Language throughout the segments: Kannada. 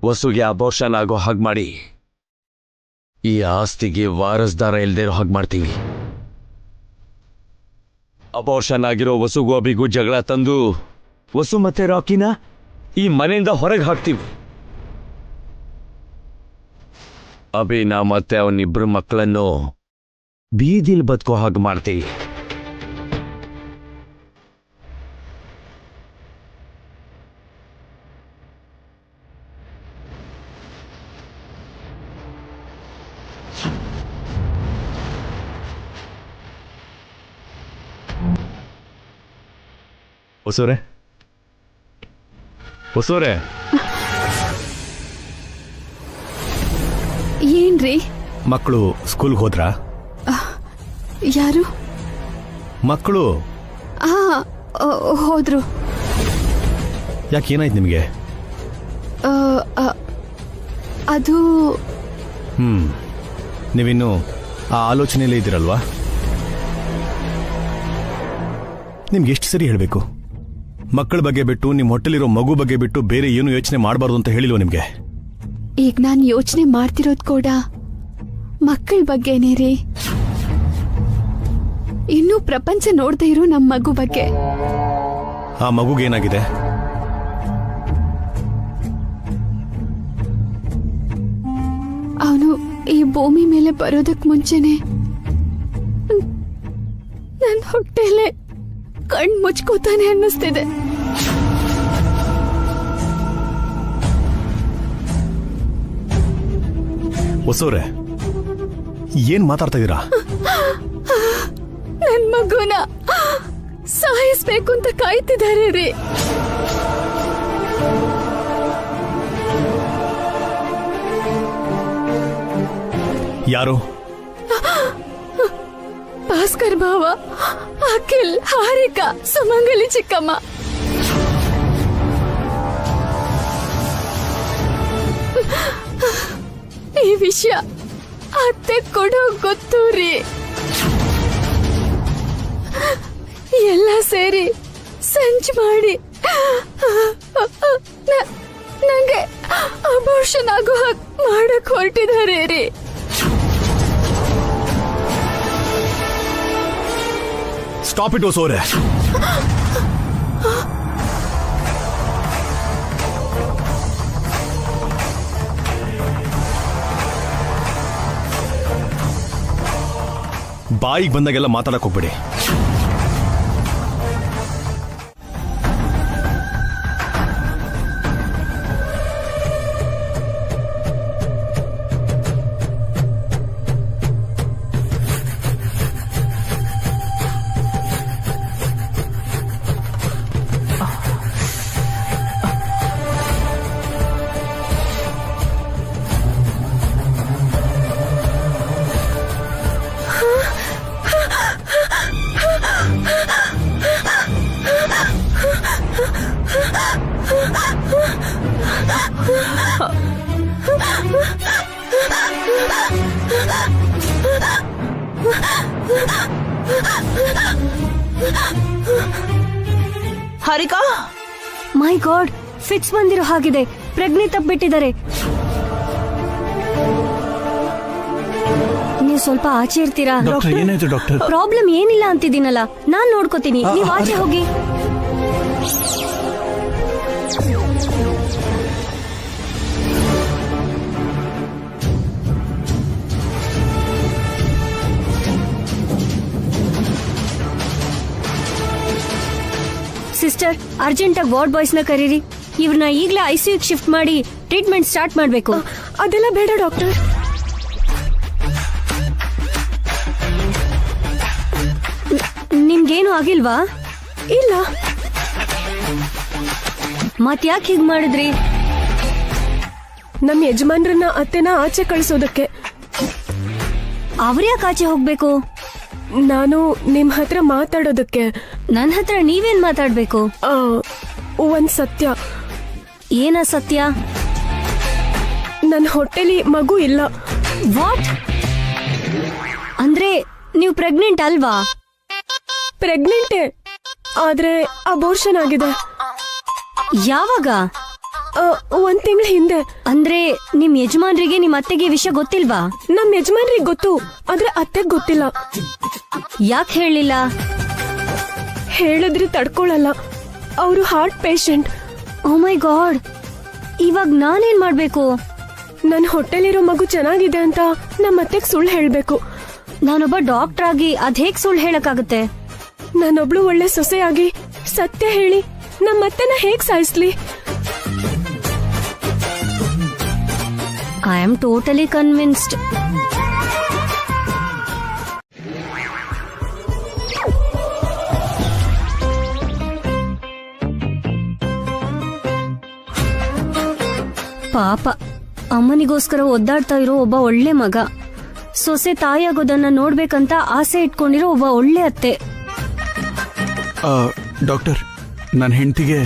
ವಸುಗೆ ಅಬೋರ್ಷನ್ ಆಗೋ ಹಾಗೆ ಮಾಡಿ ಈ ಆಸ್ತಿಗೆ ವಾರಸ್ದಾರ ಇಲ್ದೇ ಇರೋ ಹಾಗೆ ಮಾಡ್ತೀವಿ. ಅಬೋರ್ಷನ್ ಆಗಿರೋ ವಸುಗೂ ಅಭಿಗೂ ಜಗಳ ತಂದು ವಸು ಮತ್ತೆ ರಾಕಿನ ಈ ಮನೆಯಿಂದ ಹೊರಗೆ ಹಾಕ್ತೀವಿ. ಅಭಿನ ಮತ್ತೆ ಅವನಿಬ್ರು ಮಕ್ಕಳನ್ನು ಬೀದಿಲ್ ಬದುಕೋ ಹಾಗೆ ಮಾಡ್ತೀವಿ. ಹೊಸೋರೆ ಏನ್ರಿ? ಮಕ್ಕಳು ಸ್ಕೂಲ್ಗೆ ಹೋದ್ರಾ? ಯಾರು? ಮಕ್ಕಳು ಹೋದ್ರು. ಯಾಕೆ ಏನಾಯ್ತು ನಿಮಗೆ? ಅದು ನೀವಿನ್ನು ಆ ಆಲೋಚನೆಯಲ್ಲೇ ಇದ್ದೀರಲ್ವಾ? ನಿಮ್ಗೆ ಎಷ್ಟು ಸರಿ ಹೇಳಬೇಕು? ಮಕ್ಕಳ ಬಗ್ಗೆ ಬಿಟ್ಟು ನಿಮ್ಮ ಹೊಟ್ಟೆಲಿರೋ ಮಗು ಬಗ್ಗೆ ಬಿಟ್ಟು ಬೇರೆ ಏನು ಯೋಚನೆ ಮಾಡಬಾರ್ದು ಅಂತ ಹೇಳಿಲ್ವ ನಿಮ್ಗೆ? ಈಗ ನಾನು ಯೋಚನೆ ಮಾಡ್ತಿರೋದು ಕೂಡ ಮಕ್ಕಳ ಬಗ್ಗೆನೇ ರೀ. ಇನ್ನೂ ಪ್ರಪಂಚ ನೋಡ್ತಾ ಇರೋ ನಮ್ಮ ಮಗು ಬಗ್ಗೆ. ಆ ಮಗುಗೇನಾಗಿದೆ? ಅವನು ಈ ಭೂಮಿ ಮೇಲೆ ಬರೋದಕ್ ಮುಂಚೆನೆ ನನ್ನ ಹೊಟ್ಟೆಲೆ ಕಣ್ ಮುಚ್ಕೋತಾನೆ ಅನ್ನಿಸ್ತಿದೆ. ಹೊಸೋರೆ ಏನ್ ಮಾತಾಡ್ತಾ ಇದೀರಾ? ನನ್ ಮಗುನ ಸಾಯಿಸ್ಬೇಕು ಅಂತ ಕಾಯ್ತಿದ್ದಾರೆ ರೀ. ಯಾರು? ಭಾಸ್ಕರ್ ಭಾವ, ಅಖಿಲ್, ಹಾರಿಕಾ, ಸುಮಂಗಲಿ ಚಿಕ್ಕಮ್ಮ. ಈ ವಿಷಯ ಅತ್ತೆ ಕೊಡೋ ಗೊತ್ತು ರೀ. ಎಲ್ಲ ಸೇರಿ ಸಂಚು ಮಾಡಿ ನಂಗೆ ಅಬೋರ್ಷನ್ ಆಗೋ ಹಾಗೆ ಮಾಡಕ್ ಹೊರಟಿದ್ದಾರೆ ರೀ. ಸ್ಟಾಪ್ ಇಟ್ ಹೊಸೋರೆ. ಬಾಯಿಗೆ ಬಂದಾಗೆಲ್ಲ ಮಾತಾಡಕ್ ಹೋಗ್ಬೇಡಿ. ಹಾರಿಕಾ, ಮೈ ಗಾಡ್, ಫಿಟ್ಸ್ ಬಂದಿರೋ ಹಾಗಿದೆ. ಪ್ರಜ್ಞೆ ತಪ್ಪಿಟ್ಟಿದ್ದಾರೆ. ನೀವು ಸ್ವಲ್ಪ ಆಚೆ ಇರ್ತೀರಾ? ಏನಾಯ್ತು ಡಾಕ್ಟರ್? ಪ್ರಾಬ್ಲಮ್ ಏನಿಲ್ಲ ಅಂತಿದ್ದೀನಲ್ಲ, ನಾನ್ ನೋಡ್ಕೋತೀನಿ. ನೀವು ಆಚೆ ಹೋಗಿ. ಸಿಸ್ಟರ್, ಅರ್ಜೆಂಟ್ ಆಗಿ ವಾರ್ಡ್ ಬಾಯ್ಸ್ ನ ಕರೀರಿ. ಇವ್ರನ್ನ ಈಗಲೇ ಐಸಿಯು ಶಿಫ್ಟ್ ಮಾಡಿ ಟ್ರೀಟ್ಮೆಂಟ್ ಸ್ಟಾರ್ಟ್ ಮಾಡಬೇಕು. ಅದೆಲ್ಲ ಬೇಡ ಡಾಕ್ಟರ್. ನಿಮ್ಗೇನು ಆಗಿಲ್ವಾ? ಇಲ್ಲ. ಮತ್ಯಾಕೆ ಹೀಗ್ ಮಾಡಿದ್ರಿ? ನಮ್ಮ ಯಜಮಾನ್ರನ್ನ ಅತ್ತೆನ ಆಚೆ ಕಳಿಸೋದಕ್ಕೆ. ಅವ್ರ್ಯಾಕೆ ಆಚೆ ಹೋಗ್ಬೇಕು? ನಾನು ನಿಮ್ ಹತ್ರ ಮಾತಾಡೋದಕ್ಕೆ. ನನ್ ಹತ್ರ ನೀವೇನ್ ಮಾತಾಡ್ಬೇಕು? ಒಂದ್ ಸತ್ಯ. ಏನ ಸತ್ಯ? ನನ್ನ ಹೊಟ್ಟೆಲಿ ಮಗು ಇಲ್ಲ. ವಾಟ್? ಅಂದ್ರೆ ನೀವು ಪ್ರೆಗ್ನೆಂಟ್ ಅಲ್ವಾ? ಪ್ರೆಗ್ನೆಂಟೇ, ಆದ್ರೆ ಅಬೋರ್ಷನ್ ಆಗಿದೆ. ಯಾವಾಗ? ಒಂದ್ ತಿಂಗಳ ಹಿಂದೆ. ಅಂದ್ರೆ ನಿಮ್ ಯಜಮಾನ್ರಿಗೆ ನಿಮ್ ಅತ್ತೆಗೆ ಈ ವಿಷಯ ಗೊತ್ತಿಲ್ವಾ? ನಮ್ ಯಜಮಾನ್ರಿಗೆ ಗೊತ್ತು, ಆದ್ರೆ ಅತ್ತೆಗ್ ಗೊತ್ತಿಲ್ಲ. ಯಾಕೆ ಹೇಳಿಲ್ಲ? ಹೇಳಿದ್ರೆ ತಡ್ಕೊಳಲ್ಲ. ಅವರು ಹಾರ್ಟ್ ಪೇಷಂಟ್. ಓ ಮೈ ಗಾಡ್, ಇವಾಗ ನಾನೇನ್ ಮಾಡ್ಬೇಕು? ನನ್ ಹೊಟ್ಟೆಲಿರೋ ಮಗು ಚೆನ್ನಾಗಿದೆ ಅಂತ ನಮ್ಮ ಅತ್ತೆಗ್ ಸುಳ್ಳು ಹೇಳ್ಬೇಕು. ನಾನೊಬ್ಬ ಡಾಕ್ಟರ್ ಆಗಿ ಅದ್ ಹೇಗ್ ಸುಳ್ಳು ಹೇಳಕ್ಕಾಗತ್ತೆ? ನಾನೊಬ್ಳು ಒಳ್ಳೆ ಸೊಸೆಯಾಗಿ ಸತ್ಯ ಹೇಳಿ ನಮ್ಮ ಅತ್ತೆನ ಹೇಗ್ ಸಾಯಿಸ್ಲಿ? I am totally convinced. ಪಾಪ, ಅಮ್ಮನಿಗೋಸ್ಕರ ಒದ್ದಾಡ್ತಾ ಇರೋ ಒಬ್ಬ ಒಳ್ಳೆ ಮಗ, ಸೊಸೆ ತಾಯಿಯಾಗೋದನ್ನ ನೋಡ್ಬೇಕಂತ ಆಸೆ ಇಟ್ಕೊಂಡಿರೋ ಒಬ್ಬ ಒಳ್ಳೆ ಅತ್ತೆ. ಡಾಕ್ಟರ್, ನನ್ನ ಹೆಂಡತಿಗೆ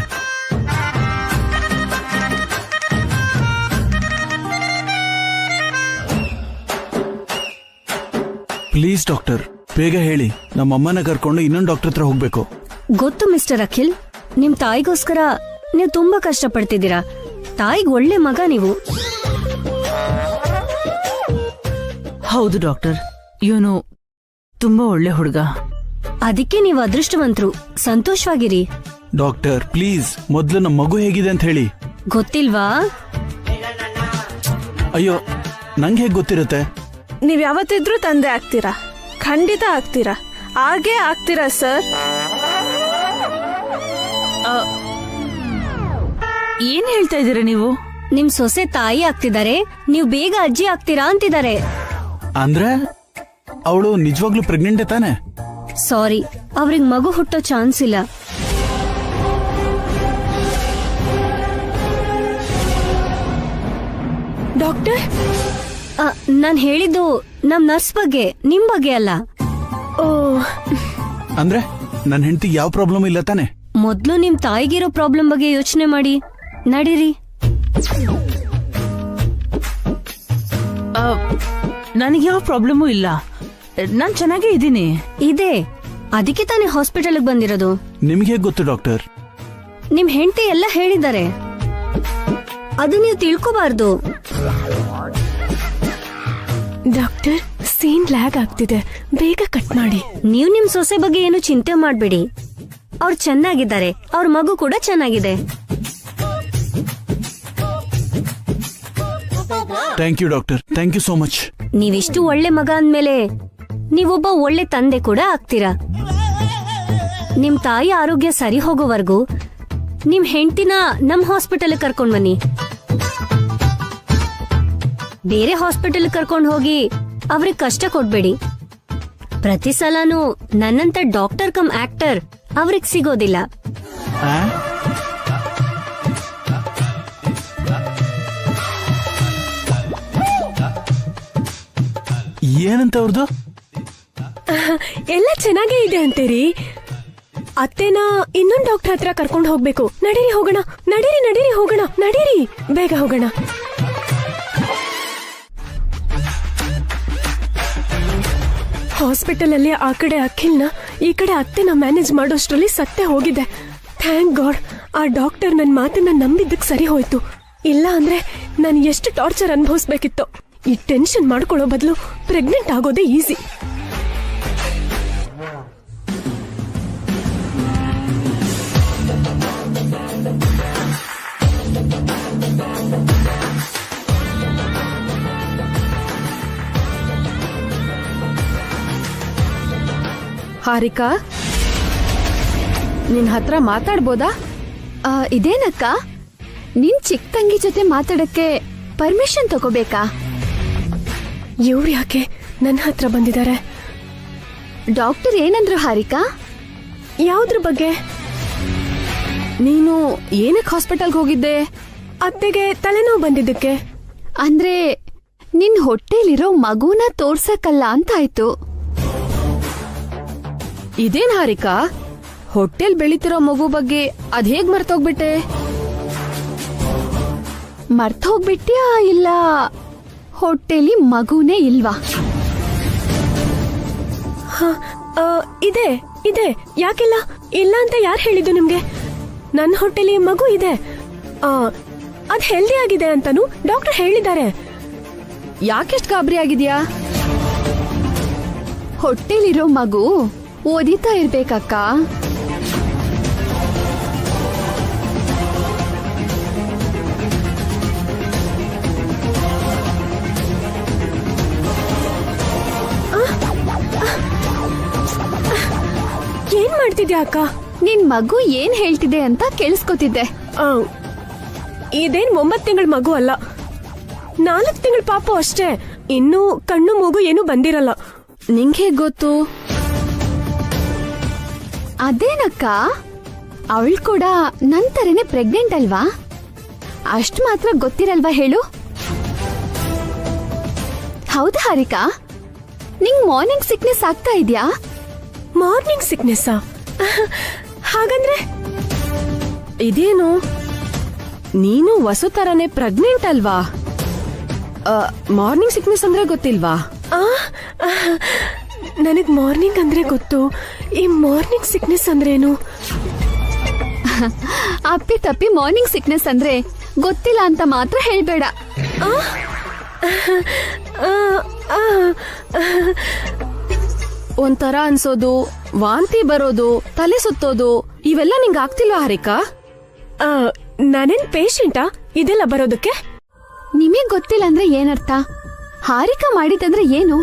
ಪ್ಲೀಸ್ ಡಾಕ್ಟರ್, ಬೇಗ ಹೇಳಿ. ನಮ್ಮಮ್ಮನ ಕರ್ಕೊಂಡು ಇನ್ನೊಂದು ಡಾಕ್ಟರ್ ಹತ್ರ ಹೋಗ್ಬೇಕು. ಗೊತ್ತು ಮಿಸ್ಟರ್ ಅಖಿಲ್, ನಿಮ್ ತಾಯಿಗೋಸ್ಕರ ನೀವು ತುಂಬಾ ಕಷ್ಟಪಡ್ತಿದ್ದೀರಾ. ತಾಯಿಗ್ ಒಳ್ಳೆ ಮಗ ನೀವು. ಹೌದು ಡಾಕ್ಟರ್, ಇವನು ತುಂಬಾ ಒಳ್ಳೆ ಹುಡುಗ. ಅದಕ್ಕೆ ನೀವು ಅದೃಷ್ಟವಂತರು. ಸಂತೋಷವಾಗಿರಿ. ಡಾಕ್ಟರ್ ಪ್ಲೀಸ್, ಮೊದ್ಲು ನಮ್ಮ ಮಗು ಹೇಗಿದೆ ಅಂತ ಹೇಳಿ. ಗೊತ್ತಿಲ್ವಾ? ಅಯ್ಯೋ, ನಂಗೆ ಹೇಗೆ ಗೊತ್ತಿರುತ್ತೆ? ನೀವ್ ಯಾವತ್ತಿದ್ರೂ ತಂದೆ ಆಗ್ತೀರಾ, ಖಂಡಿತ ಆಗ್ತೀರಾ, ಹಾಗೇ ಆಗ್ತೀರಾ ಸರ್. ಏನ್ ಹೇಳ್ತಾ ಇದ್ದೀರಾ ನೀವು? ನಿಮ್ ಸೊಸೆ ತಾಯಿ ಆಗ್ತಿದ್ದಾರೆ, ನೀವು ಬೇಗ ಅಜ್ಜಿ ಆಗ್ತೀರಾ ಅಂತಿದ್ದಾರೆ. ಅಂದ್ರೆ ಅವಳು ನಿಜವಾಗ್ಲೂ ಪ್ರೆಗ್ನೆಂಟೇ ತಾನೆ? ಸಾರಿ, ಅವ್ರಿಗೆ ಮಗು ಹುಟ್ಟೋ ಚಾನ್ಸ್ ಇಲ್ಲ. ಡಾಕ್ಟರ್, ನಾನ್ ಹೇಳಿದ್ದು ನಮ್ ನರ್ಸ್ ಬಗ್ಗೆ, ನಿಮ್ ಬಗ್ಗೆ ಅಲ್ಲ. ಓ, ಅಂದ್ರೆ ನನ್ನ ಹೆಂಡತಿ ಯಾವ ಪ್ರಾಬ್ಲಮ್ ಇಲ್ಲ ತಾನೆ? ಮೊದ್ಲು ನಿಮ್ ತಾಯಿಗಿರೋ ಪ್ರಾಬ್ಲಮ್ ಬಗ್ಗೆ ಯೋಚನೆ ಮಾಡಿ. ನಡೀರಿ. ನನಗೆ ಯಾವ ಪ್ರಾಬ್ಲಮೂ ಇಲ್ಲ, ನಾನ್ ಚೆನ್ನಾಗೇ ಇದ್ದೀನಿ. ಇದೆ, ಅದಕ್ಕೆ ತಾನೇ ಹಾಸ್ಪಿಟಲ್ಗೆ ಬಂದಿರೋದು. ನಿಮ್ಗೆ ಹೇಗೆ ಗೊತ್ತು ಡಾಕ್ಟರ್? ನಿಮ್ ಹೆಂಡತಿ ಎಲ್ಲ ಹೇಳಿದ್ದಾರೆ, ಅದು ನೀವು ತಿಳ್ಕೋಬಾರ್ದು. ಡಾಕ್ಟರ್, ಸೀನ್ ಲ್ಯಾಗ್ ಆಗ್ತಿದೆ, ಬೇಗ ಕಟ್ ಮಾಡಿ. ನೀವು ನಿಮ್ ಸೊಸೆ ಬಗ್ಗೆ ಏನು ಚಿಂತೆ ಮಾಡ್ಬೇಡಿ. ಅವ್ರು ಚೆನ್ನಾಗಿದ್ದಾರೆ, ಅವ್ರ ಮಗು ಕೂಡ ಚೆನ್ನಾಗಿದೆ. Thank you doctor, thank you so much. ನೀವಿಷ್ಟು ಒಳ್ಳೆ ಮಗ ಅಂದ್ಮೇಲೆ ನೀವೊಬ್ಬ ಒಳ್ಳೆ ತಂದೆ ಕೂಡ ಆಗ್ತೀರಾ. ನಿಮ್ ತಾಯಿ ಆರೋಗ್ಯ ಸರಿ ಹೋಗೋವರೆಗೂ ನಿಮ್ ಹೆಂಡತಿನ ನಮ್ ಹಾಸ್ಪಿಟಲ್ ಕರ್ಕೊಂಡ್ ಬನ್ನಿ. ಬೇರೆ ಹಾಸ್ಪಿಟಲ್ ಕರ್ಕೊಂಡ್ ಹೋಗಿ ಅವ್ರಿಗೆ ಕಷ್ಟ ಕೊಡ್ಬೇಡಿ. ಪ್ರತಿ ಸಲನೂ ನನ್ನಂತ ಡಾಕ್ಟರ್ ಕಮ್ ಆಕ್ಟರ್ ಅವ್ರಿಗೆ ಸಿಗೋದಿಲ್ಲ. ಏನಂತ ಅವ್ರದ್ದು? ಎಲ್ಲ ಚೆನ್ನಾಗೇ ಇದೆ ಅಂತೀರಿ. ಅತ್ತೆನ ಇನ್ನೊಂದು ಡಾಕ್ಟರ್ ಹತ್ರ ಕರ್ಕೊಂಡು ಹೋಗ್ಬೇಕು. ನಡೀರಿ ಹೋಗೋಣ, ನಡೀರಿ ಹೋಗೋಣ, ನಡೀರಿ, ಬೇಗ ಹೋಗೋಣ. ಹಾಸ್ಪಿಟಲ್ ಅಲ್ಲಿ ಆ ಕಡೆ ಅಖಿಲ್ನ, ಈ ಕಡೆ ಅತ್ತೆನ ಮ್ಯಾನೇಜ್ ಮಾಡೋಷ್ಟ್ರಲ್ಲಿ ಸತ್ಯ ಹೋಗಿದೆ. ಥ್ಯಾಂಕ್ ಗಾಡ್, ಆ ಡಾಕ್ಟರ್ ನನ್ನ ಮಾತನ್ನ ನಂಬಿದ್ದಕ್ಕೆ ಸರಿ ಹೋಯ್ತು. ಇಲ್ಲ ಅಂದ್ರೆ ನಾನು ಎಷ್ಟು ಟಾರ್ಚರ್ ಅನುಭವಿಸ್ಬೇಕಿತ್ತು. ಈ ಟೆನ್ಷನ್ ಮಾಡ್ಕೊಳ್ಳೋ ಬದಲು ಪ್ರೆಗ್ನೆಂಟ್ ಆಗೋದೇ ಈಸಿ. ಹಾರಿಕಾ, ನಿನ್ ಹತ್ರ ಮಾತಾಡ್ಬೋದಾ? ಇದೇನಕ್ಕ, ನಿನ್ ಚಿಕ್ಕ ತಂಗಿ ಜೊತೆ ಮಾತಾಡಕ್ಕೆ ಪರ್ಮಿಷನ್ ತಗೋಬೇಕಾ? ಇವ್ರು ಯಾಕೆ ನನ್ನ ಹತ್ರ ಬಂದಿದ್ದಾರೆ? ಡಾಕ್ಟರ್ ಏನಂದ್ರು ಹಾರಿಕಾ? ಯಾವ್ದ್ರ ಬಗ್ಗೆ? ನೀನು ಏನಕ್ಕೆ ಹಾಸ್ಪಿಟಲ್ಗೆ ಹೋಗಿದ್ದೆ? ಅತ್ತೆಗೆ ತಲೆನೋವು ಬಂದಿದ್ದಕ್ಕೆ. ಅಂದ್ರೆ ನಿನ್ ಹೊಟ್ಟೆಲಿರೋ ಮಗುನ ತೋರ್ಸಕ್ಕಲ್ಲ ಅಂತಾಯ್ತು. ಇದೇನ್ ಹಾರಿಕಾ, ಹೊಟ್ಟೆಲ್ ಬೆಳಿತಿರೋ ಮಗು ಬಗ್ಗೆ ಅದ್ ಹೇಗ್ ಮರ್ತೋಗ್ಬಿಟ್ಟೆ? ಮರ್ತೋಗ್ಬಿಟ್ಯಾ ಇಲ್ಲ ಹೊಟ್ಟೆಲಿ ಮಗುನೇ ಇಲ್ವಾ? ಇದೆ ಇದೆ, ಯಾಕಿಲ್ಲ? ಇಲ್ಲ ಅಂತ ಯಾರು ಹೇಳಿದ್ದು ನಿಮ್ಗೆ? ನನ್ನ ಹೊಟ್ಟೆಲಿ ಮಗು ಇದೆ. ಅದ್ ಹೆಲ್ದಿ ಆಗಿದೆ ಅಂತಾನು ಡಾಕ್ಟರ್ ಹೇಳಿದ್ದಾರೆ. ಯಾಕೆಷ್ಟು ಗಾಬರಿ ಆಗಿದ್ಯಾ? ಹೊಟ್ಟೆಲಿರೋ ಮಗು ಓದಿತಾ ಇರ್ಬೇಕಕ್ಕ. ಏನ್ ಮಾಡ್ತಿದ್ಯಾ ಅಕ್ಕ? ನಿನ್ ಮಗು ಏನ್ ಹೇಳ್ತಿದೆ ಅಂತ ಕೇಳಿಸ್ಕೊತಿದ್ದೆ. ಇದೇನ್ 9 ತಿಂಗಳ ಮಗು ಅಲ್ಲ, 4 ತಿಂಗಳ ಪಾಪು ಅಷ್ಟೇ. ಇನ್ನು ಕಣ್ಣು ಮೂಗು ಏನು ಬಂದಿರಲ್ಲ. ನಿಂಗೆ ಗೊತ್ತು? ಅದೇನಕ್ಕ, ಅವಳು ಕೂಡ ನಂತರನೇ ಪ್ರೆಗ್ನೆಂಟ್ ಅಲ್ವಾ? ಅಷ್ಟು ಮಾತ್ರ ಗೊತ್ತಿರಲ್ವಾ ಹೇಳು? ಹೌದಾ ಹಾರಿಕಾ, ನಿಂಗ್ ಮಾರ್ನಿಂಗ್ ಸಿಕ್ನೆಸ್ ಆಗ್ತಾ ಇದ್ಯಾ? Morning sickness? ಹಾಗಂದ್ರೆ ಇದೇನು, ನೀನು ವಸು ತರನೇ ಪ್ರೆಗ್ನೆಂಟ್ ಅಲ್ವಾ? ಮಾರ್ನಿಂಗ್ ಸಿಕ್ನೆಸ್ ಅಂದ್ರೆ ಗೊತ್ತಿಲ್ವಾ? ನನಗ್ ಮಾರ್ನಿಂಗ್ ಅಂದ್ರೆ ಗೊತ್ತು, ಈ ಮಾರ್ನಿಂಗ್ ಸಿಕ್ನೆಸ್ ಅಂದ್ರೇನು? ಅಪ್ಪಿ ತಪ್ಪಿ ಮಾರ್ನಿಂಗ್ ಸಿಕ್ನೆಸ್ ಅಂದ್ರೆ ಗೊತ್ತಿಲ್ಲ ಅಂತ ಮಾತ್ರ ಹೇಳ್ಬೇಡ. ಒಂಥರ ಅನ್ಸೋದು, ವಾಂತಿ ಬರೋದು, ತಲೆ ಸುತ್ತೋದು, ಇವೆಲ್ಲ ನಿಂಗೆ ಆಗ್ತಿಲ್ವಾ ಹಾರಿಕಾ? ನಾನೇನ್ ಪೇಷಂಟಾ ಇದೆಲ್ಲ ಬರೋದಕ್ಕೆ? ನಿಮಗ್ ಗೊತ್ತಿಲ್ಲ ಅಂದ್ರೆ ಏನರ್ಥ? ಹಾರಿಕಾ ಮಾಡಿದಂದ್ರೆ ಏನು?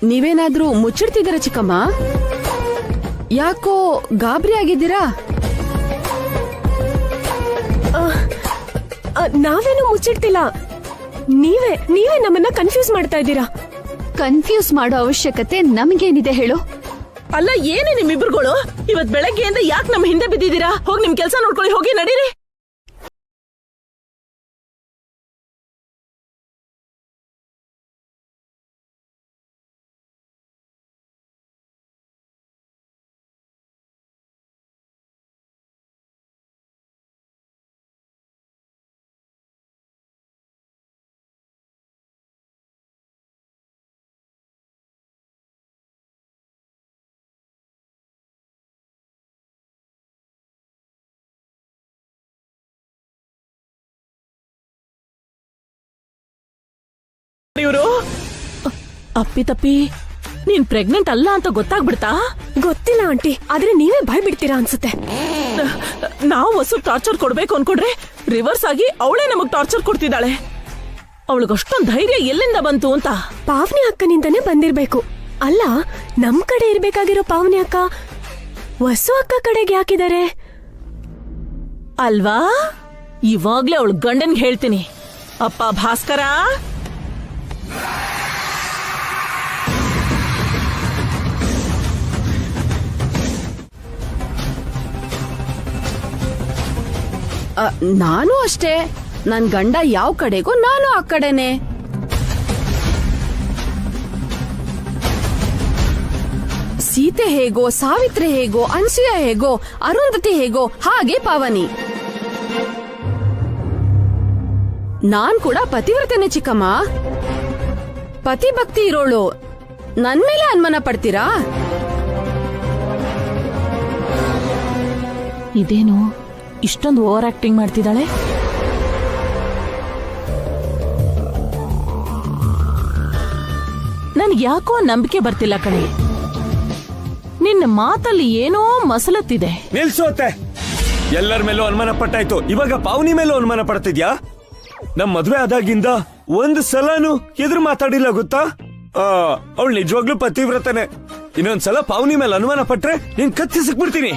ನೀವೇನಾದ್ರೂ ಮುಚ್ಚಿಡ್ತಿದ್ದೀರಾ ಚಿಕ್ಕಮ್ಮ? ಯಾಕೋ ಗಾಬರಿ ಆಗಿದ್ದೀರಾ? ನಾವೇನು ಮುಚ್ಚಿಡ್ತಿಲ್ಲ, ನೀವೇ ನಮ್ಮನ್ನ ಕನ್ಫ್ಯೂಸ್ ಮಾಡ್ತಾ ಇದ್ದೀರಾ. ಕನ್ಫ್ಯೂಸ್ ಮಾಡೋ ಅವಶ್ಯಕತೆ ನಮಗೇನಿದೆ ಹೇಳು? ಅಲ್ಲ, ಏನೇ ನಿಮ್ಮಿಬ್ರುಗಳು ಇವತ್ ಬೆಳಗ್ಗೆಯಿಂದ ಯಾಕೆ ನಮ್ಮ ಹಿಂದೆ ಬಿದ್ದಿದ್ದೀರಾ? ಹೋಗಿ ನಿಮ್ ಕೆಲಸ ನೋಡ್ಕೊಳ್ಳಿ, ಹೋಗಿ ನಡೀರಿ. ಇವರು ಅಪ್ಪಿತಪ್ಪಿ ನೀನ್ ಪ್ರೆಗ್ನೆಂಟ್ ಅಲ್ಲ ಅಂತ ಗೊತ್ತಾಗ್ಬಿಡ್ತಾ? ಗೊತ್ತಿಲ್ಲ ಆಂಟಿ, ಆದ್ರೆ ನೀವೇ ಭಯ ಬಿಡ್ತೀರಾ ಅನ್ಸುತ್ತೆ. ನಾವು ಹೊಸ ಟಾರ್ಚರ್ ಕೊಡ್ಬೇಕು ಅನ್ಕೊಂಡ್ರೆ ರಿವರ್ಸ್ ಆಗಿ ಅವಳೇ ನಮಗ್ ಟಾರ್ಚರ್ ಕೊಡ್ತಿದ್ದಾಳೆ. ಅವಳಿಗಷ್ಟೊಂದ್ ಧೈರ್ಯ ಎಲ್ಲಿಂದ ಬಂತು ಅಂತ? ಪಾವನಿ ಅಕ್ಕನಿಂದನೇ ಬಂದಿರ್ಬೇಕು. ಅಲ್ಲ, ನಮ್ ಕಡೆ ಇರ್ಬೇಕಾಗಿರೋ ಪಾವನಿ ಅಕ್ಕ ವಸು ಅಕ್ಕ ಕಡೆಗೆ ಯಾಕಿದ್ದಾರೆ ಅಲ್ವಾ? ಇವಾಗ್ಲೇ ಅವಳು ಗಂಡನ್ಗೆ ಹೇಳ್ತೀನಿ. ಅಪ್ಪ ಭಾಸ್ಕರ, ನಾನು ಅಷ್ಟೇ, ನನ್ ಗಂಡ ಯಾವ ಕಡೆಗೋ ನಾನು ಆ ಕಡೆನೆ. ಸೀತೆ ಹೇಗೋ, ಸಾವಿತ್ರಿ ಹೇಗೋ, ಅನ್ಸೂಯ ಹೇಗೋ, ಅರುಂಧತಿ ಹೇಗೋ, ಹಾಗೆ ಪಾವನಿ. ನಾನ್ ಕೂಡ ಪತಿವ್ರತನೆ ಚಿಕ್ಕಮ್ಮ. ಪತಿ ಭಕ್ತಿ ಇರೋಳು ನನ್ ಮೇಲೆ ಅನುಮಾನ ಪಡ್ತೀರಾ? ಇದೇನು ಇಷ್ಟೊಂದು ಓವರ್ ಆಕ್ಟಿಂಗ್ ಮಾಡ್ತಿದ್ದಾಳೆ? ನನ್ಗೆ ಯಾಕೋ ನಂಬಿಕೆ ಬರ್ತಿಲ್ಲ ಕಣೆ. ನಿನ್ನ ಮಾತಲ್ಲಿ ಏನೋ ಮಸಲತ್ತಿದೆ. ನಿಲ್ಸೋತೆ, ಎಲ್ಲರ ಮೇಲೂ ಅನುಮಾನ ಪಟ್ಟಾಯ್ತು, ಇವಾಗ ಪಾವನಿ ಮೇಲೂ ಅನುಮಾನ ಪಡ್ತಿದ್ಯಾ? ನಮ್ ಮದ್ವೆ ಆದಾಗಿಂದ ಒಂದ್ ಸಲನು ಎದುರು ಮಾತಾಡಿಲ್ಲ ಗೊತ್ತಾ? ಅವಳು ನಿಜವಾಗ್ಲೂ ಪತಿವ್ರತನೆ. ಇನ್ನೊಂದ್ಸಲ ಪಾವನಿ ಮೇಲೆ ಅನುಮಾನ ಪಟ್ರೆ ನೀನ್ ಕತ್ತಿ ಸಿಕ್ಬಿಡ್ತೀನಿ.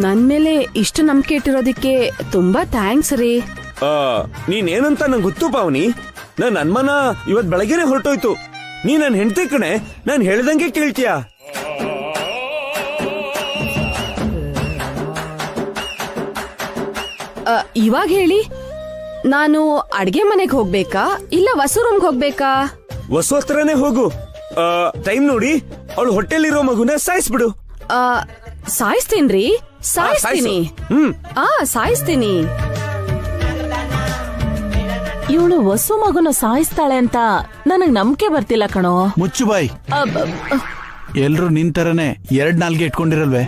ನನ್ ಮೇಲೆ ಇಷ್ಟು ನಂಬಿಕೆ ಇಟ್ಟಿರೋದಿಕ್ಕೆ ತುಂಬಾ ಥ್ಯಾಂಕ್ಸ್ ರೀ. ನೀನೇನಂತ ನಂಗೆ ಗೊತ್ತು ಪಾವನಿ. ನನ್ ಅನುಮಾನ ಇವತ್ ಬೆಳಗ್ಗೆನೆ ಹೊರಟೋಯ್ತು. ನೀ ನನ್ ಹೆಂಡತಿ ಕಣೆ, ನಾನ್ ಹೇಳ್ದಂಗೆ ಕೇಳ್ತೀಯ. ಇವಾಗ ಹೇಳಿ, ನಾನು ಅಡ್ಗೆ ಮನೆಗೆ ಹೋಗ್ಬೇಕಾ ಇಲ್ಲ ವಸು ರೂಮ್ಗೆ ಹೋಗ್ಬೇಕಾ? ವಸು ಹತ್ರನೇ ಹೋಗು. ಟೈಮ್ ನೋಡಿ ಅವಳು ಹೊಟ್ಟೆಲಿರೋ ಮಗುನ ಸಾಯಿಸ್ಬಿಡು. ಸಾಯಿಸ್ತೀನ್ರಿ, ಸಾಯಿಸ್ತೀನಿ. ಸಾಯಿಸ್ತೀನಿ. ಇವಳು ವಸು ಮಗುನ ಸಾಯಿಸ್ತಾಳೆ ಅಂತ ನನಗ್ ನಂಬಿಕೆ ಬರ್ತಿಲ್ಲ ಕಣೋ. ಮುಚ್ಚು ಬಾಯ್. ಅಬ್ಬ್, ಎಲ್ರು ನಿನ್ ತರನೇ 2 ನಾಲ್ಗೆ ಇಟ್ಕೊಂಡಿರಲ್ವೇ?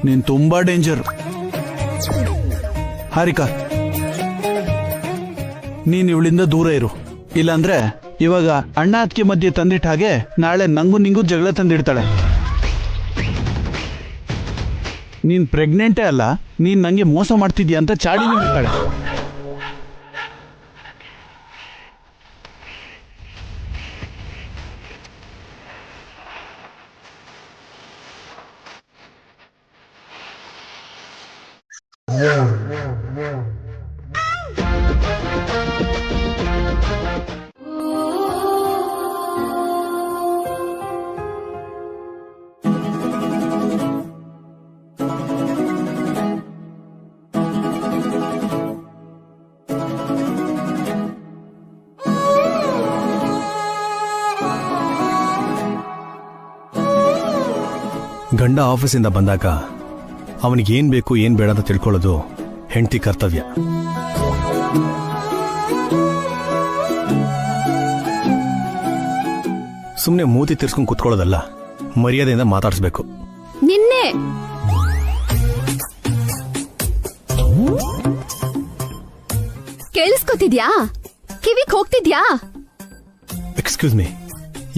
ನೀನ್ ತುಂಬಾ ಡೇಂಜರ್. ಹಾರಿಕಾ, ನೀನ್ ಇವಳಿಂದ ದೂರ ಇರು. ಇಲ್ಲಾಂದ್ರೆ ಇವಾಗ ಅಣ್ಣ ಅತ್ತಿಗೆ ಮಧ್ಯೆ ತಂದಿಟ್ಟ ಹಾಗೆ ನಾಳೆ ನಂಗೂ ನಿಂಗೂ ಜಗಳ ತಂದಿಡ್ತಾಳೆ. ನೀನ್ ಪ್ರೆಗ್ನೆಂಟೇ ಅಲ್ಲ, ನೀನ್ ನಂಗೆ ಮೋಸ ಮಾಡ್ತಿದ್ಯಾ ಅಂತ ಚಾಡಿನೇ ಬಿಡ್ತಾಳೆ. ಗಂಡ ಆಫೀಸಿಂದ ಬಂದಾಗ ಅವನಿಗೆ ಏನ್ ಬೇಕು ಏನ್ ಬೇಡ ಅಂತ ತಿಳ್ಕೊಳ್ಳೋದು ಹೆಂಡತಿ ಕರ್ತವ್ಯ. ಸುಮ್ನೆ ಮೂತಿ ತಿರ್ಸ್ಕೊಂಡ್ ಕುತ್ಕೊಳ್ಳೋದಲ್ಲ, ಮರ್ಯಾದೆಯಿಂದ ಮಾತಾಡಿಸ್ಬೇಕು. ನಿನ್ನೆ ಕೇಳಿಸ್ಕೊತಿದ್ಯಾ? ಕಿವಿಗ್ ಹೋಗ್ತಿದ್ಯಾ? ಎಕ್ಸ್ಕ್ಯೂಸ್ ಮೀ,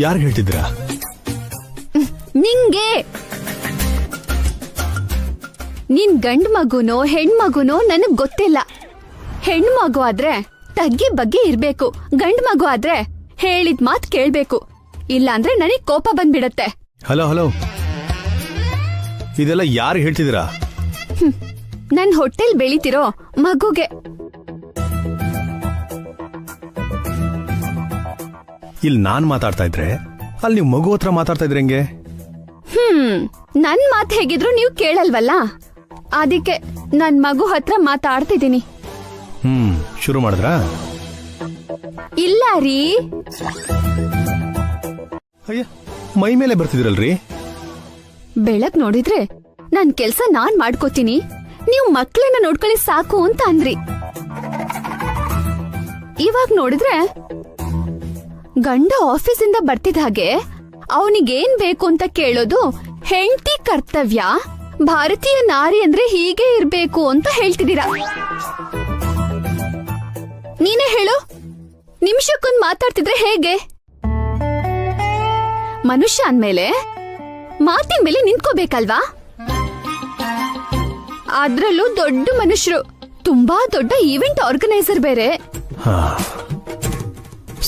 ಯಾರು ಹೇಳ್ತಿದ್ದೀರಾ? ನಿಂಗೆ. ನಿನ್ ಗಂಡ್ ಮಗುನೋ ಹೆಣ್ಮಗುನೋ ನನಗ್ ಗೊತ್ತಿಲ್ಲ. ಹೆಣ್ಮಗು ಆದ್ರೆ ತಗ್ಗಿ ಬಗ್ಗೆ ಇರ್ಬೇಕು, ಗಂಡ್ ಮಗು ಆದ್ರೆ ಹೇಳಿದ್ ಮಾತ್ ಕೇಳ್ಬೇಕು. ಇಲ್ಲಾಂದ್ರೆ ನನಗ್ ಕೋಪ ಬಂದ್ಬಿಡತ್ತೆ. ಹಲೋ ಹಲೋ, ಇದೆಲ್ಲ ಯಾರು ಹೇಳ್ತಿದ್ದೀರಾ? ನನ್ ಹೊಟ್ಟೆಲ್ ಬೆಳಿತಿರೋ ಮಗುಗೆ. ಇಲ್ಲಿ ನಾನ್ ಮಾತಾಡ್ತಾ ಇದ್ರೆ ಅಲ್ಲಿ ನೀವು ಮಗು ಹತ್ರ ಮಾತಾಡ್ತಾ ಇದ್ರೆ ಹೆಂಗೆ? ನನ್ ಮಾತ್ ಹೇಗಿದ್ರು ನೀವು ಕೇಳಲ್ವಲ್ಲ, ಅದಕ್ಕೆ ನನ್ ಮಗು ಹತ್ರ ಮಾತಾಡ್ತಿದ್ದೀನಿ. ಶುರು ಮಾಡಿದ್ರಾ? ಇಲ್ಲ ರೀ. ಅಯ್ಯ, ಮೈ ಮೇಲೆ ಬರ್ತಿದಿರಲ್ರಿ. ಬೆಳಕ್ ನೋಡಿದ್ರೆ ನನ್ ಕೆಲ್ಸ ನಾನ್ ಮಾಡ್ಕೋತೀನಿ, ನೀವು ಮಕ್ಳನ್ನ ನೋಡ್ಕೊಳ್ಳಿ ಸಾಕು ಅಂತ ಅಂದ್ರಿ. ಇವಾಗ ನೋಡಿದ್ರೆ ಗಂಡ ಆಫೀಸಿಂದ ಬರ್ತಿದ ಹಾಗೆ ಅವನಿಗೇನ್ ಬೇಕು ಅಂತ ಕೇಳೋದು ಹೆಂಡತಿ ಕರ್ತವ್ಯ. ಭಾರತೀಯ ನಾರಿ ಅಂದ್ರೆ ಹೀಗೆ ಇರ್ಬೇಕು ಅಂತ ಹೇಳ್ತಿದ್ದೀರಾ. ನೀನೇ ಹೇಳು, ನಿಮಿಷಕ್ಕೊಂದ್ ಮಾತಾಡ್ತಿದ್ರೆ ಹೇಗೆ? ಮನುಷ್ಯ ಅಂದ್ಮೇಲೆ ಮಾತಿನ ಮೇಲೆ ನಿಂತ್ಕೋಬೇಕಲ್ವಾ? ಅದ್ರಲ್ಲೂ ದೊಡ್ಡ ಮನುಷ್ಯರು, ತುಂಬಾ ದೊಡ್ಡ ಈವೆಂಟ್ ಆರ್ಗನೈಸರ್ ಬೇರೆ.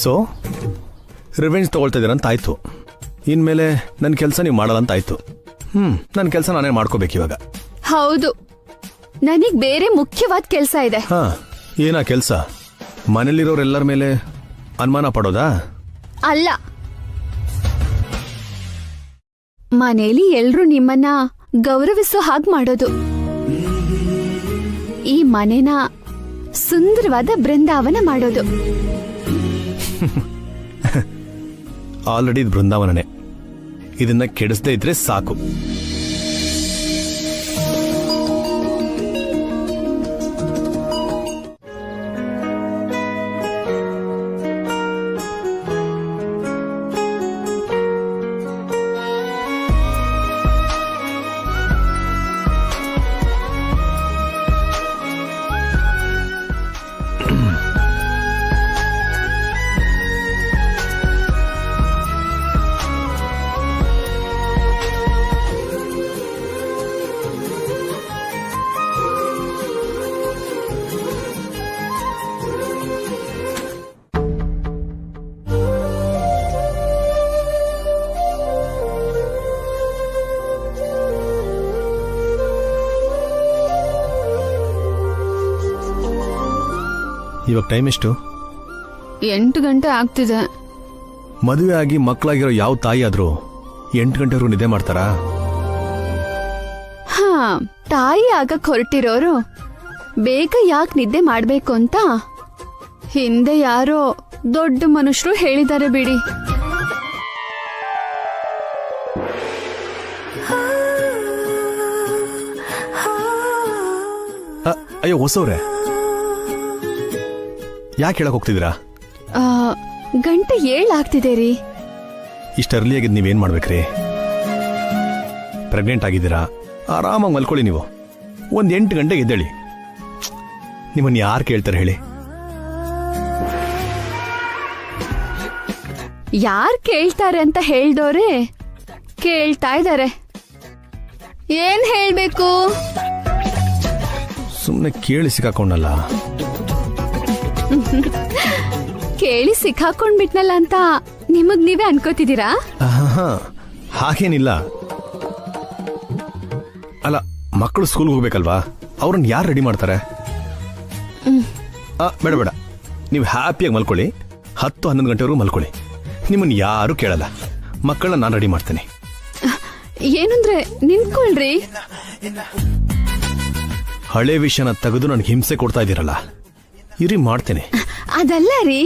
ಸೊ ರಿವೆಂಜ್ ತಗೊಳ್ತಾ ಇದೀರಂತಾಯ್ತು. ಇನ್ಮೇಲೆ ನನ್ನ ಕೆಲಸ ನೀವು ಮಾಡಲ್ಲ ಅಂತ ಆಯ್ತು. ನನ್ನ ಕೆಲಸ ನಾನೇ ಮಾಡ್ಕೋಬೇಕು ಇವಾಗ. ಹೌದು, ನನಗ್ ಬೇರೆ ಮುಖ್ಯವಾದ ಕೆಲ್ಸ ಇದೆ. ಏನಾ ಕೆಲ್ಸ? ಮನೇಲಿರೋರೆಲ್ಲರ ಮೇಲೆ ಅನುಮಾನ ಪಡೋದಾ? ಅಲ್ಲ, ಮನೇಲಿ ಎಲ್ರೂ ನಿಮ್ಮನ್ನ ಗೌರವಿಸೋ ಹಾಗೆ ಮಾಡೋದು. ಈ ಮನೆನ ಸುಂದರವಾದ ಬೃಂದಾವನ ಮಾಡೋದು. ಆಲ್ರೆಡಿ ಇದು ಬೃಂದಾವನನೇ. ಇದನ್ನ ಕೆಡಿಸದೇ ಇದ್ರೆ ಸಾಕು. ಇವಾಗ ಟೈಮ್ ಎಷ್ಟು? 8 ಗಂಟೆ ಆಗ್ತಿದೆ. ಮದುವೆ ಆಗಿ ಮಕ್ಕಳಾಗಿರೋ ಯಾವ ತಾಯಿ ಆದ್ರೂ 8 ಗಂಟೆವರೆಗೂ ನಿದ್ದೆ ಮಾಡ್ತಾರಾ? ತಾಯಿ ಆಗಕ್ ಹೊರಟಿರೋರು ಬೇಗ ಯಾಕೆ ನಿದ್ದೆ ಮಾಡ್ಬೇಕು ಅಂತ ಹಿಂದೆ ಯಾರೋ ದೊಡ್ಡ ಮನುಷ್ಯರು ಹೇಳಿದ್ದಾರೆ ಬಿಡಿ. ಅಯ್ಯೋ ಹೊಸವ್ರೆ, ಯಾಕೆ ಹೇಳಕ್ ಹೋಗ್ತಿದ್ದೀರಾ? ಆ, ಗಂಟೆ 7 ಆಗ್ತಿದೆ ರೀ. ಇಷ್ಟು ಅರ್ಲಿ ಆಗಿದ್ದು ನೀವೇನ್ ಮಾಡ್ಬೇಕ್ರಿ? ಪ್ರೆಗ್ನೆಂಟ್ ಆಗಿದ್ದೀರಾ, ಆರಾಮಾಗಿ ಮಲ್ಕೊಳ್ಳಿ. ನೀವು ಒಂದ್ 8 ಗಂಟೆಗೆ ಎದ್ದೇಳಿ. ನಿಮ್ಮನ್ನ ಯಾರು ಕೇಳ್ತಾರೆ ಹೇಳಿ? ಯಾರ್ ಕೇಳ್ತಾರೆ ಅಂತ ಹೇಳ್ದವ್ರೆ ಕೇಳ್ತಾ ಇದಾರೆ. ಏನ್ ಹೇಳ್ಬೇಕು? ಸುಮ್ಮನೆ ಕೇಳಿ ಸಿಕ್ಕಾಕೊಂಡಲ್ಲ. ಕೇಳಿ ಸಿಕ್ಕಾಕೊಂಡ್ಬಿಟ್ನಲ್ಲ ಅಂತ ನಿಮಗ್ ನೀವೇ ಅನ್ಕೋತಿದ್ದೀರಾ? ಹಾಗೇನಿಲ್ಲ. ಅಲ್ಲ, ಮಕ್ಕಳು ಸ್ಕೂಲ್ಗೆ ಹೋಗ್ಬೇಕಲ್ವಾ, ಅವ್ರನ್ನ ಯಾರು ರೆಡಿ ಮಾಡ್ತಾರೆ? ಬೇಡ ಬೇಡ, ನೀವು ಹ್ಯಾಪಿಯಾಗಿ ಮಲ್ಕೊಳ್ಳಿ. 10-11 ಗಂಟೆವರೆಗೂ ಮಲ್ಕೊಳ್ಳಿ. ನಿಮ್ಮನ್ನ ಯಾರು ಕೇಳಲ್ಲ. ಮಕ್ಕಳನ್ನ ನಾನು ರೆಡಿ ಮಾಡ್ತೇನೆ. ಏನಂದ್ರೆ ನಿಂತ್ಕೊಳ್ರಿ. ಹಳೆ ವಿಷಯನ ತೆಗೆದು ನನಗೆ ಹಿಂಸೆ ಕೊಡ್ತಾ ಇದ್ದೀರಲ್ಲ, ಇರಿ ಮಾಡ್ತೇನೆ. ಅದಲ್ಲ ರೀ,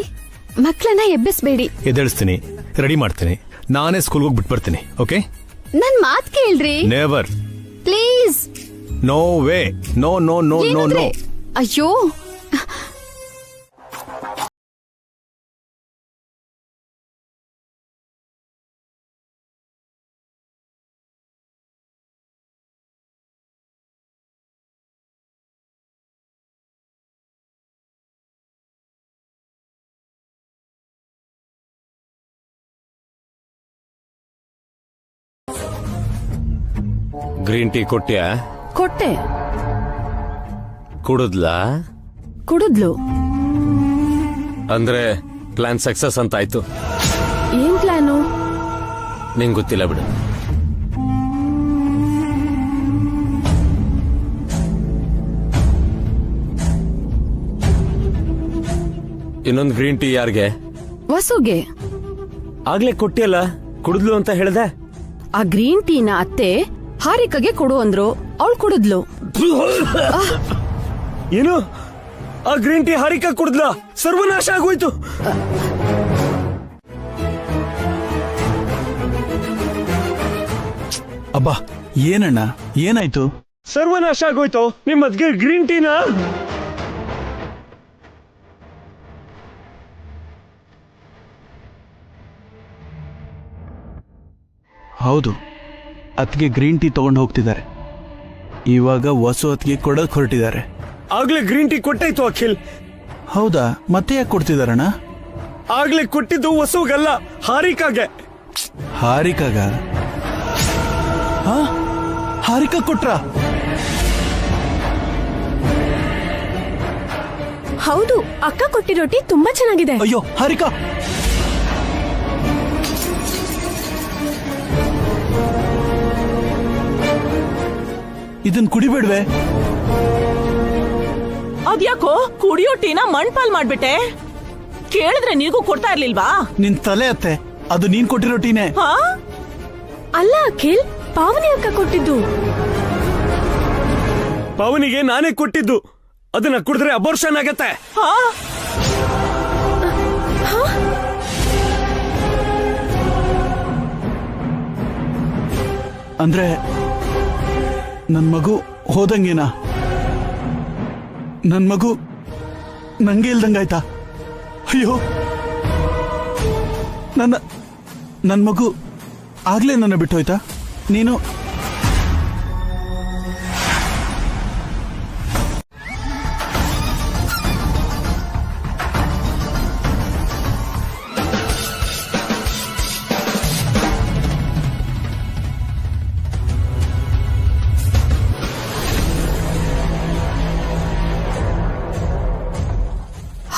ಮಕ್ಕಳನ್ನ ಎಬ್ಬಿಸ್ಬೇಡಿ. ಎದ್ದೇಳಿಸ್ತೀನಿ, ರೆಡಿ ಮಾಡ್ತೇನೆ. ನಾನೇ ಸ್ಕೂಲ್ಗೆ ಹೋಗಿ ಬಿಟ್ಟು ಬರ್ತೀನಿ. ಓಕೆ? ನನ್ ಮಾತ್ ಕೇಳ್ರಿ. Never. Please. No way. No no no no no. ಅಯ್ಯೋ, ಗ್ರೀನ್ ಟೀ ಕೊಟ್ಟ್ಯಾ? ಕೊಟ್ಟೆ. ಕುಡುದ್ಲಾ? ಕುಡಿದ್ಲು. ಅಂದ್ರೆ ಪ್ಲಾನ್ ಸಕ್ಸಸ್ ಅಂತ ಆಯ್ತು. ಏನ್ ಪ್ಲಾನು? ನಿಂಗ್ ಗೊತ್ತಿಲ್ಲ ಬಿಡು. ಇನ್ನೊಂದು ಗ್ರೀನ್ ಟೀ ಯಾರಿಗೆ? ವಸುಗೆ. ಆಗ್ಲೇ ಕೊಟ್ಟಿಯಲ್ಲ, ಕುಡಿದ್ಲು ಅಂತ ಹೇಳ್ದೆ. ಆ ಗ್ರೀನ್ ಟೀನ ಅತ್ತೆ ಹಾರಿಕಗೆ ಕೊಡು ಅಂದ್ರು, ಅವಳು ಕುಡಿದ್ಲು. ಏನು? ಆ ಗ್ರೀನ್ ಟೀ ಹಾರಿಕಾ ಕುಡಿದ್ಲ? ಸರ್ವನಾಶ ಆಗೋಯ್ತು. ಅಬ್ಬಾ, ಏನಣ್ಣ, ಏನಾಯ್ತು? ಸರ್ವನಾಶ ಆಗೋಯ್ತು. ನಿಮ್ಮದ್ಗೆ ಗ್ರೀನ್ ಟೀನಾ? ಹೌದು, ಅತ್ತಿಗೆ ಗ್ರೀನ್ ಟೀ ತಗೊಂಡು ಹೋಗ್ತಿದ್ದಾರೆ. ಇವಾಗ ವಸು ಅತ್ತಿಗೆ ಕೊಡಕ್ ಹೊರಟಿದ್ದಾರೆ. ಆಗ್ಲೇ ಗ್ರೀನ್ ಟೀ ಕೊಟ್ಟಾಯ್ತು ಅಖಿಲ್. ಹೌದಾ? ಮತ್ತೆ ಯಾಕೆ ಕೊಡ್ತಿದಾರಣ್ಣ? ಆಗ್ಲೇ ಕೊಟ್ಟಿದ್ದು ವಸುಗಲ್ಲ, ಹಾರಿಕಾಗೆ. ಹಾರಿಕಾಗ? ಹಾರಿಕಾ ಕೊಟ್ರ? ಹೌದು, ಅಕ್ಕ ಕೊಟ್ಟಿರೋ ಟೀ ತುಂಬಾ ಚೆನ್ನಾಗಿದೆ. ಅಯ್ಯೋ ಹಾರಿಕಾ, ಇದನ್ ಕುಡಿಬೇಡ್ವೆ? ಅದ್ಯಾಕೋ ಕುಡಿಯೋ ಟೀನ ಮಣ್ಪಾಲ್ ಮಾಡ್ಬಿಟ್ಟೆ? ಕೇಳಿದ್ರೆ ನೀಗೂ ಕೊಡ್ತಾ ಇರ್ಲಿಲ್ವಾ? ನಿನ್ ತಲೆ ಅತ್ತೆ, ಅದು ನೀನ್ ಕೊಟ್ಟಿರೋ ಟೀನೇ. ಹಾ? ಅಲ್ಲ ಅಖಿಲ್, ಪಾವನಿ ಅಕ್ಕ ಕೊಟ್ಟಿದ್ದು. ಪವನಿಗೆ ನಾನೇ ಕೊಟ್ಟಿದ್ದು. ಅದನ್ನ ಕುಡಿದ್ರೆ ಅಬೋರ್ಷನ್ ಆಗತ್ತೆ. ಹಾ? ಅಂದ್ರೆ ನನ್ ಮಗು ಹೋದಂಗೇನಾ? ನನ್ ಮಗು ನಂಗೆ ಇಲ್ದಂಗಾಯ್ತಾ? ಅಯ್ಯೋ, ನನ್ ಮಗು ಆಗ್ಲೇ ನನ್ನ ಬಿಟ್ಟೋಯ್ತಾ? ನೀನು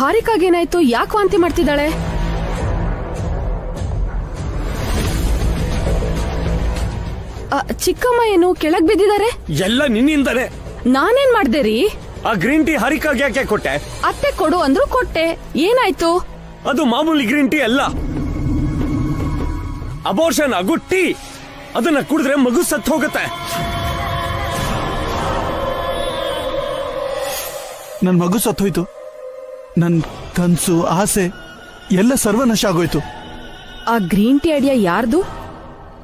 ಹಾರಿಕಾಗೇನಾಯ್ತು? ಯಾಕೆ ವಾಂತಿ ಮಾಡ್ತಿದ್ದಾಳೆ? ಚಿಕ್ಕಮ್ಮ ಏನು ಕೆಳಗ್ ಬಿದ್ದಿದ್ದಾರೆ? ಎಲ್ಲ ನಿನ್ನಿಂದಾನೆ. ನಾನೇನ್ ಮಾಡ್ದೆ ರೀ? ಆ ಗ್ರೀನ್ ಟೀ ಹಾರಿಕಾಗೆ ಯಾಕೆ ಕೊಟ್ಟೆ? ಅತ್ತೆ ಕೊಡು ಅಂದ್ರು ಕೊಟ್ಟೆ. ಏನಾಯ್ತು? ಅದು ಮಾಮೂಲಿ ಗ್ರೀನ್ ಟೀ ಅಲ್ಲ, ಅಬೋರ್ಷನ್ ಆಗೋ ಟೀ. ಅದನ್ನ ಕುಡಿದ್ರೆ ಮಗು ಸತ್ತು ಹೋಗುತ್ತೆ. ನನ್ ಮಗು ಸತ್ತೋಯ್ತು. ನನ್ ಕನ್ಸು, ಆಸೆ ಎಲ್ಲ ಸರ್ವನಾಶ ಆಗೋಯ್ತು. ಆ ಗ್ರೀನ್ ಟೀ ಐಡಿಯಾ ಯಾರ್ದು?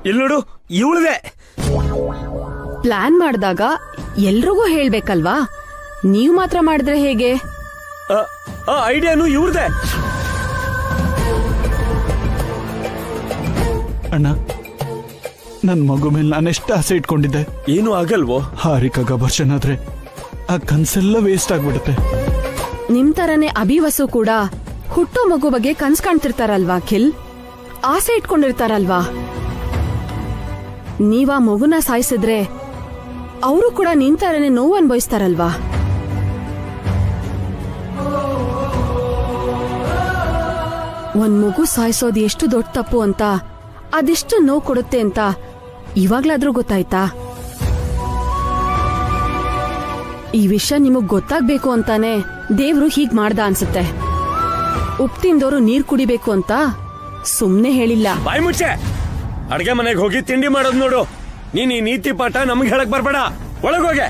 ಇಲ್ಲಿ ನೋಡು, ಇವಳದೆ. ಪ್ಲಾನ್ ಮಾಡಿದಾಗ ಎಲ್ರಿಗೂ ಹೇಳ್ಬೇಕಲ್ವಾ? ನೀವ್ ಮಾತ್ರ ಮಾಡಿದ್ರೆ ಹೇಗೆ? ಆ ಐಡಿಯಾನು ಇವ್ರದೇ. ಅಣ್ಣ, ನನ್ ಮಗು ಮೇಲೆ ನಾನೆಷ್ಟು ಆಸೆ ಇಟ್ಕೊಂಡಿದ್ದೆ. ಏನು ಆಗಲ್ವೋ? ಹಾರಿಕಾಗ ಅಬಾರ್ಷನ್ ಆದ್ರೆ ಆ ಕನ್ಸೆಲ್ಲ ವೇಸ್ಟ್ ಆಗ್ಬಿಡುತ್ತೆ. ನಿಮ್ ತರನೇ ಅಭಿವಸು ಕೂಡ ಹುಟ್ಟೋ ಮಗು ಬಗ್ಗೆ ಕನ್ಸ್ ಕಾಣ್ತಿರ್ತಾರಲ್ವಾ ಅಖಿಲ್, ಆಸೆ ಇಟ್ಕೊಂಡಿರ್ತಾರಲ್ವಾ. ನೀವಾ ಮಗುನ ಸಾಯಿಸಿದ್ರೆ ಅವರು ಕೂಡ ನಿನ್ ತರನೇ ನೋವು ಅನುಭವಿಸ್ತಾರಲ್ವಾ. ಒಂದ್ ಮಗು ಸಾಯಿಸೋದು ಎಷ್ಟು ದೊಡ್ಡ ತಪ್ಪು ಅಂತ, ಅದೆಷ್ಟು ನೋವು ಕೊಡುತ್ತೆ ಅಂತ ಇವಾಗ್ಲಾದ್ರೂ ಗೊತ್ತಾಯ್ತಾ? ಈ ವಿಷಯ ನಿಮಗ್ ಗೊತ್ತಾಗ್ಬೇಕು ಅಂತಾನೆ ದೇವ್ರು ಹೀಗ್ ಮಾಡ್ದ ಅನ್ಸುತ್ತೆ. ಉಪ್ಪು ತಿಂದವರು ನೀರ್ ಕುಡಿಬೇಕು ಅಂತ ಸುಮ್ನೆ ಹೇಳಿಲ್ಲ. ಬಾಯ್ ಮುಚ್ಚೆ. ಅಡ್ಗೆ ಮನೆಗೆ ಹೋಗಿ ತಿಂಡಿ ಮಾಡೋದು ನೋಡು. ನೀನ್ ಈ ನೀತಿ ಪಾಠ ನಮ್ಗೆ ಹೇಳಕ್ ಬರ್ಬೇಡ. ಒಳಗೋಗೆ.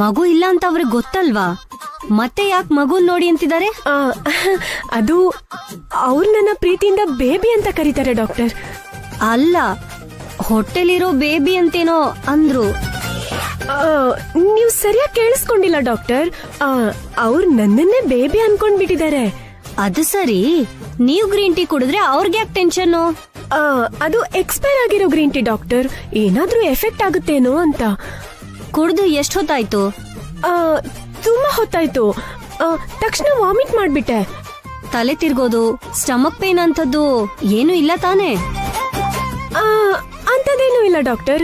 ಮಗು ಇಲ್ಲ ಅಂತ ಅವ್ರಿಗೆ ಗೊತ್ತಲ್ವಾ, ಮತ್ತೆ ಯಾಕೆ ಮಗುನ್ ನೋಡಿ ಅಂತಿದ್ದಾರೆ? ಅದು ಅವ್ರು ನನ್ನ ಪ್ರೀತಿಯಿಂದ ಬೇಬಿ ಅಂತ ಕರೀತಾರೆ ಡಾಕ್ಟರ್. ಅಲ್ಲ, ಹೊಟ್ಟೆಲಿರೋ ಬೇಬಿ ಅಂತೇನೋ ಅಂದ್ರು. ನೀವು ಸರಿಯಾಗಿ ಕೇಳಿಸ್ಕೊಂಡಿಲ್ಲ ಡಾಕ್ಟರ್. ಅವ್ರು ನನ್ನನ್ನೇ ಬೇಬಿ ಅನ್ಕೊಂಡ್ಬಿಟ್ಟಿದ್ದಾರೆ. ಅದು ಸರಿ, ನೀವು ಗ್ರೀನ್ ಟೀ ಕುಡಿದ್ರೆ ಅವ್ರಿಗೆ ಯಾಕೆ ಟೆನ್ಷನ್? ಅದು ಎಕ್ಸ್ಪೈರ್ ಆಗಿರೋ ಗ್ರೀನ್ ಟೀ ಡಾಕ್ಟರ್. ಏನಾದ್ರೂ ಎಫೆಕ್ಟ್ ಆಗುತ್ತೇನೋ ಅಂತ. ಕುಡ್ದು ಎಷ್ಟು ಹೊತ್ತಾಯ್ತು? ತುಂಬಾ ಹೊತ್ತಾಯ್ತು. ತಕ್ಷಣ ವಾಮಿಟ್ ಮಾಡ್ಬಿಟ್ಟೆ. ತಲೆ ತಿರ್ಗೋದು, ಸ್ಟಮಕ್ ಪೇನ್ ಅಂತದ್ದು ಏನು ಇಲ್ಲ ತಾನೇ? ಅಂತದೇನು ಇಲ್ಲ ಡಾಕ್ಟರ್.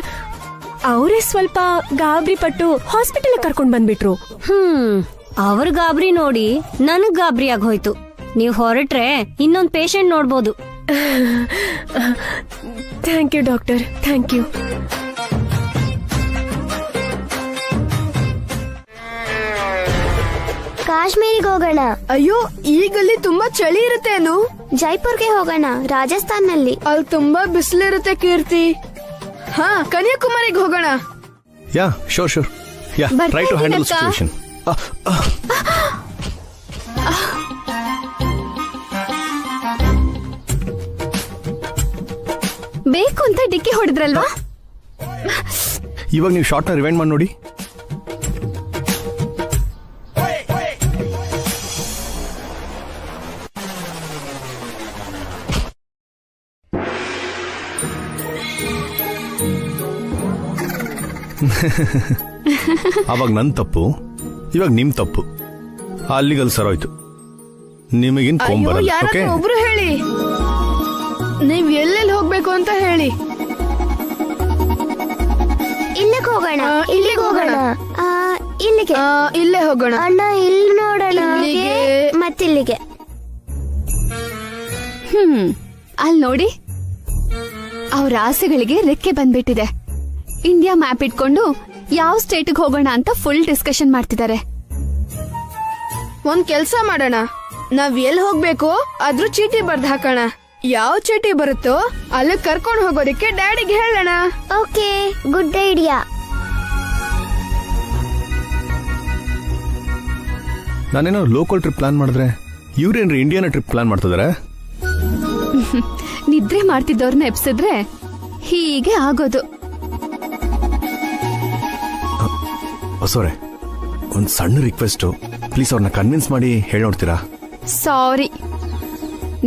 ಅವರೇ ಸ್ವಲ್ಪ ಗಾಬರಿ ಪಟ್ಟು ಹಾಸ್ಪಿಟಲ್ ಕರ್ಕೊಂಡ್ ಬಂದ್ಬಿಟ್ರು. ಅವ್ರ ಗಾಬರಿ ನೋಡಿ ನನಗ್ ಗಾಬರಿ ಆಗೋಯ್ತು. ನೀವ್ ಹೊರಟ್ರೆ ಇನ್ನೊಂದ್ ಪೇಷಂಟ್ ನೋಡ್ಬೋದು. Thank you doctor, thank you. ಕಾಶ್ಮೀರಿಗೆ ಹೋಗೋಣ. ಅಯ್ಯೋ, ಈಗಲ್ಲಿ ತುಂಬಾ ಚಳಿ ಇರುತ್ತೆ ಅನು. ಜೈಪುರ್ಗೆ ಹೋಗೋಣ, ರಾಜಸ್ಥಾನ್ನಲ್ಲಿ. ಅಲ್ಲಿ ತುಂಬಾ ಬಿಸಿಲಿರುತ್ತೆ ಕೀರ್ತಿ. ಹಾ, ಕನ್ಯಾಕುಮಾರಿಗೆ ಹೋಗೋಣ. Yeah, sure. Yeah, try to handle situation. ಬೇಕು ಅಂತ ಡಿಕ್ಕಿ ಹೊಡೆದ್ರಲ್ವಾ? ಇವಾಗ ನೀವು ಶಾರ್ಟ್ನ ರಿವೈಂಡ್ ಮಾಡಿ ನೋಡಿ. ಅವಾಗ ನನ್ ತಪ್ಪು, ಇವಾಗ ನಿಮ್ ತಪ್ಪು. ಅಲ್ಲಿಗಲ್ಲಿ ಸರೋಯ್ತು. ನಿಮಗಿನ್ ಕೊಂಬರಲ್ಲ. ಓಕೆ, ಒಬ್ರು ಹೇಳಿ, ನೀವ್ ಎಲ್ಲೆಲ್ಲಿ ಹೋಗ್ಬೇಕು ಅಂತ ಹೇಳಿ. ಇಲ್ಲಿಗೆ ಹೋಗೋಣ, ಇಲ್ಲಿಗೆ ಹೋಗೋಣ, ಇಲ್ಲಿಗೆ, ಇಲ್ಲೇ ಹೋಗೋಣ. ಅಣ್ಣ ಇಲ್ಲಿ ನೋಡೋಣ, ಮತ್ತಿಲ್ಲಿಗೆ. ಅಲ್ಲಿ ನೋಡಿ, ಅವ್ರ ಆಸೆಗಳಿಗೆ ರೆಕ್ಕೆ ಬಂದ್ಬಿಟ್ಟಿದೆ. ಇಂಡಿಯಾ ಮ್ಯಾಪ್ ಇಟ್ಕೊಂಡು ಯಾವ ಸ್ಟೇಟ್ಗೆ ಹೋಗೋಣ ಅಂತ ಫುಲ್ ಡಿಸ್ಕಷನ್ ಮಾಡ್ತಿದ್ದಾರೆ. ಒಂದ್ ಕೆಲ್ಸ ಮಾಡೋಣ, ನಾವ್ ಎಲ್ಲಿ ಹೋಗ್ಬೇಕು ಅದ್ರ ಚೀಟಿ ಬರ್ದ್ ಹಾಕೋಣ. ಯಾವ ಚೀಟಿ ಬರುತ್ತೋ ಅಲ್ಲಿ ಕರ್ಕೊಂಡು ಹೋಗೋದಕ್ಕೆ ಡ್ಯಾಡಿಗೆ ಹೇಳೋಣ. Okay, good idea. ನಾನೇನೋ ಲೋಕಲ್ ಟ್ರಿಪ್ ಪ್ಲಾನ್ ಮಾಡಿದ್ರೆ ಇವ್ರೇನ್ರಿ ಇಂಡಿಯಾನ ಟ್ರಿಪ್ ಪ್ಲಾನ್ ಮಾಡ್ತಿದಾರೆ. ನಿದ್ರೆ ಮಾಡ್ತಿದ್ದವ್ರನ್ನ ಎಪ್ಸಿದ್ರೆ ಹೀಗೆ ಆಗೋದು. ಹೊಸೋರೆ, ಒಂದ್ ಸಣ್ಣ ರಿಕ್ವೆಸ್ಟ್, ಪ್ಲೀಸ್ ಅವ್ರನ್ನ ಕನ್ವಿನ್ಸ್ ಮಾಡಿ ಹೇಳಿ ನೋಡ್ತೀರಾ? ಸಾರಿ,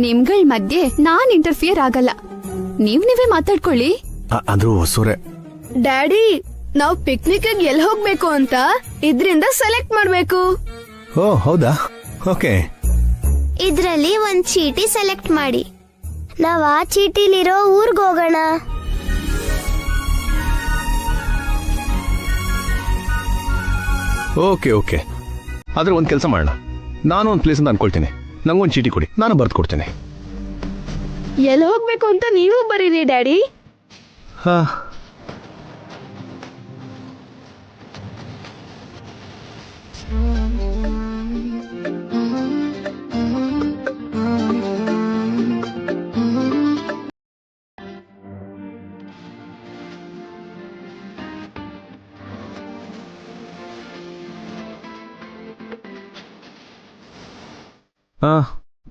ನಿಮ್ಗಳ ಮಧ್ಯೆ ನಾನ್ ಇಂಟರ್ಫಿಯರ್ ಆಗಲ್ಲ. ನೀವೇ ಮಾತಾಡ್ಕೊಳ್ಳಿ. ಅಂದ್ರೂ ಹೊಸೋರೆ, ಡ್ಯಾಡಿ, ನಾವ್ ಪಿಕ್ನಿಕ್ ಎಲ್ಲಿ ಹೋಗ್ಬೇಕು ಅಂತ ಇದ್ರಿಂದ ಸೆಲೆಕ್ಟ್ ಮಾಡ್ಬೇಕು. ಓ ಹೌದಾ, ಓಕೆ. ಇದ್ರಲ್ಲಿ ಒಂದ್ ಚೀಟಿ ಸೆಲೆಕ್ಟ್ ಮಾಡಿ, ನಾವ್ ಆ ಚೀಟಿಲಿರೋ ಊರ್ಗ್ ಹೋಗೋಣ. ಓಕೆ. ಆದ್ರೆ ಒಂದ್ ಕೆಲಸ ಮಾಡೋಣ, ನಾನು ಒಂದ್ ಪ್ಲೇಸ್ ಅಂತ ಅನ್ಕೊಳ್ತೀನಿ. ನಂಗೊಂದು ಚೀಟಿ ಕೊಡಿ, ನಾನು ಬರ್ದು ಕೊಡ್ತೇನೆ. ಎಲ್ಲಿ ಹೋಗ್ಬೇಕು ಅಂತ ನೀವು ಬರೀರಿ ಡ್ಯಾಡಿ. ಹಾ,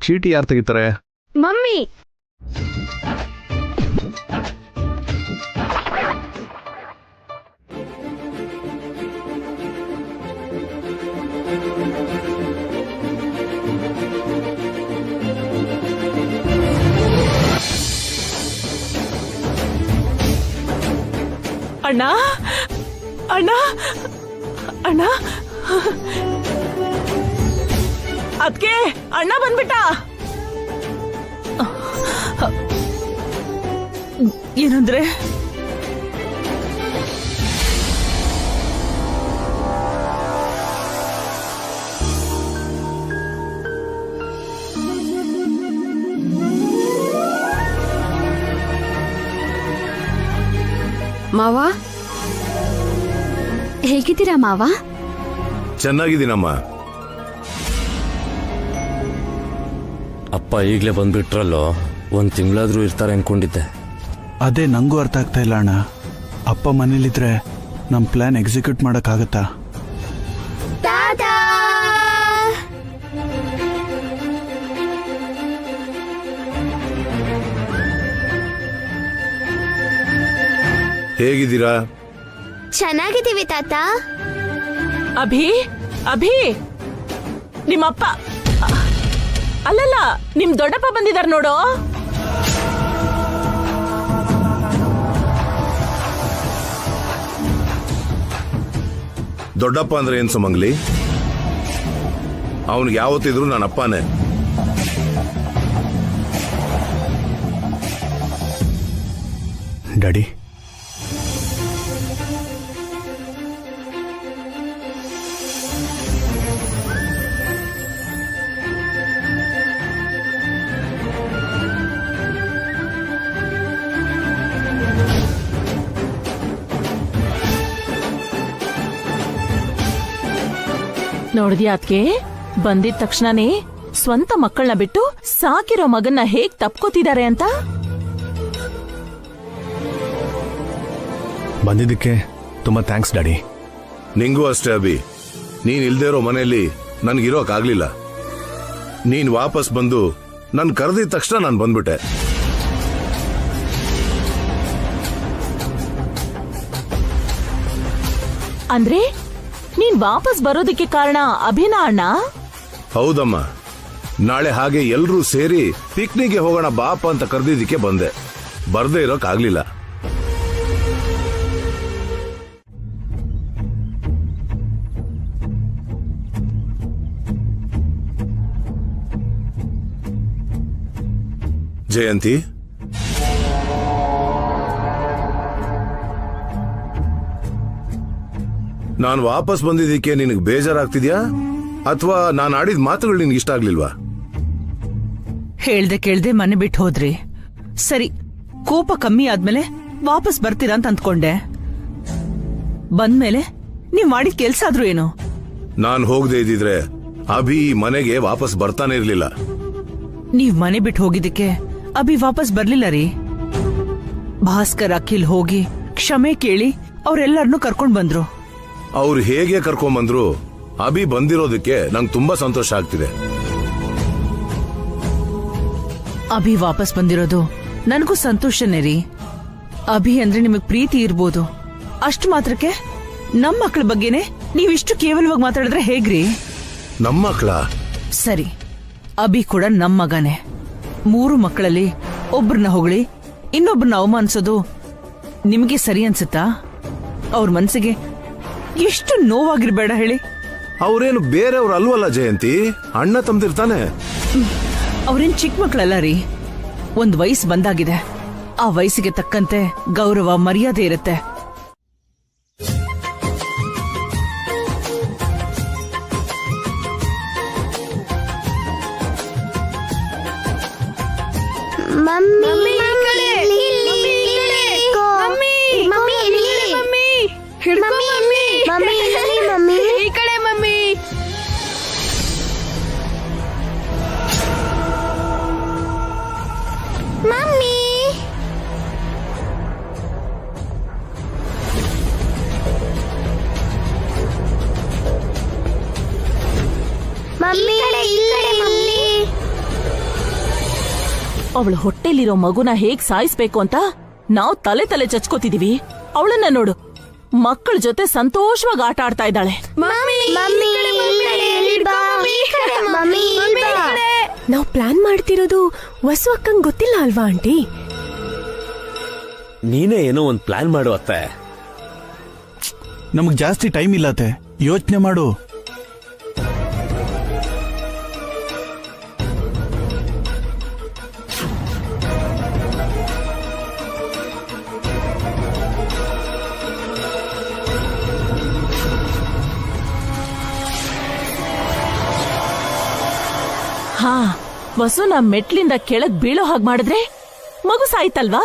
ಚೀಟಿ ಯಾರು ತೆಗಿತಾರೆ? ಮಮ್ಮಿ. ಅಣ್ಣ ಅಣ್ಣ ಅಣ್ಣ ಅದ್ಕೆ ಅಣ್ಣ ಬಂದ್ಬಿಟ್ಟ. ಏನಂದ್ರೆ ಮಾವ ಹೇಗಿದ್ದೀರಾ ಮಾವ? ಚೆನ್ನಾಗಿದ್ದೀನಮ್ಮ. ಅಪ್ಪ ಈಗ್ಲೇ ಬಂದ್ಬಿಟ್ರಲ್ಲೋ, 1 ತಿಂಗಳಾದ್ರೂ ಇರ್ತಾರೆ ಅನ್ಕೊಂಡಿದ್ದೆ. ಅದೇ ನಂಗೂ ಅರ್ಥ ಆಗ್ತಾ ಇಲ್ಲ ಅಣ್ಣ. ಅಪ್ಪ ಮನೇಲಿದ್ರೆ ನಮ್ಮ ಪ್ಲಾನ್ ಎಕ್ಸಿಕ್ಯೂಟ್ ಮಾಡಕ್ಕಾಗತ್ತಾ? ಹೇಗಿದ್ದೀರಾ? ಚೆನ್ನಾಗಿದ್ದೀವಿ ತಾತ. ಅಭಿ ಅಭಿ ನಿಮ್ಮಪ್ಪ ಅಲ್ಲಲ್ಲ, ನಿಮ್ ದೊಡ್ಡಪ್ಪ ಬಂದಿದಾರ ನೋಡು. ದೊಡ್ಡಪ್ಪ ಅಂದ್ರೆ ಏನ್ ಸುಮಂಗ್ಲಿ? ಅವನಿಗೆ ಯಾವತ್ತಿದ್ರು ನನ್ನ ಅಪ್ಪನೇ. ಡ್ಯಾಡಿ, ನೋಡಿದ್ಯಾ ಅದ್ಕೆ ಬಂದಿದ ತಕ್ಷಣನೇ ಸ್ವಂತ ಮಕ್ಕಳನ್ನ ಬಿಟ್ಟು ಸಾಕಿರೋ ಮಗನ್ನ ಹೇಗ್ ತಪ್ಕೋತಿದ್ದಾರೆ ಅಂತ. ಬಂದಿದ್ದಕ್ಕೆ ತುಂಬಾ ಥ್ಯಾಂಕ್ಸ್ ಡ್ಯಾಡಿ. ನಿಂಗೂ ಅಷ್ಟೇ ಅಭಿ. ನೀನ್ ಇಲ್ದೇ ಇರೋ ಮನೆಯಲ್ಲಿ ನನ್ಗಿರೋಕಾಗ್ಲಿಲ್ಲ. ನೀನ್ ವಾಪಸ್ ಬಂದು ನನ್ ಕರೆದಿದ ತಕ್ಷಣ ನಾನು ಬಂದ್ಬಿಟ್ಟೆ. ಅಂದ್ರೆ ನೀನ್ ವಾಪಸ್ ಬರೋದಕ್ಕೆ ಕಾರಣ ಅಭಿನಾ ಅಣ್ಣ? ಹೌದಮ್ಮ. ನಾಳೆ ಹಾಗೆ ಎಲ್ರೂ ಸೇರಿ ಪಿಕ್ನಿಕ್ಗೆ ಹೋಗೋಣ ಬಾಪ ಅಂತ ಕರೆದಿದ್ದಕ್ಕೆ ಬಂದೆ. ಬರ್ದೇ ಇರೋಕಾಗ್ಲಿಲ್ಲ. ಜಯಂತಿ, ನಾನು ವಾಪಸ್ ಬಂದಿದ್ದಕ್ಕೆ ನಿನಗೆ ಬೇಜಾರಾಗ್ತಿದ್ಯಾ ಅಥವಾ ನಾನು ಆಡಿದ ಮಾತುಗಳು ನಿನ್ಗೆ ಇಷ್ಟ ಆಗ್ಲಿಲ್ವಾ? ಹೇಳ್ದೆ ಕೇಳ್ದೆ ಮನೆ ಬಿಟ್ಟು ಹೋದ್ರಿ. ಸರಿ, ಕೋಪ ಕಮ್ಮಿ ಆದ್ಮೇಲೆ ವಾಪಸ್ ಬರ್ತೀರಾ ಅಂತ ಅಂದ್ಕೊಂಡೆ. ಬಂದ್ಮೇಲೆ ನೀವ್ ಮಾಡಿದ ಕೆಲ್ಸ ಆದ್ರೂ ಏನು? ನಾನು ಹೋಗದೆ ಇದ್ದಿದ್ರೆ ಅಭಿ ಈ ಮನೆಗೆ ವಾಪಸ್ ಬರ್ತಾನೆ ಇರ್ಲಿಲ್ಲ. ನೀವ್ ಮನೆ ಬಿಟ್ಟು ಹೋಗಿದ್ದಕ್ಕೆ ಅಭಿ ವಾಪಸ್ ಬರ್ಲಿಲ್ಲ ರೀ. ಭಾಸ್ಕರ್, ಅಖಿಲ್ ಹೋಗಿ ಕ್ಷಮೆ ಕೇಳಿ ಅವ್ರೆಲ್ಲರನ್ನೂ ಕರ್ಕೊಂಡ್ ಬಂದ್ರು. ಅವ್ರು ಹೇಗೆ ಕರ್ಕೊಂಬಂದ್ರು, ಅಭಿ ಬಂದಿರೋದಕ್ಕೆ ನಂಗೆ ತುಂಬಾ ಸಂತೋಷ ಆಗ್ತಿದೆ. ಅಭಿ ವಾಪಸ್ ಬಂದಿರೋದು ನನಗೂ ಸಂತೋಷನೇ ರೀ. ಅಭಿ ಅಂದ್ರೆ ನಿಮಗ್ ಪ್ರೀತಿ ಇರ್ಬೋದು, ಅಷ್ಟು ಮಾತ್ರಕ್ಕೆ ನಮ್ ಮಕ್ಳ ಬಗ್ಗೆನೆ ನೀವಿಷ್ಟು ಕೇವಲವಾಗಿ ಮಾತಾಡಿದ್ರೆ ಹೇಗ್ರಿ? ನಮ್ಮ ಮಕ್ಳ? ಸರಿ, ಅಭಿ ಕೂಡ ನಮ್ ಮಗನೇ. 3 ಮಕ್ಕಳಲ್ಲಿ ಒಬ್ರನ್ನ ಹೊಗಳಿ ಇನ್ನೊಬ್ರನ್ನ ಅವಮಾನಿಸೋದು ನಿಮ್ಗೆ ಸರಿ ಅನ್ಸುತ್ತಾ? ಅವ್ರ ಮನ್ಸಿಗೆ ಎಷ್ಟು ನೋವಾಗಿರ್ಬೇಡ ಹೇಳಿ. ಅವ್ರೇನು ಬೇರೆಯವ್ರು ಅಲ್ವಲ್ಲ ಜಯಂತಿ, ಅಣ್ಣ ತಮ್ದಿರ್ತಾನೆ. ಅವ್ರೇನ್ ಚಿಕ್ಕ ಮಕ್ಕಳಲ್ಲ ರೀ. ಒಂದ್ ವಯಸ್ಸು ಬಂದಾಗಿದೆ. ಆ ವಯಸ್ಸಿಗೆ ತಕ್ಕಂತೆ ಗೌರವ, ಮರ್ಯಾದೆ ಇರುತ್ತೆ. ಮಮ್ಮಿ ಈ ಕಡೆ ಮಮ್ಮಿ. Mummy mummy mummy. ಅವಳ ಹೊಟ್ಟೆಲಿರೋ ಮಗುನ ಹೇಗ್ ಸಾಯಿಸ್ಬೇಕು ಅಂತ ನಾವು ತಲೆ ತಲೆ ಚಚ್ಕೋತಿದೀವಿ. ಅವಳನ್ನ ನೋಡು, ಮಕ್ಕಳ ಜೊತೆ ಸಂತೋಷವಾಗಿ ಆಟ ಆಡ್ತಾ ಇದ್ದಾಳೆ. ನಾವು ಪ್ಲಾನ್ ಮಾಡ್ತಿರೋದು ವಸು ಅಕ್ಕಂಗ್ ಗೊತ್ತಿಲ್ಲ ಅಲ್ವಾ ಆಂಟಿ? ನೀನೇ ಏನೋ ಒಂದ್ ಪ್ಲಾನ್ ಮಾಡು ಅತ್ತೆ. ನಮಗ್ ಜಾಸ್ತಿ ಟೈಮ್ ಇಲ್ಲತ್ತೆ, ಯೋಚನೆ ಮಾಡು. ಹಾ, ವಸುನ ಮೆಟ್ಲಿಂದ ಕೆಳಗ್ ಬೀಳೋ ಹಾಗೆ ಮಾಡಿದ್ರೆ ಮಗು ಸಾಯ್ತಲ್ವಾ?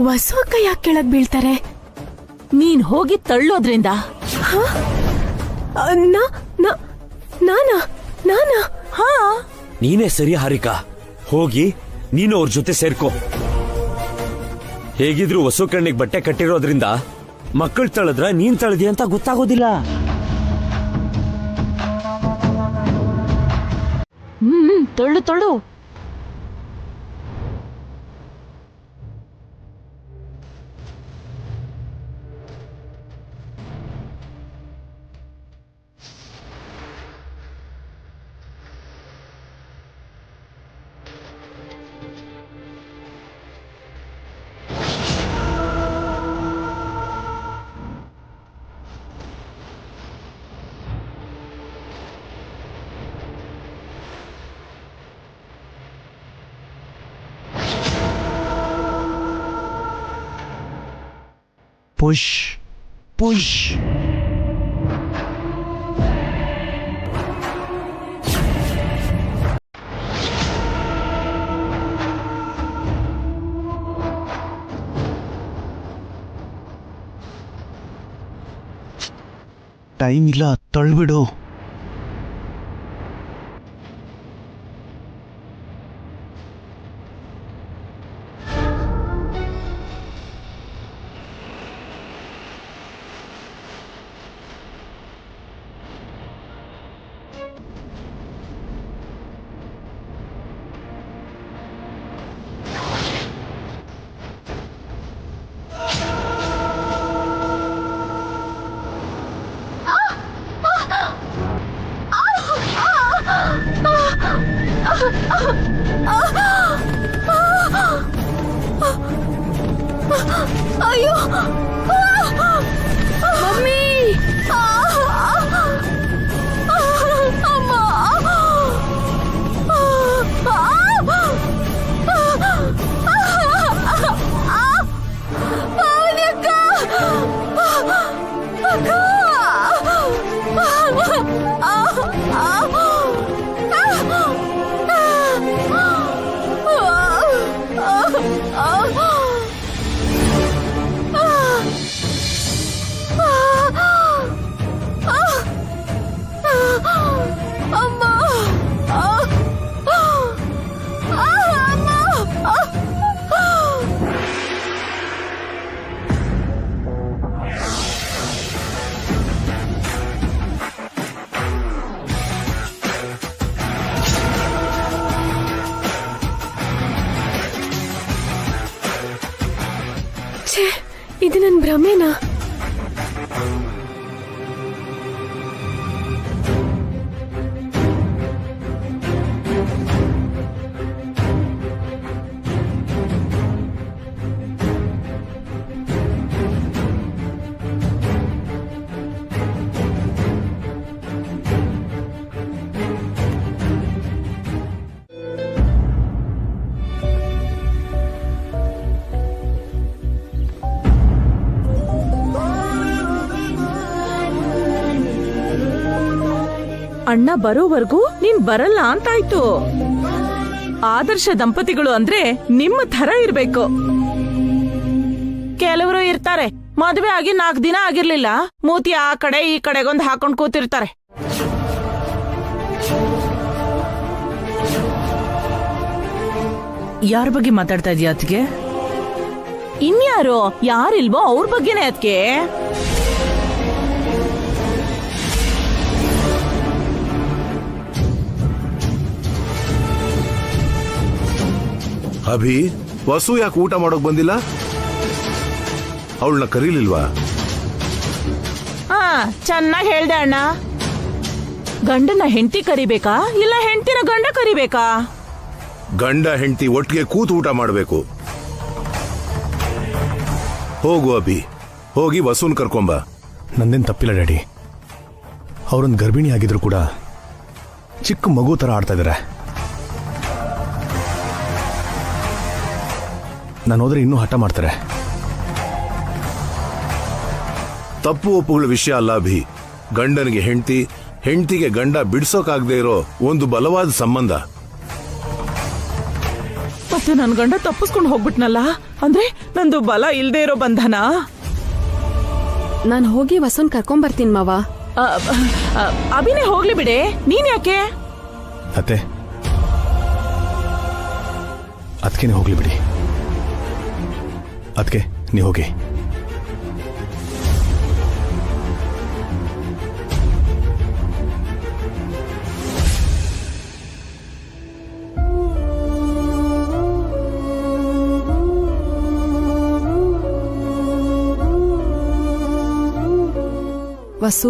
ವಸು ಅಕ್ಕ ಯಾಕೆ ಕೆಳಗ್ ಬೀಳ್ತಾರೆ? ನೀನ್ ಹೋಗಿ ತಳ್ಳೋದ್ರಿಂದ. ನಾನಾ? ಹಾ, ನೀನೇ ಸರಿ ಹಾರಿಕಾ, ಹೋಗಿ ನೀನು ಅವ್ರ ಜೊತೆ ಸೇರ್ಕೋ. ಹೇಗಿದ್ರು ಹೊಸ ಕಣ್ಣಿಗೆ ಬಟ್ಟೆ ಕಟ್ಟಿರೋದ್ರಿಂದ ಮಕ್ಕಳು ತಳದ್ರ ನೀನ್ ತಳದಿ ಅಂತ ಗೊತ್ತಾಗೋದಿಲ್ಲ. ತೊಳ್ಳು ತೊಳ್ಳು. Push push. ಟೈಮ್ ಇಲ್ಲ, ತಳ್ಬಿಡು. ಅಯ್ಯೋ ಮಮ್ಮಿ, ಅಮ್ಮ, ಪಾವನಿ ಅಕ್ಕ, ಅಕ್ಕ, ಇದು ನನ್ ಭ್ರಮೆನಾ? ಅಣ್ಣ ಬರೋವರೆಗೂ ನೀನ್ ಬರಲ್ಲ ಅಂತಾಯ್ತು. ಆದರ್ಶ ದಂಪತಿಗಳು ಅಂದ್ರೆ ನಿಮ್ಮ ಥರ ಇರ್ಬೇಕು. ಕೆಲವರು ಇರ್ತಾರೆ, ಮದುವೆ ಆಗಿ 4 ದಿನ ಆಗಿರ್ಲಿಲ್ಲ, ಮೂತಿ ಆ ಕಡೆ ಈ ಕಡೆಗೊಂದು ಹಾಕೊಂಡ್ ಕೂತಿರ್ತಾರೆ. ಯಾರ ಬಗ್ಗೆ ಮಾತಾಡ್ತಾ ಇದೀಯ ಅತ್ಗೆ? ಇನ್ಯಾರು ಯಾರಿಲ್ವೋ ಅವ್ರ ಬಗ್ಗೆನೇ ಅದಕ್ಕೆ. ಅಭಿ, ವಸು ಯಾಕೆ ಊಟ ಮಾಡೋಕ್ ಬಂದಿಲ್ಲ? ಅವಳನ್ನ ಕರೀಲಿಲ್ವಾ? ಹಾ, ಚೆನ್ನಾಗಿ ಹೇಳ್ದೆ ಅಣ್ಣ. ಗಂಡನ ಹೆಂಡತಿ ಕರಿಬೇಕಾ ಇಲ್ಲ ಹೆಂಡತಿನ ಗಂಡ ಕರಿಬೇಕಾ? ಗಂಡ ಹೆಂಡತಿ ಒಟ್ಟಿಗೆ ಕೂತು ಊಟ ಮಾಡಬೇಕು. ಹೋಗು ಅಭಿ, ಹೋಗಿ ವಸುನ್ ಕರ್ಕೊಂಬ. ನಂದೇನು ತಪ್ಪಿಲ್ಲ ಡ್ಯಾಡಿ. ಅವರೊಂದು ಗರ್ಭಿಣಿ ಆಗಿದ್ರು ಕೂಡ ಚಿಕ್ಕ ಮಗು ಥರ ಆಡ್ತಾ ಇದ್ದಾರೆ. ನಾನು ಹೋದ್ರೆ ಇನ್ನೂ ಹಠ ಮಾಡ್ತಾರೆ. ತಪ್ಪು ಒಪ್ಪುಗಳ ವಿಷಯ ಅಲ್ಲ ಅಭಿ. ಗಂಡನಿಗೆ ಹೆಂಡತಿ, ಹೆಂಡತಿಗೆ ಗಂಡ ಬಿಡ್ಸೋಕಾಗದೆ ಇರೋ ಒಂದು ಬಲವಾದ ಸಂಬಂಧ. ಮತ್ತೆ ನನ್ ಗಂಡ ತಪ್ಪಿಸ್ಕೊಂಡು ಹೋಗ್ಬಿಟ್ನಲ್ಲ, ಅಂದ್ರೆ ನಂದು ಬಲ ಇಲ್ದೇ ಇರೋ ಬಂಧನ. ನಾನ್ ಹೋಗಿ ವಸುನ್ ಕರ್ಕೊಂಬರ್ತೀನಿ ಮಾವ. ಅಭಿನೇ ಹೋಗ್ಲಿ ಬಿಡೆ, ನೀನ್ ಯಾಕೆ? ಅತ್ತೆ, ಅದಕ್ಕೆ ಹೋಗ್ಲಿ ಬಿಡಿ. ಅದಕ್ಕೆ ನೀ ಹೋಗಿ. ವಸು,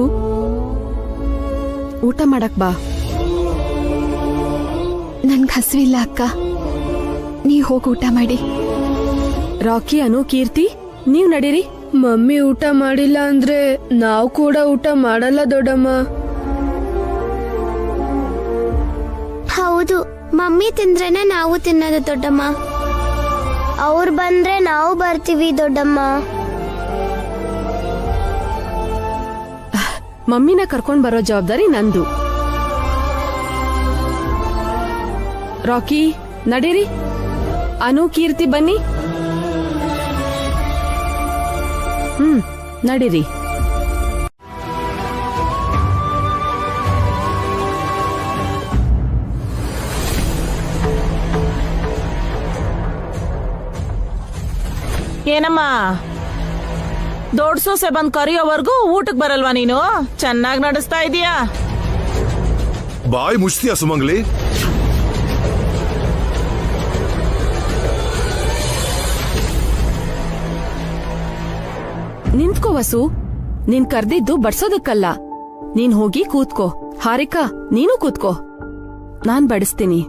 ಊಟ ಮಾಡಕ್ ಬಾ. ನನ್ಗೆ ಹಸಿವಿಲ್ಲ ಅಕ್ಕ, ನೀ ಹೋಗಿ ಊಟ ಮಾಡಿ. ರಾಕಿ, ಅನು, ಕೀರ್ತಿ, ನೀವ್ ನಡೀರಿ. ಮಮ್ಮಿ ಊಟ ಮಾಡಿಲ್ಲ ಅಂದ್ರೆ ನಾವು ಕೂಡ ಊಟ ಮಾಡಲ್ಲ ದೊಡ್ಡಮ್ಮ. ಹೌದು, ಮಮ್ಮಿ ತಿಂದ್ರೇನೆ ನಾವು ತಿನ್ನೋದು ದೊಡ್ಡಮ್ಮ. ಅವ್ರು ಬಂದ್ರೆ ನಾವು ಬರ್ತೀವಿ ದೊಡ್ಡಮ್ಮ. ಮಮ್ಮಿನ ಕರ್ಕೊಂಡ್ ಬರೋ ಜವಾಬ್ದಾರಿ ನಂದು. ರಾಕಿ, ನಡೀರಿ. ಅನು, ಕೀರ್ತಿ, ಬನ್ನಿ. ನಡೀರಿ. ಏನಮ್ಮ, ದೊಡ್ಡ ಸೊಸೆ ಬಂದ್ ಕರಿಯೋವರೆಗೂ ಊಟಕ್ ಬರಲ್ವಾ ನೀನು? ಚೆನ್ನಾಗಿ ನಡೆಸ್ತಾ ಇದೀಯಾ? ಬಾಯಿ ಮುಚ್ತೀಯ ಸುಮಂಗ್ಲಿ? ನಿಂತ್ಕೋ ವಸು, ನೀನ್ ಕರ್ದಿದ್ದು ಬಡ್ಸೋದಕ್ಕಲ್ಲ. ನೀನ್ ಹೋಗಿ ಕೂತ್ಕೋ. ಹಾರಿಕಾ, ನೀನು ಕೂತ್ಕೋ, ನಾನ್ ಬಡಿಸ್ತೀನಿ.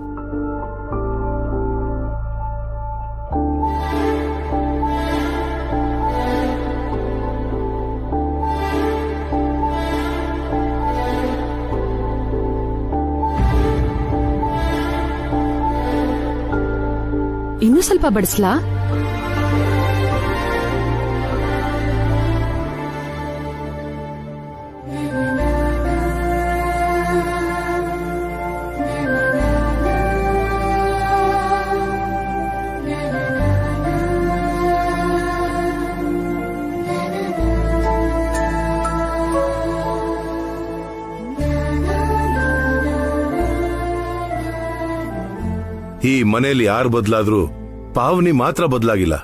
ಇನ್ನೂ ಸ್ವಲ್ಪ ಬಡಿಸ್ಲಾ? ಈ ಮನೆಯಲ್ಲಿ ಯಾರು ಬದಲಾದ್ರೂ ಪಾವನಿ ಮಾತ್ರ ಬದಲಾಗಿಲ್ಲ.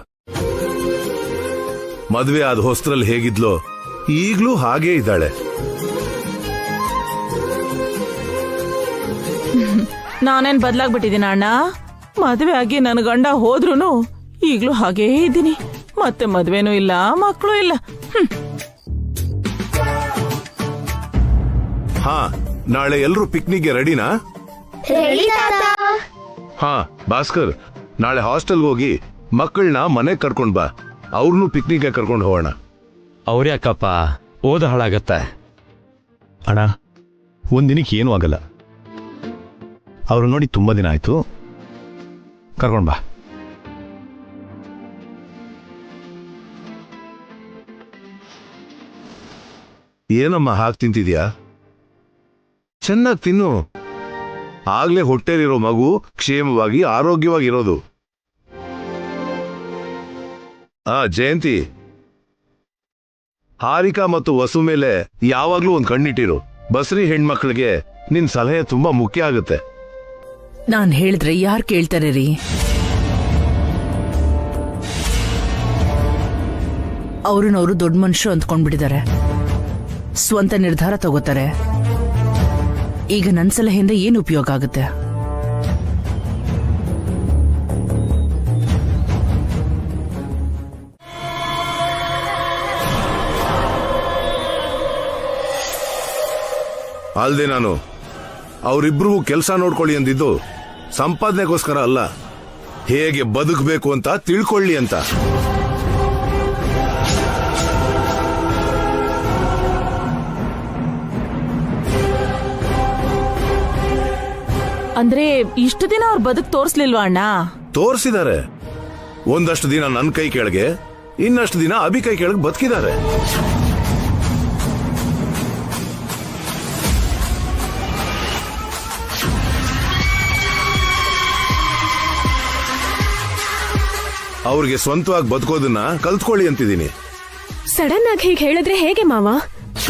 ಮದ್ವೆ ಆದ ಹೊಸ್ತ್ರಲ್ಲಿ ಹೇಗಿದ್ಲೋ ಈಗ್ಲೂ ಹಾಗೇ ಇದ್ದಾಳೆ. ನಾನೇನ್ ಬದಲಾಗ್ಬಿಟ್ಟಿದೀನ ಅಣ್ಣ? ಮದ್ವೆ ಆಗಿ ನನ್ ಗಂಡ ಹೋದ್ರುನು ಈಗ್ಲೂ ಹಾಗೇ ಇದ್ದೀನಿ. ಮತ್ತೆ ಮದ್ವೆನೂ ಇಲ್ಲ, ಮಕ್ಕಳು ಇಲ್ಲ. ಹಾ, ನಾಳೆ ಎಲ್ರೂ ಪಿಕ್ನಿಕ್ಗೆ ರೆಡಿನಾ? ಹಾ ಭಾಸ್ಕರ್, ನಾಳೆ ಹಾಸ್ಟೆಲ್ಗೆ ಹೋಗಿ ಮಕ್ಕಳನ್ನ ಮನೆಗೆ ಕರ್ಕೊಂಡ್ ಬಾ. ಅವ್ರನ್ನೂ ಪಿಕ್ನಿಕ್ಗೆ ಕರ್ಕೊಂಡು ಹೋಗೋಣ. ಅವ್ರ್ಯಾಕಪ್ಪ, ಓದ ಹಾಳಾಗತ್ತೆ. ಅಣ್ಣ, ಒಂದಿನಕ್ಕೆ ಏನೂ ಆಗಲ್ಲ. ಅವ್ರು ನೋಡಿ ತುಂಬಾ ದಿನ ಆಯ್ತು, ಕರ್ಕೊಂಡ್ ಬಾ. ಏನಮ್ಮ ಹಾಗೆ ತಿಂತಿದ್ಯಾ? ಚೆನ್ನಾಗಿ ತಿನ್ನು. ಆಗ್ಲೇ ಹೊಟ್ಟೆಲಿರೋ ಮಗು ಕ್ಷೇಮವಾಗಿ ಆರೋಗ್ಯವಾಗಿರೋದು. ಜಯಂತಿ, ಹಾರಿಕಾ ಮತ್ತು ವಸು ಮೇಲೆ ಯಾವಾಗ್ಲೂ ಒಂದ್ ಕಣ್ಣಿಟ್ಟಿರು. ಬಸ್ರಿ ಹೆಣ್ಮಕ್ಳಿಗೆ ನಿನ್ ಸಲಹೆ ತುಂಬಾ ಮುಖ್ಯ ಆಗುತ್ತೆ. ನಾನ್ ಹೇಳಿದ್ರೆ ಯಾರ್ ಕೇಳ್ತಾರೆ ರೀ? ಅವ್ರನ್ನವರು ದೊಡ್ಡ ಮನುಷ್ಯರು ಅಂದ್ಕೊಂಡ್ಬಿಟ್ಟಿದ್ದಾರೆ, ಸ್ವಂತ ನಿರ್ಧಾರ ತಗೋತಾರೆ. ಈಗ ನನ್ ಸಲಹೆಯಿಂದ ಏನು ಉಪಯೋಗ ಆಗುತ್ತೆ? ಅಲ್ದೆ ನಾನು ಅವರಿಬ್ರು ಕೆಲಸ ನೋಡ್ಕೊಳ್ಳಿ ಅಂದಿದ್ದು ಸಂಪಾದನೆಗೋಸ್ಕರ ಅಲ್ಲ, ಹೇಗೆ ಬದುಕಬೇಕು ಅಂತ ತಿಳ್ಕೊಳ್ಳಿ ಅಂತ. ಅಂದ್ರೆ ಇಷ್ಟು ದಿನ ಅವ್ರ ಬದುಕ್ ತೋರ್ಸ್ಲಿಲ್ವಾ ಅಣ್ಣ? ತೋರಿಸಿದ್ದಾರೆ. ಒಂದಷ್ಟು ದಿನ ನನ್ನ ಕೈ ಕೆಳಗೆ, ಇನ್ನಷ್ಟು ದಿನ ಅಭಿ ಕೈ ಕೆಳಗೆ ಬದುಕಿದ್ದಾರೆ. ಅವ್ರಿಗೆ ಸ್ವಂತವಾಗಿ ಬದುಕೋದನ್ನ ಕಲ್ತ್ಕೊಳ್ಳಿ ಅಂತಿದ್ದೀನಿ. ಸಡನ್ ಆಗಿ ಹೀಗೆ ಹೇಳಿದ್ರೆ ಹೇಗೆ ಮಾವ?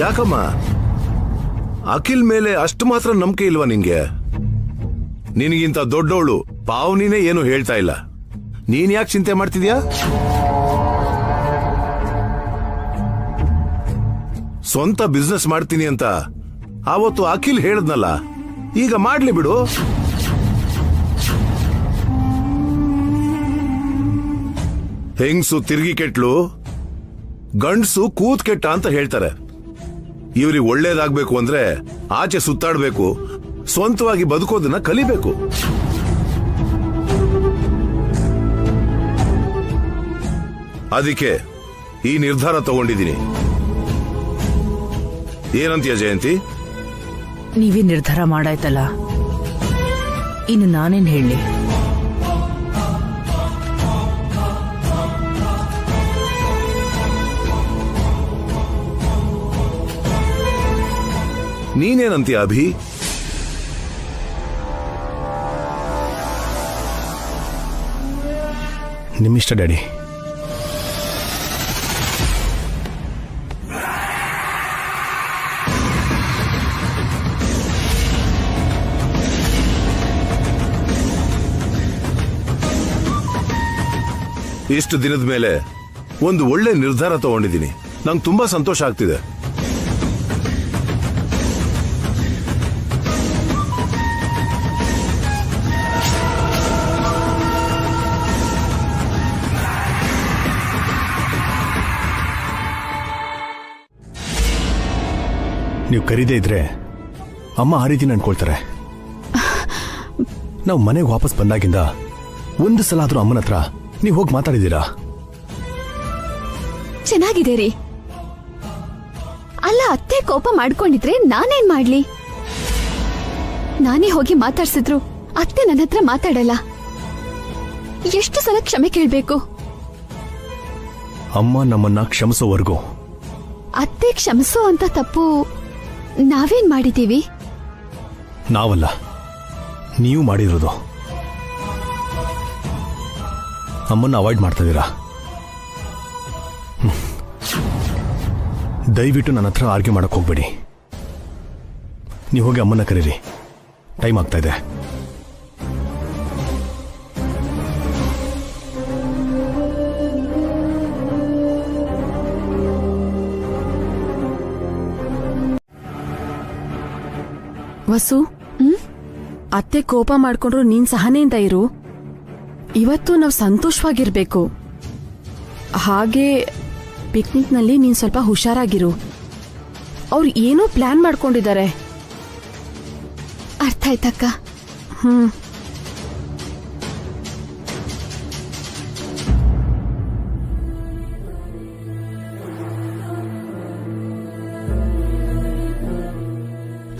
ಯಾಕಮ್ಮ, ಅಖಿಲ್ ಮೇಲೆ ಅಷ್ಟು ಮಾತ್ರ ನಂಬಿಕೆ ಇಲ್ವಾ ನಿನ್ಗೆ? ನಿನಗಿಂತ ದೊಡ್ಡವಳು ಪಾವನಿನೇ ಏನು ಹೇಳ್ತಾ ಇಲ್ಲ, ನೀನ್ ಯಾಕೆ ಚಿಂತೆ ಮಾಡ್ತಿದ್ಯಾ? ಸ್ವಂತ ಬಿಸ್ನೆಸ್ ಮಾಡ್ತೀನಿ ಅಂತ ಆವತ್ತು ಅಖಿಲ್ ಹೇಳದ್ನಲ್ಲ, ಈಗ ಮಾಡ್ಲಿ ಬಿಡು. ಹೆಂಗ್ಸು ತಿರ್ಗಿ ಕೆಟ್ಲು, ಗಂಡ್ಸು ಕೂತ್ ಕೆಟ್ಟ ಅಂತ ಹೇಳ್ತಾರೆ. ಇವ್ರಿಗೆ ಒಳ್ಳೇದಾಗ್ಬೇಕು ಅಂದ್ರೆ ಆಚೆ ಸುತ್ತಾಡ್ಬೇಕು, ಸ್ವಂತವಾಗಿ ಬದುಕೋದನ್ನ ಕಲಿಬೇಕು. ಅದಕ್ಕೆ ಈ ನಿರ್ಧಾರ ತಗೊಂಡಿದ್ದೀನಿ. ಏನಂತೀಯ ಜಯಂತಿ? ನೀವೇ ನಿರ್ಧಾರ ಮಾಡಾಯ್ತಲ್ಲ, ಇನ್ನು ನಾನೇನ್ ಹೇಳಿ? ನೀನೇನಂತೀಯ ಅಭಿ? ನಿಮ್ಮಿಷ್ಟ ಡ್ಯಾಡಿ. ಇಷ್ಟು ದಿನದ ಮೇಲೆ ಒಂದು ಒಳ್ಳೆ ನಿರ್ಧಾರ ತಗೊಂಡಿದ್ದೀನಿ. ನಂಗೆ ತುಂಬಾ ಸಂತೋಷ ಆಗ್ತಿದೆ. ನೀವು ಕರೀದೇ ಇದ್ರೆ ಅಮ್ಮ ಆ ರೀತಿ ಅನ್ಕೊಳ್ತಾರೆ. ನಾವು ಮನೆಗೆ ವಾಪಸ್ ಬಂದಾಗಿಂದ ಒಂದು ಸಲ ಆದ್ರೂ ಅಮ್ಮನ ಹತ್ರ ನೀವು ಹೋಗಿ ಮಾತಾಡಿದ್ದೀರಾ? ಚೆನ್ನಾಗಿದೆ ರೀ. ಅಲ್ಲ, ಅತ್ತೆ ಕೋಪ ಮಾಡ್ಕೊಂಡಿದ್ರೆ ನಾನೇನ್ ಮಾಡ್ಲಿ? ನಾನೇ ಹೋಗಿ ಮಾತಾಡ್ಸಿದ್ರು ಅತ್ತೆ ನನ್ನ ಹತ್ರ ಮಾತಾಡಲ್ಲ. ಎಷ್ಟು ಸಲ ಕ್ಷಮೆ ಕೇಳ್ಬೇಕು? ಅಮ್ಮ ನಮ್ಮನ್ನ ಕ್ಷಮಿಸೋವರೆಗೂ. ಅತ್ತೆ ಕ್ಷಮಿಸೋ ಅಂತ ತಪ್ಪು ನಾವೇನ್ ಮಾಡಿದೀವಿ? ನಾವಲ್ಲ, ನೀವು ಮಾಡಿರೋದು. ಅಮ್ಮನ್ನ ಅವಾಯ್ಡ್ ಮಾಡ್ತಾ ಇದ್ದೀರಾ. ದಯವಿಟ್ಟು ನನ್ನ ಹತ್ರ ಆರ್ಗ್ಯೂ ಮಾಡಕ್ ಹೋಗ್ಬೇಡಿ. ನೀವು ಹೋಗಿ ಅಮ್ಮನ್ನ ಕರೀರಿ, ಟೈಮ್ ಆಗ್ತಾ ಇದೆ. ವಸು, ಅತ್ತೆ ಕೋಪ ಮಾಡ್ಕೊಂಡ್ರು ನೀನ್ ಸಹನೆಯಿಂದ ಇರು. ಇವತ್ತು ನಾವು ಸಂತೋಷವಾಗಿರ್ಬೇಕು. ಹಾಗೆ ಪಿಕ್ನಿಕ್ನಲ್ಲಿ ನೀನ್ ಸ್ವಲ್ಪ ಹುಷಾರಾಗಿರು. ಅವ್ರು ಏನೋ ಪ್ಲಾನ್ ಮಾಡ್ಕೊಂಡಿದ್ದಾರೆ. ಅರ್ಥ ಆಯ್ತಕ್ಕ.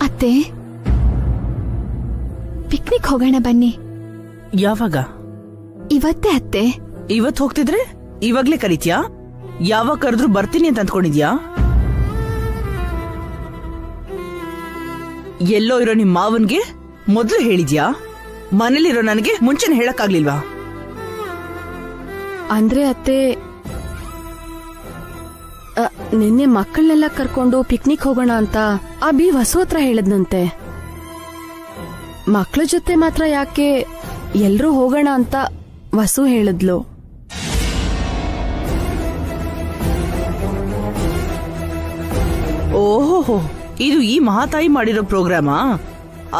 ಅತ್ತೆ, ಪಿಕ್ನಿಕ್ ಹೋಗೋಣ ಬನ್ನಿ. ಯಾವಾಗ? ಇವತ್ತೇ ಅತ್ತೆ. ಇವತ್ ಹೋಗ್ತಿದ್ರೆ ಇವಾಗ್ಲೇ ಕರೀತ್ಯಾ? ಯಾವಾಗ ಕರೆದ್ರು ಬರ್ತೀನಿ ಅಂತ ಅಂದ್ಕೊಂಡಿದ್ಯಾ? ಎಲ್ಲೋ ಇರೋ ನಿಮ್ ಮಾವನ್ಗೆ ಮೊದ್ಲು ಹೇಳಿದ್ಯಾ? ಮನೇಲಿರೋ ನನಗೆ ಮುಂಚೆನೆ ಹೇಳಕ್ಕಾಗ್ಲಿಲ್ವಾ? ಅಂದ್ರೆ ಅತ್ತೆ, ನಿನ್ನೆ ಮಕ್ಕಳನ್ನೆಲ್ಲ ಕರ್ಕೊಂಡು ಪಿಕ್ನಿಕ್ ಹೋಗೋಣ ಅಂತ ಅಭಿ ವಸು ಹತ್ರ ಹೇಳದ್ನಂತೆ. ಮಕ್ಕಳ ಜೊತೆ ಮಾತ್ರ ಯಾಕೆ, ಎಲ್ರೂ ಹೋಗೋಣ ಅಂತ ವಸು ಹೇಳಿದ್ಲು. ಓಹೋ, ಇದು ಈ ಮಹಾತಾಯಿ ಮಾಡಿರೋ ಪ್ರೋಗ್ರಾಮಾ?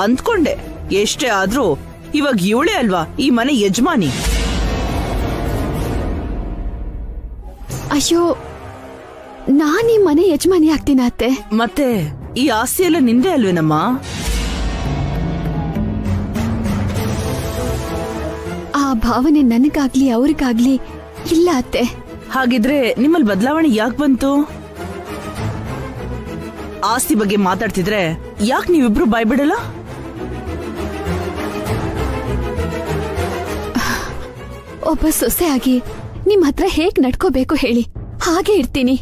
ಅಂದ್ಕೊಂಡೆ. ಎಷ್ಟೇ ಆದ್ರೂ ಇವಾಗ ಇವಳೇ ಅಲ್ವಾ ಈ ಮನೆ ಯಜಮಾನಿ. ಅಯ್ಯೋ, ನಾನ್ ಈ ಮನೆ ಯಜಮಾನಿ ಆಗ್ತೀನ ಅತ್ತೆ? ಮತ್ತೆ ಈ ಆಸ್ತಿ ಎಲ್ಲ ನಿಂದೆ ಅಲ್ವೇನಮ್ಮ? ಆ ಭಾವನೆ ನನಗಾಗ್ಲಿ ಅವ್ರಿಗಾಗ್ಲಿ ಇಲ್ಲ ಅತ್ತೆ. ಹಾಗಿದ್ರೆ ನಿಮ್ಮಲ್ಲಿ ಬದಲಾವಣೆ ಯಾಕೆ ಬಂತು? ಆಸ್ತಿ ಬಗ್ಗೆ ಮಾತಾಡ್ತಿದ್ರೆ ಯಾಕೆ ನೀವಿಬ್ರು ಬಾಯ್ಬಿಡಲ್ಲ? ಒಬ್ಬ ಸೊಸೆ ಆಗಿ ನಿಮ್ ಹತ್ರ ಹೇಗ್ ನಡ್ಕೋಬೇಕು ಹೇಳಿ, ಹಾಗೆ ಇರ್ತೀನಿ.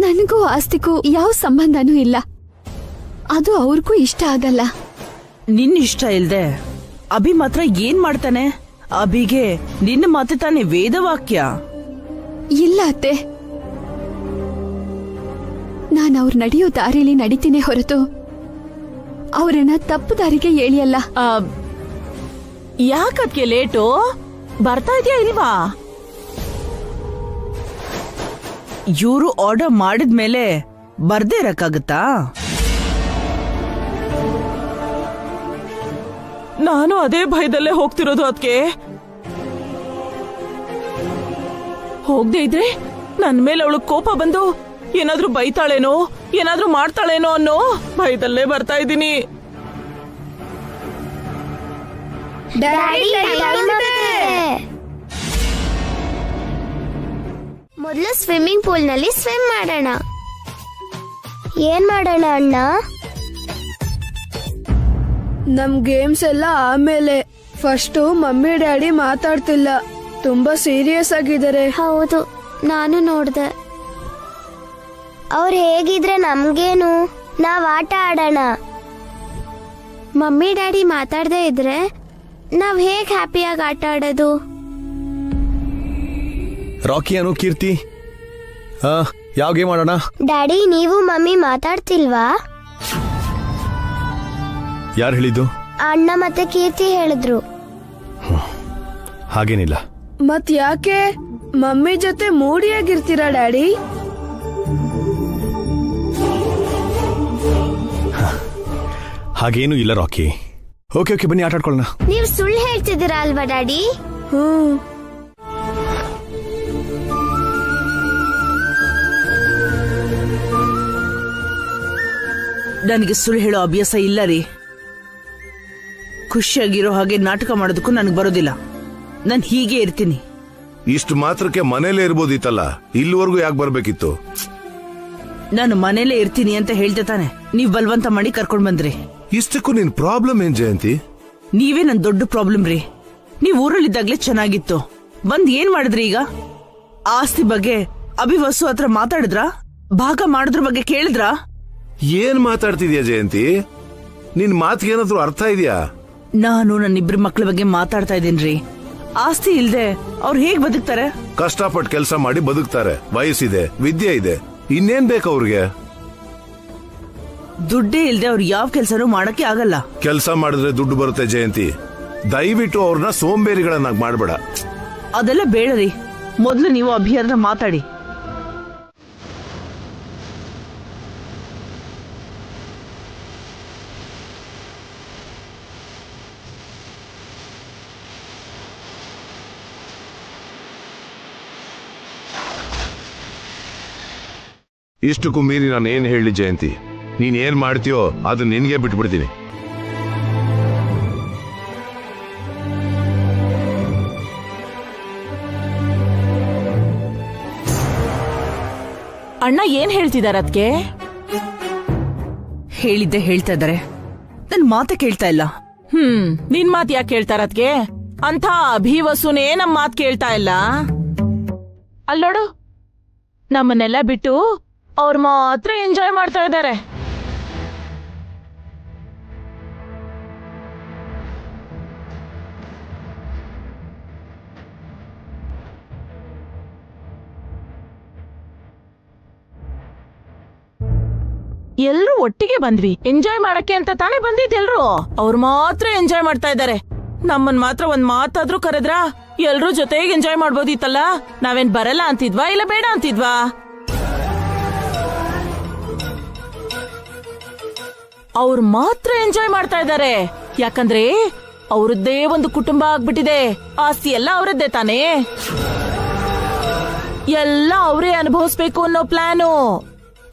ನನಗೂ ಆಸ್ತಿಗೂ ಯಾವ ಸಂಬಂಧನೂ ಇಲ್ಲ. ಅದು ಅವ್ರಿಗೂ ಇಷ್ಟ ಆಗಲ್ಲ. ನಿನ್ನ ಇಷ್ಟ ಇಲ್ದೆ ಅಭಿ ಮಾತ್ರ ಏನ್ ಮಾಡ್ತಾನೆ? ಅಭಿಗೆ ನಿನ್ನ ಮಾತು ತಾನೇ ವೇದವಾಕ್ಯ. ಇಲ್ಲ ಅತ್ತೆ, ನಾನು ಅವ್ರು ನಡೆಯೋ ದಾರಿಲಿ ನಡಿತೀನಿ ಹೊರತು ಅವರನ್ನ ತಪ್ಪು ದಾರಿಗೆ ಎಳಿಯಲ್ಲ. ಯಾಕದ್ಕೆ ಲೇಟು? ಬರ್ತಾ ಇದೆಯಾ ಇಲ್ವಾ? ಇವರು ಆರ್ಡರ್ ಮಾಡಿದ್ಮೇಲೆ ಬರ್ದೇ ಇರಕ್ಕಾಗತ್ತಾ? ನಾನು ಅದೇ ಭಯದಲ್ಲೇ ಹೋಗ್ತಿರೋದು. ಅದಕ್ಕೆ ಹೋಗದೆ ಇದ್ರೆ ನನ್ ಮೇಲೆ ಅವಳು ಕೋಪ ಬಂದು ಏನಾದ್ರೂ ಬೈತಾಳೇನೋ, ಏನಾದ್ರೂ ಮಾಡ್ತಾಳೇನೋ ಅನ್ನೋ ಭಯದಲ್ಲೇ ಬರ್ತಾ ಇದ್ದೀನಿ. ಮೊದಲು ಸ್ವಿಮ್ಮಿಂಗ್ ಪೂಲ್ ನಲ್ಲಿ ಸ್ವಿಮ್ ಮಾಡೋಣ. ಏನ್ ಮಾಡೋಣ ಅಣ್ಣ? ನಮ್ ಗೇಮ್ಸ್ ಎಲ್ಲ ಆಮೇಲೆ. ಫಸ್ಟು ಮಮ್ಮಿ ಡ್ಯಾಡಿ ಮಾತಾಡ್ತಿಲ್ಲ, ತುಂಬಾ ಸೀರಿಯಸ್ ಆಗಿದ್ದಾರೆ. ಹೌದು, ನಾನು ನೋಡ್ದೆ. ಅವ್ರು ಹೇಗಿದ್ರೆ ನಮ್ಗೇನು, ನಾವ್ ಆಟ ಆಡೋಣ. ಮಮ್ಮಿ ಡ್ಯಾಡಿ ಮಾತಾಡದೆ ಇದ್ರೆ ನಾವ್ ಹೇಗ್ ಹ್ಯಾಪಿಯಾಗಿ ಆಟ ಆಡೋದು? ರಾಕಿ ಅನು ಕೀರ್ತಿ, ಯಾವ ಗೇಮ್ ಆಡೋಣ? ಡ್ಯಾಡಿ, ನೀವು ಮಮ್ಮಿ ಮಾತಾಡ್ತಿಲ್ವಾ? ಯಾರು ಹೇಳಿದ್ದು? ಅಣ್ಣ ಮತ್ತೆ ಕೀರ್ತಿ ಹೇಳಿದ್ರು. ಹಾಗೇನಿಲ್ಲ. ಮತ್ ಯಾಕೆ ಮಮ್ಮಿ ಜೊತೆ ಮೂಡಿಯಾಗಿರ್ತೀರಾ ಡ್ಯಾಡಿ? ಹಾಗೇನು ಇಲ್ಲ ರಾಕಿ. ಓಕೆ ಓಕೆ, ಬನ್ನಿ ಆಟ ಆಡ್ಕೊಳ್ಳೋಣ. ನೀವ್ ಸುಳ್ಳು ಹೇಳ್ತಿದ್ದೀರಾ ಅಲ್ವಾ ಡ್ಯಾಡಿ? ನನಗೆ ಸುಳ್ಳು ಹೇಳೋ ಅಭ್ಯಾಸ ಇಲ್ಲ ರೀ. ಖುಷಿಯಾಗಿರೋ ಹಾಗೆ ನಾಟಕ ಮಾಡೋದಕ್ಕೂ ನನಗೆ ಬರೋದಿಲ್ಲ. ನಾನು ಹೀಗೆ ಇರ್ತೀನಿ. ಇಷ್ಟು ಮಾತ್ರಕ್ಕೆ ಮನೇಲೇ ಇರ್ಬೋದಿತ್ತಲ್ಲ, ಇಲ್ಲಿವರೆಗೂ ಯಾಕೆ ಬರ್ಬೇಕಿತ್ತು? ನಾನು ಮನೇಲೇ ಇರ್ತೀನಿ ಅಂತ ಹೇಳ್ದೆ ತಾನೆ ನೀವ್ ಬಲವಂತ ಮಾಡಿ ಕರ್ಕೊಂಡ್ ಬಂದ್ರಿ. ಇಷ್ಟಕ್ಕೂ ನಿನ್ ಪ್ರಾಬ್ಲಮ್ ಏನ್ ಜಯಂತಿ? ನೀವೇ ನನ್ ದೊಡ್ಡ ಪ್ರಾಬ್ಲಮ್ ರೀ. ನೀವ್ ಊರಲ್ಲಿದ್ದಾಗ್ಲೇ ಚೆನ್ನಾಗಿತ್ತು, ಬಂದ್ ಏನ್ ಮಾಡಿದ್ರಿ ಈಗ? ಆಸ್ತಿ ಬಗ್ಗೆ ಅಭಿವಸು ಹತ್ರ ಮಾತಾಡಿದ್ರಾ? ಭಾಗ ಮಾಡೋದ್ರ ಬಗ್ಗೆ ಕೇಳಿದ್ರಾ? ಏನ್ ಮಾತಾಡ್ತಿದ್ಯಾ ಜಯಂತಿ? ನಿನ್ ಮಾತಿಗೇನಾದ್ರೂ ಅರ್ಥ ಇದೆಯಾ? ನಾನು ನನ್ನಿಬ್ರು ಮಕ್ಳ ಬಗ್ಗೆ ಮಾತಾಡ್ತಾ ಇದ್ದೀನ್ರಿ. ಆಸ್ತಿ ಇಲ್ದೆ ಅವ್ರು ಹೇಗ್ ಬದುಕ್ತಾರೆ? ಕಷ್ಟಪಟ್ಟು ಕೆಲಸ ಮಾಡಿ ಬದುಕ್ತಾರೆ. ವಯಸ್ಸಿದೆ, ವಿದ್ಯೆ ಇದೆ, ಇನ್ನೇನ್ ಬೇಕು ಅವ್ರಿಗೆ? ದುಡ್ಡೇ ಇಲ್ದೆ ಅವ್ರು ಯಾವ ಕೆಲ್ಸನೂ ಮಾಡಕ್ಕೆ ಆಗಲ್ಲ. ಕೆಲಸ ಮಾಡಿದ್ರೆ ದುಡ್ಡು ಬರುತ್ತೆ ಜಯಂತಿ. ದಯವಿಟ್ಟು ಅವ್ರನ್ನ ಸೋಂಬೇರಿಗಳನ್ನಾಗಿ ಮಾಡ್ಬೇಡ. ಅದೆಲ್ಲ ಬೇಡ ರೀ. ಮೊದ್ಲು ನೀವು ಅಭಿಯಾನ ಮಾತಾಡಿ. ಇಷ್ಟಕ್ಕೂ ಮೀರಿ ನಾನು ಏನ್ ಹೇಳಿ ಜಯಂತಿ, ನೀನ್ ಏನ್ ಮಾಡ್ತೀಯೋ ಅದು ನಿನ್ಗೆ ಬಿಟ್ಬಿಡ್ತೀನಿ. ಅಣ್ಣ ಏನ್ ಹೇಳ್ತಿದಾರ? ಅದಕ್ಕೆ ಹೇಳಿದ್ದೆ ಹೇಳ್ತಾ ಇದಾರೆ, ನನ್ ಮಾತೆ ಕೇಳ್ತಾ ಇಲ್ಲ. ನಿನ್ ಮಾತ್ ಯಾಕೆ ಕೇಳ್ತಾರ? ಅದಕ್ಕೆ ಅಂತ ಅಭಿವಸುನೇ ನಮ್ ಮಾತ್ ಕೇಳ್ತಾ ಇಲ್ಲ. ಅಲ್ಲೋಡು, ನಮ್ಮನ್ನೆಲ್ಲ ಬಿಟ್ಟು ಅವ್ರ ಮಾತ್ರ ಎಂಜಾಯ್ ಮಾಡ್ತಾ ಇದ್ದಾರೆ. ಎಲ್ರು ಒಟ್ಟಿಗೆ ಬಂದ್ವಿ, ಎಂಜಾಯ್ ಮಾಡಕ್ಕೆ ಅಂತ ತಾನೇ ಬಂದಿದ್ ಎಲ್ರು. ಅವ್ರು ಮಾತ್ರ ಎಂಜಾಯ್ ಮಾಡ್ತಾ ಇದ್ದಾರೆ. ನಮ್ಮನ್ ಮಾತ್ರ ಒಂದ್ ಮಾತಾದ್ರೂ ಕರೆದ್ರ ಎಲ್ರೂ ಜೊತೆಗೆ ಎಂಜಾಯ್ ಮಾಡ್ಬೋದಿತ್ತಲ್ಲ. ನಾವೇನ್ ಬರಲ್ಲ ಅಂತಿದ್ವಾ, ಇಲ್ಲ ಬೇಡ ಅಂತಿದ್ವಾ? ಅವ್ರು ಮಾತ್ರ ಎಂಜಾಯ್ ಮಾಡ್ತಾ ಇದ್ದಾರೆ. ಯಾಕಂದ್ರೆ ಅವ್ರದ್ದೇ ಒಂದು ಕುಟುಂಬ ಆಗ್ಬಿಟ್ಟಿದೆ. ಆಸ್ತಿ ಎಲ್ಲ ಅವರದ್ದೇ ತಾನೇ. ಎಲ್ಲ ಅವರೇ ಅನುಭವಿಸ್ಬೇಕು ಅನ್ನೋ ಪ್ಲಾನು.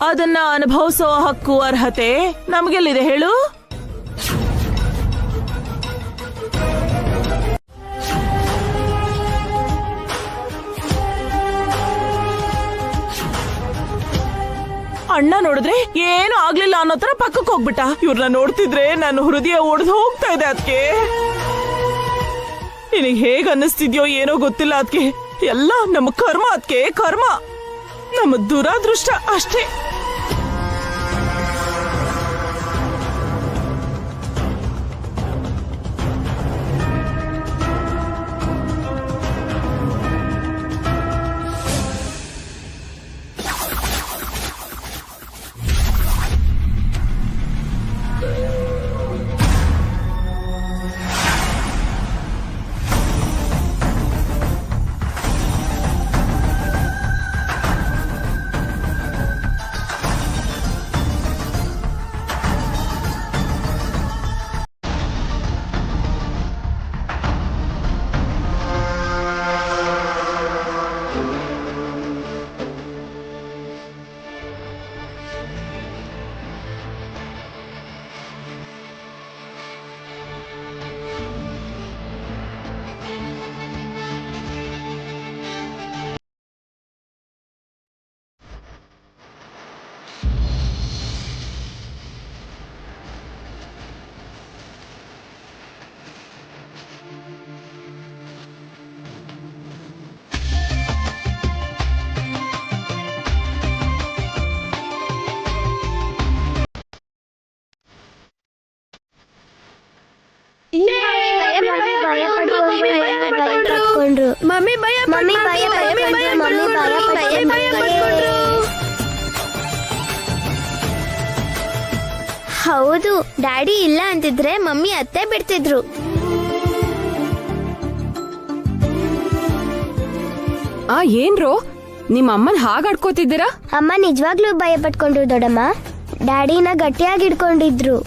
ಅದನ್ನ ಅನುಭವಿಸೋ ಹಕ್ಕು, ಅರ್ಹತೆ ನಮ್ಗೆಲ್ಲಿದೆ ಹೇಳು? ಅಣ್ಣ ನೋಡಿದ್ರೆ ಏನು ಆಗ್ಲಿಲ್ಲ ಅನ್ನೋ ತರ ಪಕ್ಕಕ್ಕೆ ಹೋಗ್ಬಿಟ್ಟ. ಇವ್ರನ್ನ ನೋಡ್ತಿದ್ರೆ ನನ್ನ ಹೃದಯ ಒಡೆದು ಹೋಗ್ತಾ ಇದೆ. ಅದಕ್ಕೆ ನಿನಗೆ ಹೇಗ್ ಅನ್ನಿಸ್ತಿದ್ಯೋ ಏನೋ ಗೊತ್ತಿಲ್ಲ. ಅದಕ್ಕೆ ಎಲ್ಲ ನಮ್ಮ ಕರ್ಮ. ಅದಕ್ಕೆ ಕರ್ಮ, ನಮ್ಮ ದುರಾದೃಷ್ಟ ಅಷ್ಟೇ. ಮಮ್ಮಿ ಭಯ ಹೌದು, ಡ್ಯಾಡಿ ಇಲ್ಲ ಅಂತಿದ್ರೆ ಮಮ್ಮಿ ಅತ್ತೆ ಬಿಡ್ತಿದ್ರು. ಏನ್ರೋ ನಿಮ್ಮ ಅಮ್ಮನ್ ಹಾಗಾಡ್ಕೋತಿದ್ದೀರಾ? ಅಮ್ಮ ನಿಜವಾಗ್ಲೂ ಭಯ ಪಟ್ಕೊಂಡ್ರು ದೊಡ್ಡಮ್ಮ. ಡ್ಯಾಡಿನ ಗಟ್ಟಿಯಾಗಿ ಹಿಡ್ಕೊಂಡಿದ್ರು.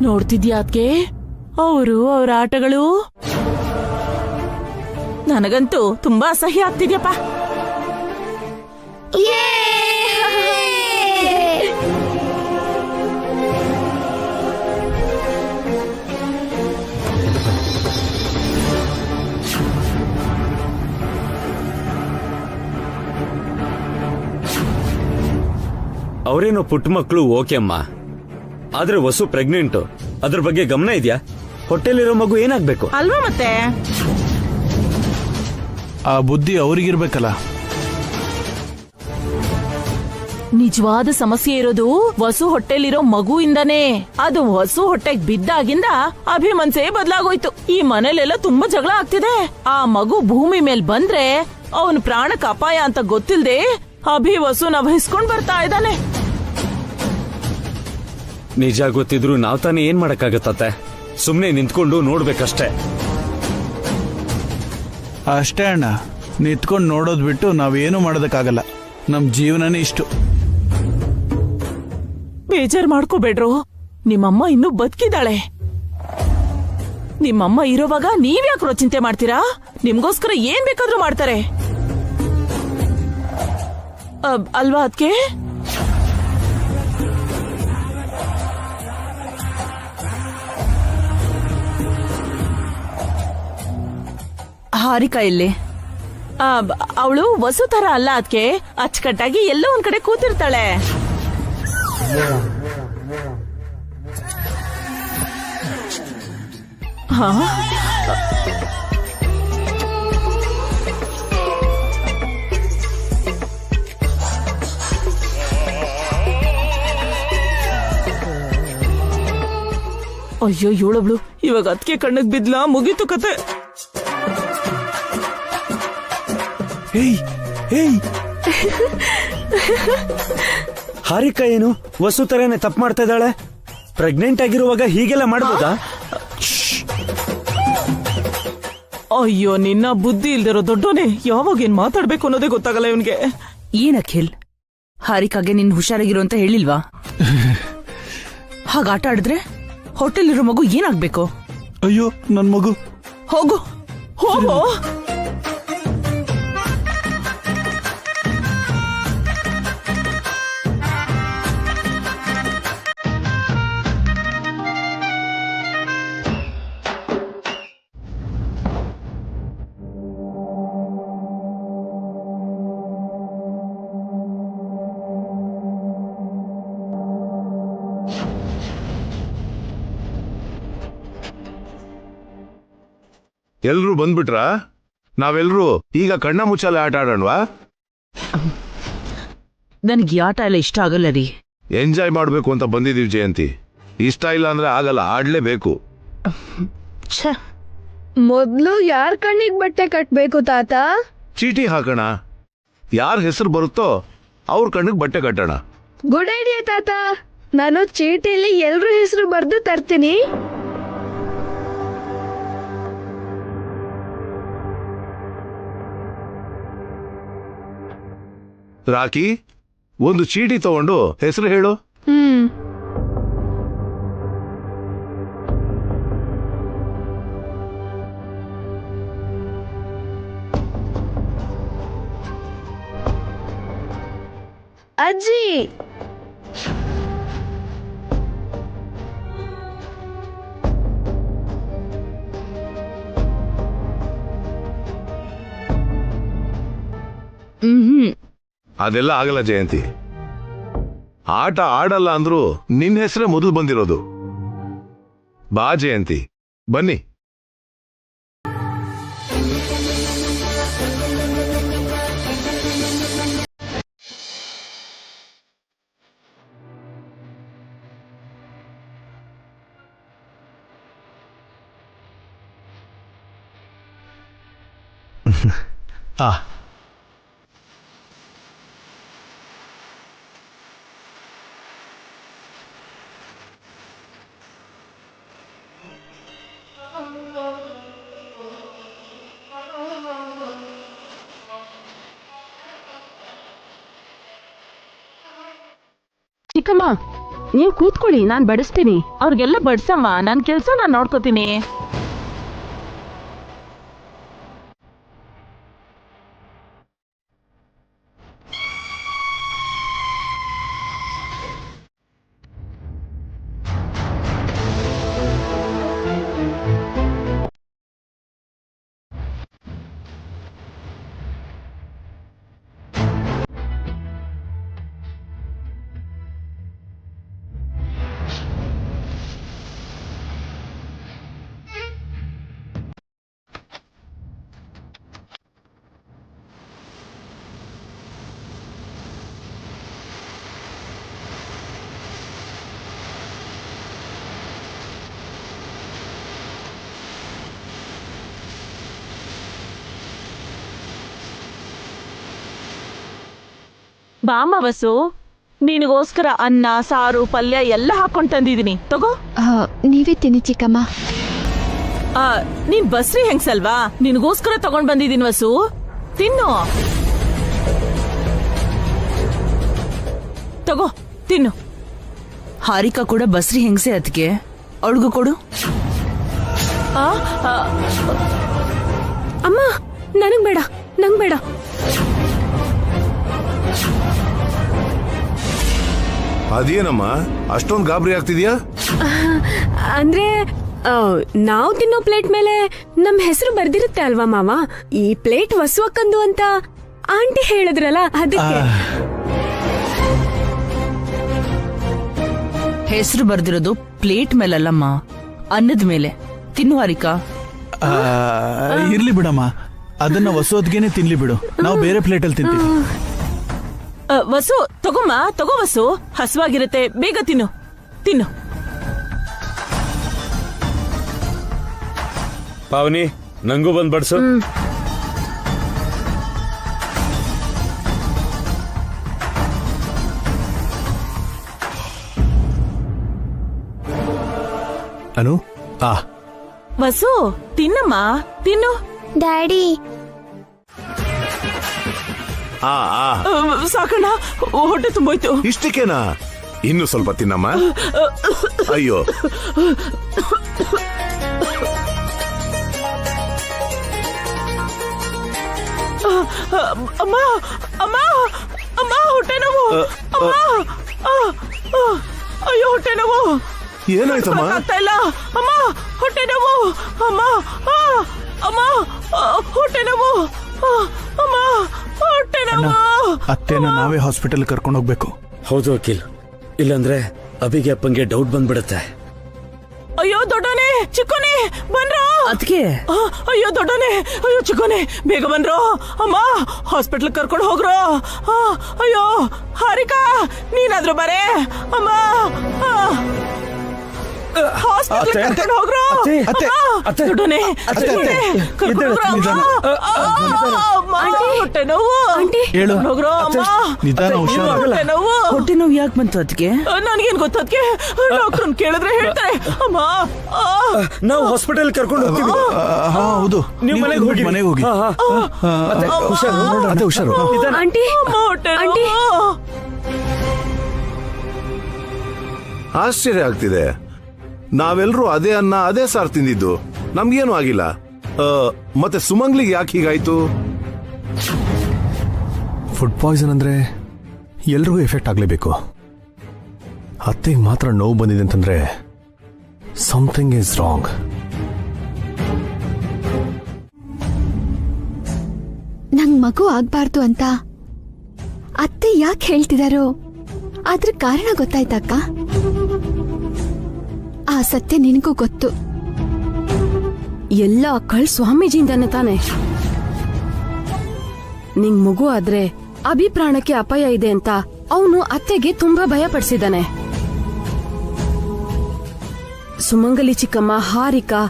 ನೋಡ್ತಿದ್ಯಾ ಅದ್ಕೆ ಅವ್ರ ಆಟಗಳು? ನನಗಂತೂ ತುಂಬಾ ಅಸಹ್ಯ ಆಗ್ತಿದ್ಯಪ್ಪ. ಅವರೇನೋ ಪುಟ್ಟ ಮಕ್ಕಳು, ಓಕೆ ಅಮ್ಮ. ಆದ್ರೆ ವಸು ಪ್ರೆಗ್ನೆಂಟ್, ಅದ್ರ ಬಗ್ಗೆ ಗಮನ ಇದೆಯಾ? ಹೊಟ್ಟೆಲಿರೋ ಮಗು ಏನಾಗ್ಬೇಕು ಅಲ್ವಾ? ಮತ್ತೆ ಆ ಬುದ್ಧಿ ಅವ್ರಿಗಿರ್ಬೇಕಲ್ಲ. ನಿಜವಾದ ಸಮಸ್ಯೆ ಇರೋದು ವಸು ಹೊಟ್ಟೆಲಿರೋ ಮಗುವಿಂದಾನೇ. ಅದು ವಸು ಹೊಟ್ಟೆಗ್ ಬಿದ್ದಾಗಿಂದ ಅಭಿಮನ್ಸೆ ಬದಲಾಗೋಯ್ತು. ಈ ಮನೇಲೆಲ್ಲ ತುಂಬಾ ಜಗಳ ಆಗ್ತಿದೆ. ಆ ಮಗು ಭೂಮಿ ಮೇಲ್ ಬಂದ್ರೆ ಅವನ್ ಪ್ರಾಣಕ್ಕೆ ಅಪಾಯ ಅಂತ ಗೊತ್ತಿಲ್ದೆ ಅಭಿ ವಸುನ ವಹಿಸ್ಕೊಂಡ್ ಬರ್ತಾ ಇದ್ದಾನೆ. ನಿಜ ಗೊತ್ತಿದ್ರು ನಾವ್ ತಾನೇ ಏನ್ ಮಾಡಕ್ಕಾಗತ್ತೆ? ಸುಮ್ನೆ ನಿಂತ್ಕೊಂಡು ನೋಡ್ಬೇಕಷ್ಟೇ. ಅಷ್ಟೇ ಅಣ್ಣ, ನಿಂತ್ಕೊಂಡು ನೋಡೋದ್ ಬಿಟ್ಟು ನಾವೇನು ಮಾಡೋದಕ್ಕಾಗಲ್ಲ. ನಮ್ ಜೀವನನೇ ಇಷ್ಟು. ಬೇಜಾರ್ ಮಾಡ್ಕೋಬೇಡ್ರು, ನಿಮ್ಮಮ್ಮ ಇನ್ನೂ ಬದುಕಿದಾಳೆ. ನಿಮ್ಮಮ್ಮ ಇರೋವಾಗ ನೀವ್ಯಾಕ್ರೋ ಚಿಂತೆ ಮಾಡ್ತೀರಾ? ನಿಮ್ಗೋಸ್ಕರ ಏನ್ ಬೇಕಾದ್ರೂ ಮಾಡ್ತಾರೆ ಅಲ್ವಾ ಅದ್ಕೆ? ಹಾರಿಕಾ ಇಲ್ಲಿ? ಅವಳು ವಸು ತರ ಅಲ್ಲ ಅದ್ಕೆ. ಅಚ್ಚುಕಟ್ಟಾಗಿ ಎಲ್ಲೋ ಒಂದ್ ಕಡೆ ಕೂತಿರ್ತಾಳೆ. ಹಾ, ಅಯ್ಯೋ ಇವಳೊಬ್ಳು ಇವಾಗ ಅದಕ್ಕೆ ಕಣ್ಣಿಗೆ ಬಿದ್ಲಾ? ಮುಗೀತು ಕತೆ. ಹಾರಿಕಾ ಏನು ವಸು ತರನೇ ತಪ್ಪು ಮಾಡ್ತಾ ಇದ್ದಾಳೆ? ಪ್ರೆಗ್ನೆಂಟ್ ಆಗಿರುವಾಗ ಹೀಗೆಲ್ಲ ಮಾಡ್ಬೋದಾ? ಅಯ್ಯೋ ನಿನ್ನ ಬುದ್ಧಿ ಇಲ್ದಿರೋ ದೊಡ್ಡೋನೆ, ಯಾವಾಗ ಏನ್ ಮಾತಾಡ್ಬೇಕು ಅನ್ನೋದೇ ಗೊತ್ತಾಗಲ್ಲ ಇವನ್ಗೆ. ಏನ್ ಅಖಿಲ್, ಹಾರಿಕಾಗೆ ನಿನ್ ಹುಷಾರಾಗಿರು ಅಂತ ಹೇಳಿಲ್ವಾ? ಹಾಗ ಆಟ ಆಡಿದ್ರೆ ಹೋಟೆಲ್ ಇರೋ ಮಗು ಏನಾಗ್ಬೇಕು? ಅಯ್ಯೋ ನನ್ ಮಗು. ಹೋಗು ಹೋಗು. ಎಲ್ರೂ ಬಂದ್ಬಿಟ್ರಾ? ನಾವೆಲ್ರೂ ಈಗ ಕಣ್ಣ ಮುಚ್ಚಾಲೆ ಆಟ ಆಡೋಣವಾ? ನನ್ಗೆ ಈ ಆಟ ಎಲ್ಲ ಇಷ್ಟ ಆಗಲ್ಲ ರೀ. ಎಂಜಾಯ್ ಮಾಡ್ಬೇಕು ಅಂತ ಬಂದಿದೀವಿ ಜಯಂತಿ. ಇಷ್ಟ ಇಲ್ಲ ಅಂದ್ರೆ ಆಗಲ್ಲ, ಆಡ್ಲೇಬೇಕು. ಮೊದ್ಲು ಯಾರ್ ಕಣ್ಣಿಗೆ ಬಟ್ಟೆ ಕಟ್ಬೇಕು ತಾತ? ಚೀಟಿ ಹಾಕೋಣ, ಯಾರ ಹೆಸರು ಬರುತ್ತೋ ಅವ್ರ ಕಣ್ಣಿಗೆ ಬಟ್ಟೆ ಕಟ್ಟೋಣ. ಗುಡ್ ಐಡಿಯಾ ತಾತ. ನಾನು ಚೀಟಿಲಿ ಎಲ್ರ ಹೆಸರು ಬರ್ದು ತರ್ತೀನಿ. ರಾಕಿ, ಒಂದು ಚೀಟಿ ತಗೊಂಡು ಹೆಸರು ಹೇಳು. ಅಜ್ಜಿ. ಅದೆಲ್ಲ ಆಗಲ್ಲ ಜಯಂತಿ. ಆಟ ಆಡಲ್ಲ ಅಂದ್ರೂ ನಿನ್ನ ಹೆಸರೇ ಮೊದಲು ಬಂದಿರೋದು. ಬಾ ಜಯಂತಿ, ಬನ್ನಿ. ಆ ಚಿಕ್ಕಮ್ಮ, ನೀವು ಕೂತ್ಕೊಳ್ಳಿ, ನಾನ್ ಬಡಿಸ್ತೀನಿ. ಅವ್ರಿಗೆಲ್ಲ ಬಡ್ಸಮ್ಮ, ನನ್ ಕೆಲ್ಸ ನಾನ್ ನೋಡ್ಕೋತೀನಿ. ಬಾಮ ಬಸ್ಸು, ನಿನಗೋಸ್ಕರ ಅನ್ನ, ಸಾರು, ಪಲ್ಯ ಎಲ್ಲ ಹಾಕೊಂಡ್ ತಂದಿದೀನಿ, ತಗೋ. ನೀವೇ ತಿನ್ನಿ ಚಿಕ್ಕಮ್ಮ. ನೀನ್ ಬಸ್ರಿ ಹೆಂಗ್ಸಲ್ವಾ, ನಿನಗೋಸ್ಕರ ತಗೊಂಡ್ ಬಂದಿದೀನಿ ವಸು, ತಿನ್ನು. ತಗೋ, ತಿನ್ನು. ಹಾರಿಕಾ ಕೂಡ ಬಸ್ರಿ ಹೆಂಗ್ಸೆ, ಅದಕ್ಕೆ ಅವಳಿಗೂ ಕೊಡು. ಅಮ್ಮ, ನನಗ್ ಬೇಡ, ನಂಗ್ ಬೇಡ. ಅದೇನಮ್ಮ ಅಷ್ಟೊಂದು ಗಾಬರಿ ಆಗ್ತಿದ್ಯಾ? ಅಂದ್ರೆ ನಾವು ತಿನ್ನೋ ಪ್ಲೇಟ್ ಮೇಲೆ ನಮ್ ಹೆಸರು ಬರ್ದಿರುತ್ತೆ ಅಲ್ವಾ ಮಾವ? ಈ ಪ್ಲೇಟ್ ವಸುವಕ್ಕಂದು ಅಂತ ಆಂಟಿ ಹೇಳಿದ್ರಲ್ಲ, ಅದಕ್ಕೆ. ಹೆಸರು ಬರ್ದಿರೋದು ಪ್ಲೇಟ್ ಮೇಲಲ್ಲಮ್ಮ, ಅನ್ನದ ಮೇಲೆ. ತಿನ್ನು ಹಾರಿಕಾ. ಇರ್ಲಿ ಬಿಡಮ್ಮ, ಅದನ್ನ ವಸೋದ್ಗೆನೆ ತಿನ್ಲಿ ಬಿಡು, ನಾವು ಬೇರೆ ಪ್ಲೇಟಲ್ಲಿ ತಿಂತೀವಿ. ವಸು, ತಗೋಮ್ಮ, ತಗೋ ವಸು, ಹಸುವಾಗಿರುತ್ತೆ, ಬೇಗ ತಿನ್ನು, ತಿನ್ನು. ಪಾವನಿ, ನಂಗೂ ಬಂದ್ ಬಡ್ಸು. ಅನು, ವಸು, ತಿನ್ನಮ್ಮ, ತಿನ್ನು. ಡ್ಯಾಡಿ, ಸಾಕಣ್ಣ, ಹೊಟ್ಟೆ ತುಂಬೋಯ್ತು. ಇಷ್ಟಕ್ಕೇನಾ? ಇನ್ನು ಸ್ವಲ್ಪ ತಿನ್ನಮ್ಮ. ಅಯ್ಯೋ, ಅಮ್ಮ, ಅಮ್ಮ, ಅಮ್ಮ, ಹೊಟ್ಟೆ ನೋವು. ಅಮ್ಮ, ಅಯ್ಯೋ, ಹೊಟ್ಟೆ ನೋವು. ಏನಾಯ್ತಮ್ಮ? ಆಗ್ತಾ ಇಲ್ಲ. ಅಮ್ಮ, ಹೊಟ್ಟೆ ನೋವು. ಅಮ್ಮ, ಅಮ್ಮ, ಹೊಟ್ಟೆ ನೋವು. ಅಮ್ಮ, ಹೊಟ್ಟೆ ನೋವು. ಅತ್ತೆನ ನಾವೇ ಹಾಸ್ಪಿಟಲ್ ಕರ್ಕೊಂಡು ಹೋಗ್ಬೇಕು. ಹೌದು ಅಖಿಲ್, ಇಲ್ಲಾಂದ್ರೆ ಅಭಿಗೆ ಅಪ್ಪಂಗೆ ಡೌಟ್ ಬಂದ್ಬಿಡುತ್ತೆ. ಅಯ್ಯೋ ದೊಡ್ಡನೆ, ಚಿಕ್ಕೋನೆ ಬನ್ರೋ. ಅದಕ್ಕೆ ಅಯ್ಯೋ ದೊಡ್ಡನೆ, ಅಯ್ಯೋ ಚಿಕ್ಕೋನೆ, ಬೇಗ ಬನ್ರೋ. ಅಮ್ಮ ಹಾಸ್ಪಿಟ್ಲ್ ಕರ್ಕೊಂಡು ಹೋಗ್ರೋ. ಅಯ್ಯೋ ಹಾರಿಕಾ, ನೀನಾದ್ರೂ ಬರೇ ಅಮ್ಮ. ಹಾಸ್ಪಿಟ್ಲ್ ಕರ್ಕೊಂಡು ಹೋಗ್ರೋ. ದೊಡ್ಡನೆ ಹೊಟ್ಟೆ ನೋವು. ಹೇಳು. ಹೋಗ್ರೋ ಅಮ್ಮ. ನಿಧಾನ, ಹುಷಾರು. ಹೊಟ್ಟೆ ನೋವು. ಹೊಟ್ಟೆ ನೋವು ಯಾಕೆ ಬಂತು ಅದಕ್ಕೆ? ನನ್ಗೇನ್ ಗೊತ್ತದಕ್ಕೆ, ಡಾಕ್ಟರ್ ಕೇಳಿದ್ರೆ ಹೇಳ್ತಾರೆ. ಅಮ್ಮ ನಾವು ಹಾಸ್ಪಿಟಲ್ ಕರ್ಕೊಂಡು ಹೋಗ್ತೀವಿ. ಹೌದು, ನೀವು ಮನೆಗೆ ಹೋಗಿ. ಮನೆಗೆ ಹೋಗಿ. ಹುಷಾರು. ಅದೇ ಹುಷಾರು. ಆಂಟಿ ಹೊಟ್ಟೆ ಆಂಟಿ. ನೋವು. ಆಶ್ಚರ್ಯ ಆಗ್ತಿದೆ. ನಾವೆಲ್ಲರೂ ಅದೇ ಅನ್ನ ಅದೇ ಸಾರು ತಿಂದಿದ್ದು, ನಮ್ಗೇನು ಆಗಿಲ್ಲ. ಮತ್ತೆ ಸುಮಂಗ್ಲಿಗೆ ಯಾಕೆ ಹೀಗಾಯ್ತು? ಫುಡ್ ಪಾಯ್ಸನ್ ಅಂದ್ರೆ ಎಲ್ರಿಗೂ ಎಫೆಕ್ಟ್ ಆಗ್ಲೇಬೇಕು. ಅತ್ತೆಗೆ ಮಾತ್ರ ನೋವು ಬಂದಿದೆ ಅಂತಂದ್ರೆ ಸಮಥಿಂಗ್ ಈಸ್ ರಾಂಗ್. ನಂಗ್ ಮಗು ಆಗ್ಬಾರ್ದು ಅಂತ ಅತ್ತೆ ಯಾಕೆ ಹೇಳ್ತಿದಾರೋ ಅದ್ರ ಕಾರಣ ಗೊತ್ತಾಯ್ತಕ್ಕ. ಆ ಸತ್ಯ ನಿನಗೂ ಗೊತ್ತು. ಎಲ್ಲ ಕಳ್ ಸ್ವಾಮೀಜಿಯಿಂದಾನೆ ತಾನೆ. ನಿಂಗ್ ಮಗು ಆದ್ರೆ ಅಭಿಪ್ರಾಣಕ್ಕೆ ಅಪಾಯ ಇದೆ ಅಂತ ಅವನು ಅತ್ತೆಗೆ ತುಂಬಾ ಭಯ ಪಡಿಸಿದಾನೆ. ಸುಮಂಗಲಿ ಚಿಕ್ಕಮ್ಮ, ಹಾರಿಕಾ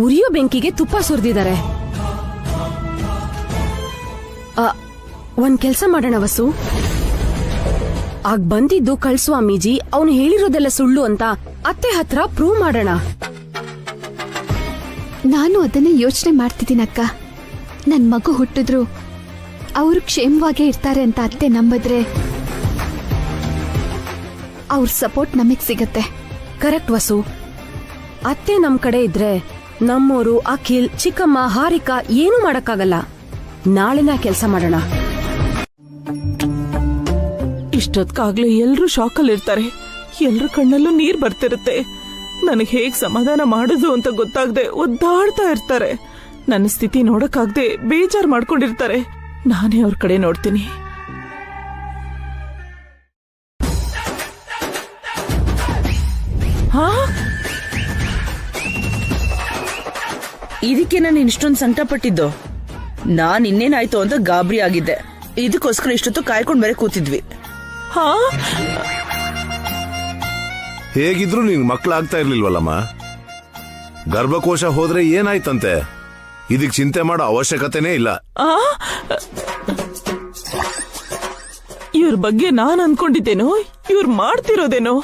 ಉರಿಯೋ ಬೆಂಕಿಗೆ ತುಪ್ಪ ಸುರಿದಿದ್ದಾರೆ. ಒಂದ್ ಕೆಲ್ಸ ಮಾಡೋಣ ವಸು. ಆಗ ಬಂದಿದ್ದು ಕಳ್ ಸ್ವಾಮೀಜಿ ಅವನು ಹೇಳಿರೋದೆಲ್ಲ ಸುಳ್ಳು ಅಂತ ಅತ್ತೆ ಹತ್ರ ಪ್ರೂವ್ ಮಾಡೋಣ. ನಾನು ಅದನ್ನೇ ಯೋಚನೆ ಮಾಡ್ತಿದ್ದೀನಕ್ಕ. ನನ್ ಮಗು ಹುಟ್ಟಿದ್ರು ಅವರು ಕ್ಷೇಮವಾಗೇ ಇರ್ತಾರೆ ಅಂತ ಅತ್ತೆ ನಂಬಿದ್ರೆ ಅವ್ರ ಸಪೋರ್ಟ್ ನಮಗ್ ಸಿಗತ್ತೆ. ಕರೆಕ್ಟ್ ವಸು. ಅತ್ತೆ ನಮ್ ಕಡೆ ಇದ್ರೆ ನಮ್ಮೋರು ಅಖಿಲ್, ಚಿಕ್ಕಮ್ಮ, ಹಾರಿಕಾ ಏನೂ ಮಾಡಕ್ಕಾಗಲ್ಲ. ನಾಳೆನ ಕೆಲಸ ಮಾಡೋಣ. ಇಷ್ಟೊತ್ಕಾಗ್ಲೇ ಎಲ್ರೂ ಶಾಕಲ್ಲಿ ಇರ್ತಾರೆ. ಎಲ್ರ ಕಣ್ಣಲ್ಲೂ ನೀರ್ ಬರ್ತಿರುತ್ತೆ. ನನಗೆ ಹೇಗ್ ಸಮಾಧಾನ ಮಾಡುದು ಅಂತ ಗೊತ್ತಾಗದೆ ಒದ್ದಾಡ್ತಾ ಇರ್ತಾರೆ. ನನ್ನ ಸ್ಥಿತಿ ನೋಡಕ್ಕಾಗ್ದೆ ಬೇಜಾರ್ ಮಾಡ್ಕೊಂಡಿರ್ತಾರೆ. ನಾನೇ ಅವ್ರ ಕಡೆ ನೋಡ್ತೀನಿ. ಇದಕ್ಕೆ ನಾನು ಇಷ್ಟೊಂದು ಸಂಕಟ ಪಟ್ಟಿದ್ದು. ನಾನ್ ಇನ್ನೇನಾಯ್ತು ಅಂತ ಗಾಬರಿ ಆಗಿದ್ದೆ. ಇದಕ್ಕೋಸ್ಕರ ಇಷ್ಟೊತ್ತು ಕಾಯ್ಕೊಂಡ್ ಬೇರೆ ಕೂತಿದ್ವಿ. ಹೇಗಿದ್ರು ನಿನ್ ಮಕ್ಳಾಗ್ತಾ ಇರ್ಲಿಲ್ವಲ್ಲಮ್ಮ. ಗರ್ಭಕೋಶ ಹೋದ್ರೆ ಏನಾಯ್ತಂತೆ? ಇದಕ್ ಚಿಂತೆ ಮಾಡೋ ಅವಶ್ಯಕತೆನೇ ಇಲ್ಲ. ಇವ್ರ ಬಗ್ಗೆ ನಾನ್ ಅನ್ಕೊಂಡಿದ್ದೇನೋ, ಇವ್ರು ಮಾಡ್ತಿರೋದೇನೋ.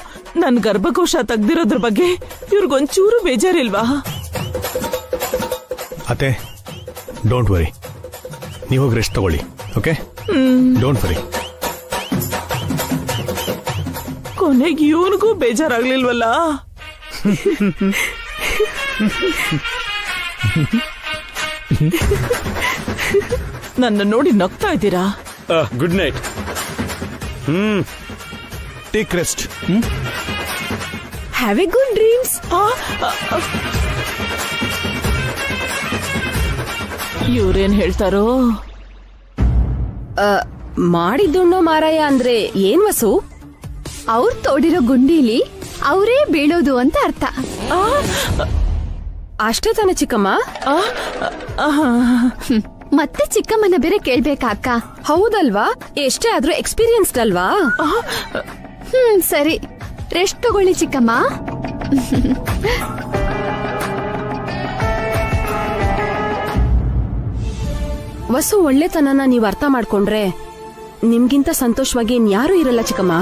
ನನ್ ಗರ್ಭಕೋಶ ತೆಗ್ದಿರೋದ್ರ ಬಗ್ಗೆ ಇವ್ರಿಗೊಂಚೂರು ಬೇಜಾರಿಲ್ವಾ? ಅತ್ತೆ, ಡೋಂಟ್ ವರಿ. ನೀವು ಹೋಗಿ ರೆಸ್ಟ್ ತಗೊಳ್ಳಿ. Okay, don't worry. ಕೊನೆಗೆ ಇವನಿಗೂ ಬೇಜಾರಾಗ್ಲಿಲ್ವಲ್ಲ? ನನ್ನ ನೋಡಿ ನಗ್ತಾ ಇದ್ದೀರಾ? Good night. Take rest. Have a good dreams. ಇವ್ರೇನ್ ಹೇಳ್ತಾರೋ? ಮಾಡಿದ್ದುಣ್ಣೋ ಮಾರಾಯ ಅಂದ್ರೆ ಏನ್ ವಸು? ಅವ್ರು ತೋಡಿರೋ ಗುಂಡೀಲಿ ಅವರೇ ಬೀಳೋದು ಅಂತ ಅರ್ಥ. ಅಷ್ಟೇ ತಾನೆ ಚಿಕ್ಕಮ್ಮ? ಮತ್ತೆ ಚಿಕ್ಕಮ್ಮನ ಬೇರೆ ಕೇಳ್ಬೇಕಾ ಅಕ್ಕ? ಹೌದಲ್ವಾ? ಎಷ್ಟೇ ಆದ್ರೂ ಎಕ್ಸ್ಪೀರಿಯನ್ಸ್ಡ್ ಅಲ್ವಾ? ಸರಿ, ರೆಸ್ಟ್ ತಗೊಳ್ಳಿ ಚಿಕ್ಕಮ್ಮ. ವಸು ಒಳ್ಳೆತನನ ನೀವ್ ಅರ್ಥ ಮಾಡ್ಕೊಂಡ್ರೆ ನಿಮ್ಗಿಂತ ಸಂತೋಷವಾಗಿ ಇನ್ಯಾರೂ ಇರಲ್ಲ ಚಿಕ್ಕಮ್ಮ.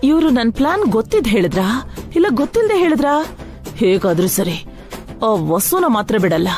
ಇವ್ರು ನನ್ ಪ್ಲಾನ್ ಗೊತ್ತಿದ್ ಹೇಳಿದ್ರಾ ಇಲ್ಲ ಗೊತ್ತಿಲ್ದೆ ಹೇಳಿದ್ರಾ? ಹೇಗಾದ್ರೂ ಸರಿ, ಆ ವಸುನ ಮಾತ್ರ ಬಿಡಲ್ಲ.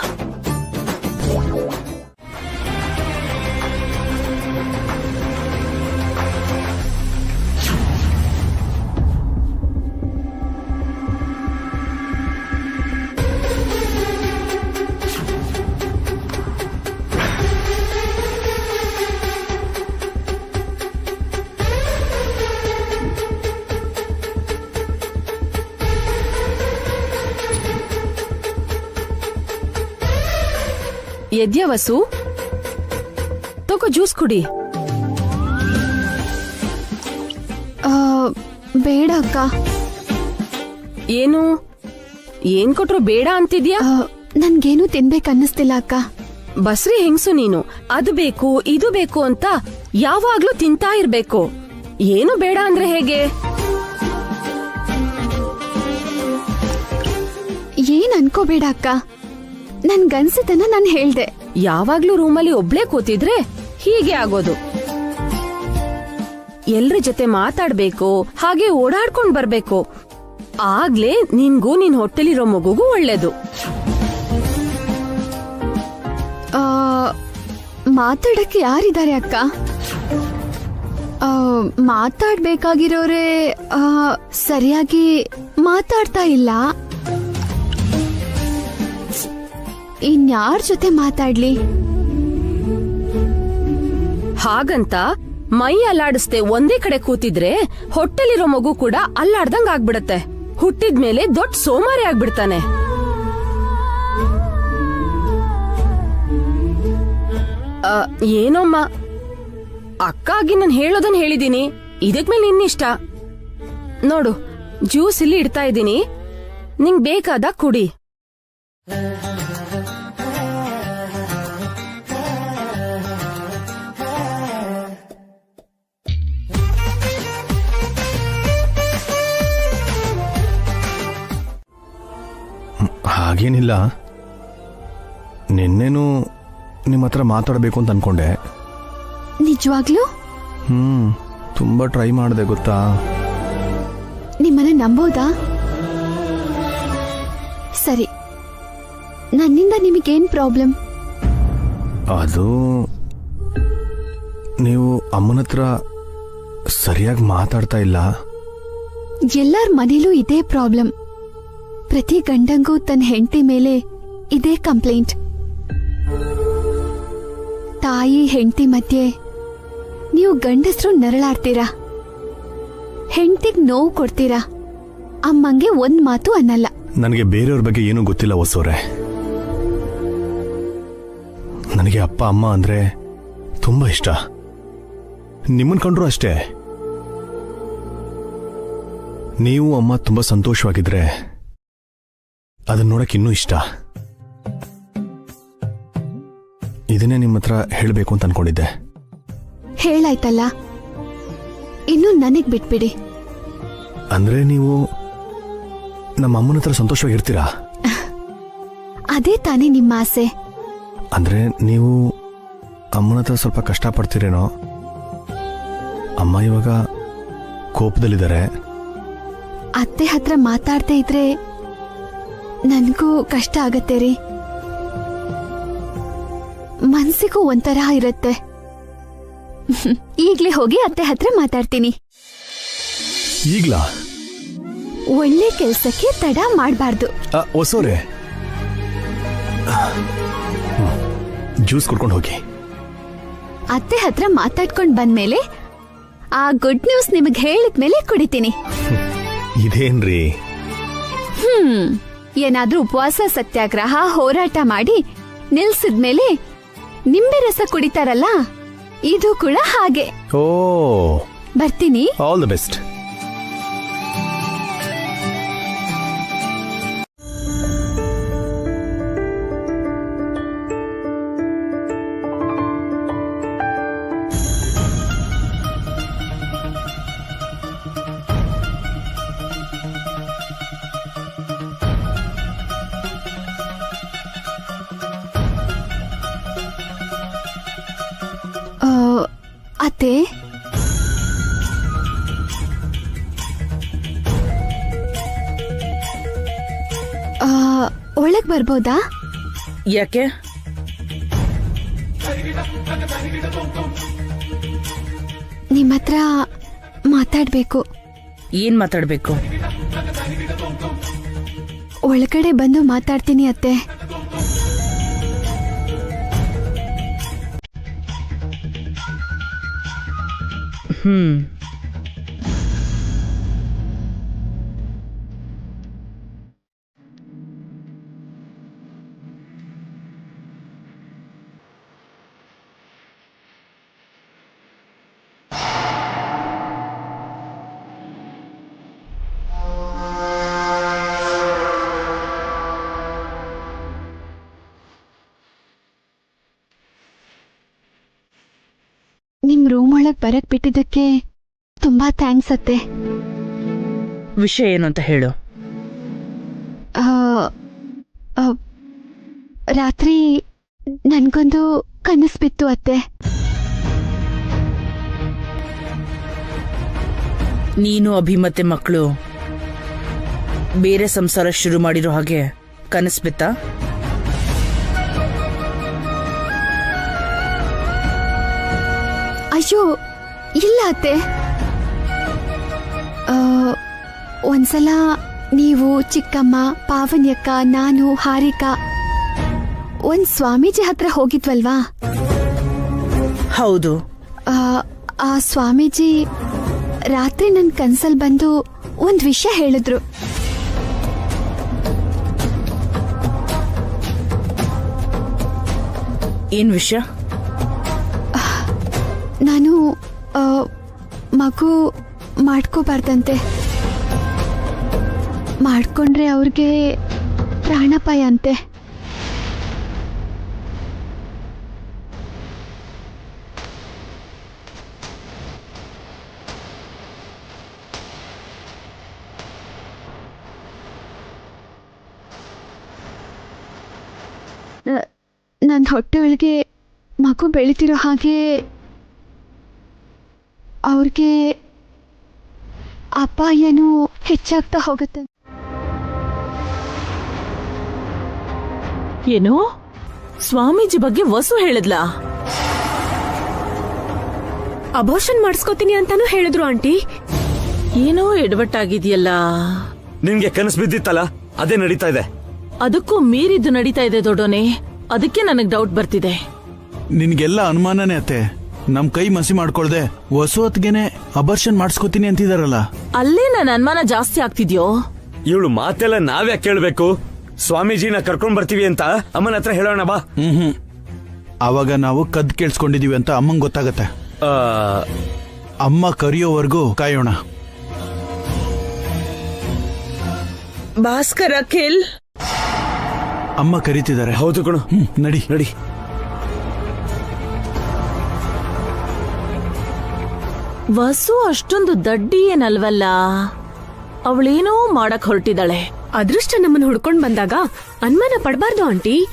ಎದ್ಯಾ ವಸು? ತಗೋ ಜ್ಯೂಸ್ ಕುಡಿ. ಬೇಡ ಅಕ್ಕ. ಏನು ಏನ್ ಕೊಟ್ರು ಬೇಡ ಅಂತಿದ್ಯಾ? ನನ್ಗೇನು ತಿನ್ಬೇಕನ್ನಿಸ್ತಿಲ್ಲ ಅಕ್ಕ. ಬಸ್ರಿ ಹೆಂಗ್ಸು ನೀನು, ಅದು ಬೇಕು ಇದು ಬೇಕು ಅಂತ ಯಾವಾಗ್ಲೂ ತಿಂತಾ ಇರ್ಬೇಕು. ಏನು ಬೇಡ ಅಂದ್ರೆ ಹೇಗೆ? ಏನ್ ಅನ್ಕೋಬೇಡ ಅಕ್ಕ, ನನ್ಗನ್ಸಿದ್ದನ್ನ ನಾನ್ ಹೇಳ್ದೆ. ಯಾವಾಗ್ಲೂ ರೂಮಲ್ಲಿ ಒಬ್ಳೇ ಕೂತಿದ್ರೆ ಹೀಗೆ ಆಗೋದು. ಎಲ್ರ ಜೊತೆ ಮಾತಾಡ್ಬೇಕು, ಹಾಗೆ ಓಡಾಡ್ಕೊಂಡ್ ಬರ್ಬೇಕು. ಆಗ್ಲೇ ನಿನ್ಗೂ ನಿನ್ ಹೊಟ್ಟೆಲಿರೋ ಮಗುಗೂ ಒಳ್ಳೇದು. ಮಾತಾಡಕ್ಕೆ ಯಾರಿದ್ದಾರೆ ಅಕ್ಕ? ಮಾತಾಡ್ಬೇಕಾಗಿರೋರೇ ಸರಿಯಾಗಿ ಮಾತಾಡ್ತಾ ಇಲ್ಲ. ಇನ್ಯಾರ ಜೊತೆ ಮಾತಾಡ್ಲಿ? ಹಾಗಂತ ಮೈ ಅಲ್ಲಾಡಿಸ್ದೆ ಒಂದೇ ಕಡೆ ಕೂತಿದ್ರೆ ಹೊಟ್ಟೆಲಿರೋ ಮಗು ಕೂಡ ಅಲ್ಲಾಡ್ದಂಗ್ ಆಗ್ಬಿಡತ್ತೆ. ಹುಟ್ಟಿದ್ಮೇಲೆ ದೊಡ್ಡ ಸೋಮಾರಿ ಆಗ್ಬಿಡ್ತಾನೆ. ಏನೋಮ್ಮ, ಅಕ್ಕಾಗಿ ನಾನು ಹೇಳೋದನ್ ಹೇಳಿದೀನಿ. ಇದಕ್ ಮೇಲೆ ನಿನ್ನಿಷ್ಟ. ನೋಡು, ಜ್ಯೂಸ್ ಇಲ್ಲಿ ಇಡ್ತಾ ಇದ್ದೀನಿ, ನಿಂಗ್ ಬೇಕಾದ ಕುಡಿ. ಹಾಗೇನಿಲ್ಲ, ನಿನ್ನೇನು ನಿಮ್ಮ ಹತ್ರ ಮಾತಾಡಬೇಕು ಅಂತ ಅನ್ಕೊಂಡೆ. ನಿಜವಾಗ್ಲೂ? ತುಂಬಾ ಟ್ರೈ ಮಾಡಿದೆ ಗೊತ್ತಾ. ನಿಮ್ಮನ್ನ ನಂಬೋದಾ? ಸರಿ, ನನ್ನಿಂದ ನಿಮಗೇನ್ ಪ್ರಾಬ್ಲಮ್? ಅದು ನೀವು ಅಮ್ಮನ ಹತ್ರ ಸರಿಯಾಗಿ ಮಾತಾಡ್ತಾ ಇಲ್ಲ. ಎಲ್ಲಾರ ಮನೇಲೂ ಇದೇ ಪ್ರಾಬ್ಲಮ್. ಪ್ರತಿ ಗಂಡಂಗೂ ತನ್ನ ಹೆಂಡತಿ ಮೇಲೆ ಇದೇ ಕಂಪ್ಲೇಂಟ್. ತಾಯಿ ಹೆಂಡತಿ ಮಧ್ಯೆ ನೀವು ಗಂಡಸ್ರು ನರಳಾಡ್ತೀರಾ, ಹೆಂಡತಿಗ್ ನೋವು ಕೊಡ್ತೀರಾ, ಅಮ್ಮಂಗೆ ಒಂದ್ ಮಾತು ಅನ್ನಲ್ಲ. ನನಗೆ ಬೇರೆಯವ್ರ ಬಗ್ಗೆ ಏನೂ ಗೊತ್ತಿಲ್ಲ ಹೊಸೋರೆ. ನನಗೆ ಅಪ್ಪ ಅಮ್ಮ ಅಂದ್ರೆ ತುಂಬಾ ಇಷ್ಟ. ನಿಮ್ಮನ್ ಕಂಡ್ರು ಅಷ್ಟೇ. ನೀವು ಅಮ್ಮ ತುಂಬಾ ಸಂತೋಷವಾಗಿದ್ರೆ ಅದನ್ನ ನೋಡಕ್ ಇನ್ನೂ ಇಷ್ಟ. ಇದನ್ನೇ ನಿಮ್ಮ ಹತ್ರ ಹೇಳಬೇಕು ಅಂತ ಅನ್ಕೊಂಡಿದ್ದೆ. ಹೇಳಾಯ್ತಲ್ಲ, ಇನ್ನು ನನಗ್ ಬಿಟ್ಬಿಡಿ. ಅಂದ್ರೆ ನೀವು ನಮ್ಮ ಅಮ್ಮನ ಹತ್ರ ಸಂತೋಷವಾಗಿರ್ತೀರಾ? ಅದೇ ತಾನೇ ನಿಮ್ಮ ಆಸೆ. ಅಂದ್ರೆ ನೀವು ಅಮ್ಮನ ಹತ್ರ ಸ್ವಲ್ಪ ಕಷ್ಟಪಡ್ತೀರೇನೋ. ಅಮ್ಮ ಇವಾಗ ಕೋಪದಲ್ಲಿದ್ದಾರೆ. ಅತ್ತೆ ಹತ್ರ ಮಾತಾಡ್ತಾ ಇದ್ರೆ ನನ್ಗೂ ಕಷ್ಟ ಆಗತ್ತೆ ರೀ. ಮನ್ಸಿಗೂ ಒಂಥರ ಇರುತ್ತೆ. ಈಗ್ಲೇ ಹೋಗಿ ಅತ್ತೆ ಹತ್ರ ಮಾತಾಡ್ತೀನಿ. ಈಗ್ಲಾ? ಒಳ್ಳೆ ಕೆಲ್ಸಕ್ಕೆ ತಡ ಮಾಡಬಾರ್ದು. ಹೊಸೋರೆ, ಜ್ಯೂಸ್ ಕುಡ್ಕೊಂಡು ಹೋಗಿ. ಅತ್ತೆ ಹತ್ರ ಮಾತಾಡ್ಕೊಂಡ್ ಬಂದ್ಮೇಲೆ ಆ ಗುಡ್ ನ್ಯೂಸ್ ನಿಮಗ್ ಹೇಳಿದ್ಮೇಲೆ ಕುಡಿತೀನಿ. ಇದೇನ್ರಿ? ಏನಾದ್ರೂ ಉಪವಾಸ ಸತ್ಯಾಗ್ರಹ ಹೋರಾಟ ಮಾಡಿ ನಿಲ್ಸಿದ್ಮೇಲೆ ನಿಂಬೆ ರಸ ಕುಡಿತಾರಲ್ಲ, ಇದು ಕೂಡ ಹಾಗೆ. ಓ, ಬರ್ತೀನಿ. All the best. ಅತ್ತೆ, ಒಳಗ್ ಬರ್ಬೋದಾ? ಯಾಕೆ? ನಿಮ್ಮ ಹತ್ರ ಮಾತಾಡ್ಬೇಕು. ಏನ್ ಮಾತಾಡ್ಬೇಕು? ಒಳಗಡೆ ಬಂದು ಮಾತಾಡ್ತೀನಿ ಅತ್ತೆ. ನಿಮ್ ರೂಮ್ ಒಳಗ್ ಬರಕ್ ಬಿಟ್ಟಿದ್ದಕ್ಕೆ ತುಂಬಾ ಥ್ಯಾಂಕ್ಸ್ ಅತ್ತೆ. ವಿಷಯ ಏನು ಅಂತ ಹೇಳು. ಆ, ಆ, ರಾತ್ರಿ ನನ್ಗೊಂದು ಕನಸು ಬಿತ್ತು ಅತ್ತೆ. ನೀನು ಅಭಿ ಮತ್ತೆ ಮಕ್ಕಳು ಬೇರೆ ಸಂಸಾರ ಶುರು ಮಾಡಿರೋ ಹಾಗೆ ಕನಸು ಬಿತ್ತಾ? ಅಯ್ಯೋ ಇಲ್ಲ ಅತ್ತೆ. ಒಂದ್ಸಲ ನೀವು, ಚಿಕ್ಕಮ್ಮ, ಪಾವನ್ಯಕ್ಕ, ನಾನು, ಹಾರಿಕಾ ಒಂದ್ ಸ್ವಾಮೀಜಿ ಹತ್ರ ಹೋಗಿದ್ವಲ್ವಾ? ಹೌದು. ಆ ಸ್ವಾಮೀಜಿ ರಾತ್ರಿ ನನ್ ಕನ್ಸಲ್ ಬಂದು ಒಂದ್ ವಿಷಯ ಹೇಳಿದ್ರು. ಏನ್ ವಿಷಯ? ನಾನು ಮಗು ಮಾಡ್ಕೋಬಾರ್ದಂತೆ. ಮಾಡ್ಕೊಂಡ್ರೆ ಅವ್ರಿಗೆ ಪ್ರಾಣಾಪಾಯ ಅಂತೆ. ನನ್ನ ಹೊಟ್ಟೆ ಒಳಗೆ ಮಗು ಬೆಳಿತಿರೋ ಹಾಗೆ ಅವ್ರಿಗೆ ಅಪಾಯನೂ ಹೆಚ್ಚಾಗ್ತಾ ಹೋಗುತ್ತೆ. ಏನು? ಸ್ವಾಮೀಜಿ ಬಗ್ಗೆ ವಸು ಹೇಳಿದ್ಲಾ? ಅಬೋಷನ್ ಮಾಡಿಸ್ಕೋತೀನಿ ಅಂತಾನು ಹೇಳಿದ್ರು ಆಂಟಿ. ಏನೋ ಎಡವಟ್ಟಾಗಿದೆಯಲ್ಲ. ನಿನ್ಗೆ ಕನಸು ಬಿದ್ದಿತ್ತಲ್ಲ, ಅದೇ ನಡೀತಾ ಇದೆ. ಅದಕ್ಕೂ ಮೀರಿದ್ದು ನಡೀತಾ ಇದೆ ದೊಡ್ಡೋನೆ. ಅದಕ್ಕೆ ನನಗ್ ಡೌಟ್ ಬರ್ತಿದೆ. ನಿನ್ಗೆಲ್ಲ ಅನುಮಾನನೇ ಅತ್ತೆ. ನಮ್ ಕೈ ಮಸಿ ಮಾಡ್ಕೊಳ್ದೆ ವಸು ಹೊತ್ಗೆನೆ ಅಬರ್ಷನ್ ಮಾಡಿಸ್ಕೋತೀನಿ ಅಂತಿದಾರಲ್ಲ. ಅಲ್ಲೇ ನನ್ನ ಅನುಮಾನ ಜಾಸ್ತಿ ಆಗ್ತಿದ್ಯೋ. ಇವಳು ಮಾತೆಲ್ಲ ನಾವ್ಯಾಕೆ ಕೇಳ್ಬೇಕು? ಸ್ವಾಮೀಜಿನ ಕರ್ಕೊಂಡ್ ಬರ್ತೀವಿ ಅಂತ ಅಮ್ಮನ ಹತ್ರ ಹೇಳೋಣ ಬಾ. ಅವಾಗ ನಾವು ಕದ್ ಕೇಳಿಸ್ಕೊಂಡಿದೀವಿ ಅಂತ ಅಮ್ಮಂಗ್ ಗೊತ್ತಾಗತ್ತೆ. ಅಮ್ಮ ಕರಿಯೋವರೆಗೂ ಕಾಯೋಣ. ಭಾಸ್ಕರ್, ಅಖಿಲ್, ಅಮ್ಮ ಕರೀತಿದ್ದಾರೆ. ಹೌದು ಕಣು. ನಡಿ ನಡಿ. ವಸು ಅಷ್ಟೊಂದು ದಡ್ಡಿ ಏನಲ್ವಲ್ಲ. ಅವಳೇನೋ ಮಾಡಕ್ ಹೊರಟಿದ್ದಾಳೆ. ಅದೃಷ್ಟ ನಮ್ಮನ್ನ ಹುಡ್ಕೊಂಡ್ ಬಂದಾಗ ಅನುಮಾನ ಪಡಬಾರ್ದು ಆಂಟಿ.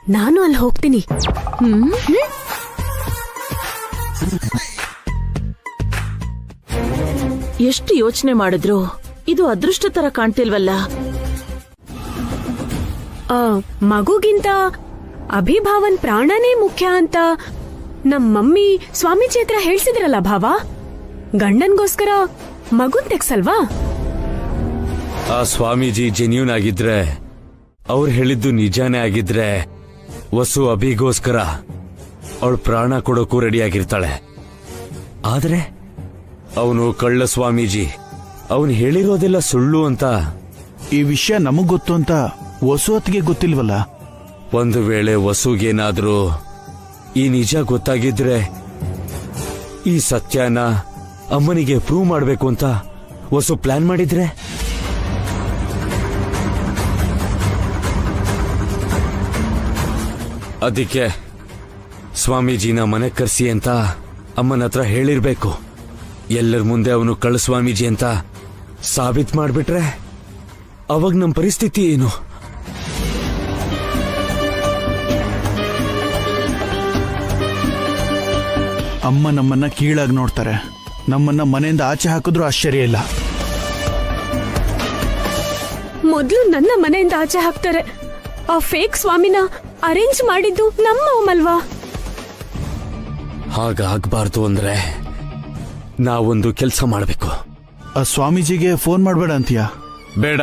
ನಾನು ಅಲ್ಲಿ ಹೋಗ್ತೀನಿ. ಎಷ್ಟು ಯೋಚನೆ ಮಾಡಿದ್ರು ಇದು ಅದೃಷ್ಟ ತರ ಕಾಣ್ತಿಲ್ವಲ್ಲ. ಮಗುಗಿಂತ ಅಭಿಭಾವನ್ ಪ್ರಾಣನೇ ಮುಖ್ಯ ಅಂತ ನಮ್ ಮಮ್ಮಿ ಸ್ವಾಮೀಜಿ ಹತ್ರ ಹೇಳ್ಸಿದ್ರಲ್ಲ ಭಾವ. ಗಂಡನ್ಗೋಸ್ಕರ ಮಗುನ್ ತೆಗ್ಸಲ್ವಾ? ಆ ಸ್ವಾಮೀಜಿ ಜೆನ್ಯೂನ್ ಆಗಿದ್ರೆ, ಅವ್ರು ಹೇಳಿದ್ದು ನಿಜಾನೇ ಆಗಿದ್ರೆ, ವಸು ಅಭಿಗೋಸ್ಕರ ಅವಳು ಪ್ರಾಣ ಕೊಡೋಕ್ಕೂ ರೆಡಿ ಆಗಿರ್ತಾಳೆ. ಆದ್ರೆ ಅವನು ಕಳ್ಳ ಸ್ವಾಮೀಜಿ. ಅವನು ಹೇಳಿರೋದೆಲ್ಲ ಸುಳ್ಳು ಅಂತ. ಈ ವಿಷಯ ನಮಗ್ ಗೊತ್ತು ಅಂತ ವಸು ಹೊತ್ತಿಗೆ ಗೊತ್ತಿಲ್ವಲ್ಲ. ಒಂದು ವೇಳೆ ವಸುಗೇನಾದ್ರೂ ಈ ನಿಜ ಗೊತ್ತಾಗಿದ್ರೆ, ಈ ಸತ್ಯನ ಅಮ್ಮನಿಗೆ ಪ್ರೂವ್ ಮಾಡಬೇಕು ಅಂತ ವಸು ಪ್ಲಾನ್ ಮಾಡಿದ್ರೆ, ಅದಕ್ಕೆ ಸ್ವಾಮೀಜಿನ ಮನೆ ಕರ್ಸಿ ಅಂತ ಅಮ್ಮನ ಹತ್ರ ಹೇಳಿರ್ಬೇಕು. ಎಲ್ಲರ ಮುಂದೆ ಅವನು ಕಳ್ಳ ಸ್ವಾಮೀಜಿ ಅಂತ ಸಾಬೀತ್ ಮಾಡ್ಬಿಟ್ರೆ ಅವಾಗ ನಮ್ಮ ಪರಿಸ್ಥಿತಿ ಏನು? ಅಮ್ಮ ನಮ್ಮನ್ನ ಕೀಳಾಗಿ ನೋಡ್ತಾರೆ. ನಮ್ಮನ್ನ ಮನೆಯಿಂದ ಆಚೆ ಹಾಕಿದ್ರು ಆಶ್ಚರ್ಯ ಇಲ್ಲ. ಮೊದ್ಲು ನನ್ನ ಮನೆಯಿಂದ ಆಚೆ ಹಾಕ್ತಾರೆ. ಆ ಫೇಕ್ ಸ್ವಾಮಿನ ಅರೇಂಜ್ ಮಾಡಿದ್ದು ನಮ್ಮ ಅಲ್ವಾ? ಹಾಗಾಗಬಾರ್ದು ಅಂದ್ರೆ ನಾವೊಂದು ಕೆಲಸ ಮಾಡಬೇಕು. ಆ ಸ್ವಾಮೀಜಿಗೆ ಫೋನ್ ಮಾಡಬೇಡ ಅಂತೀಯಾ? ಬೇಡ.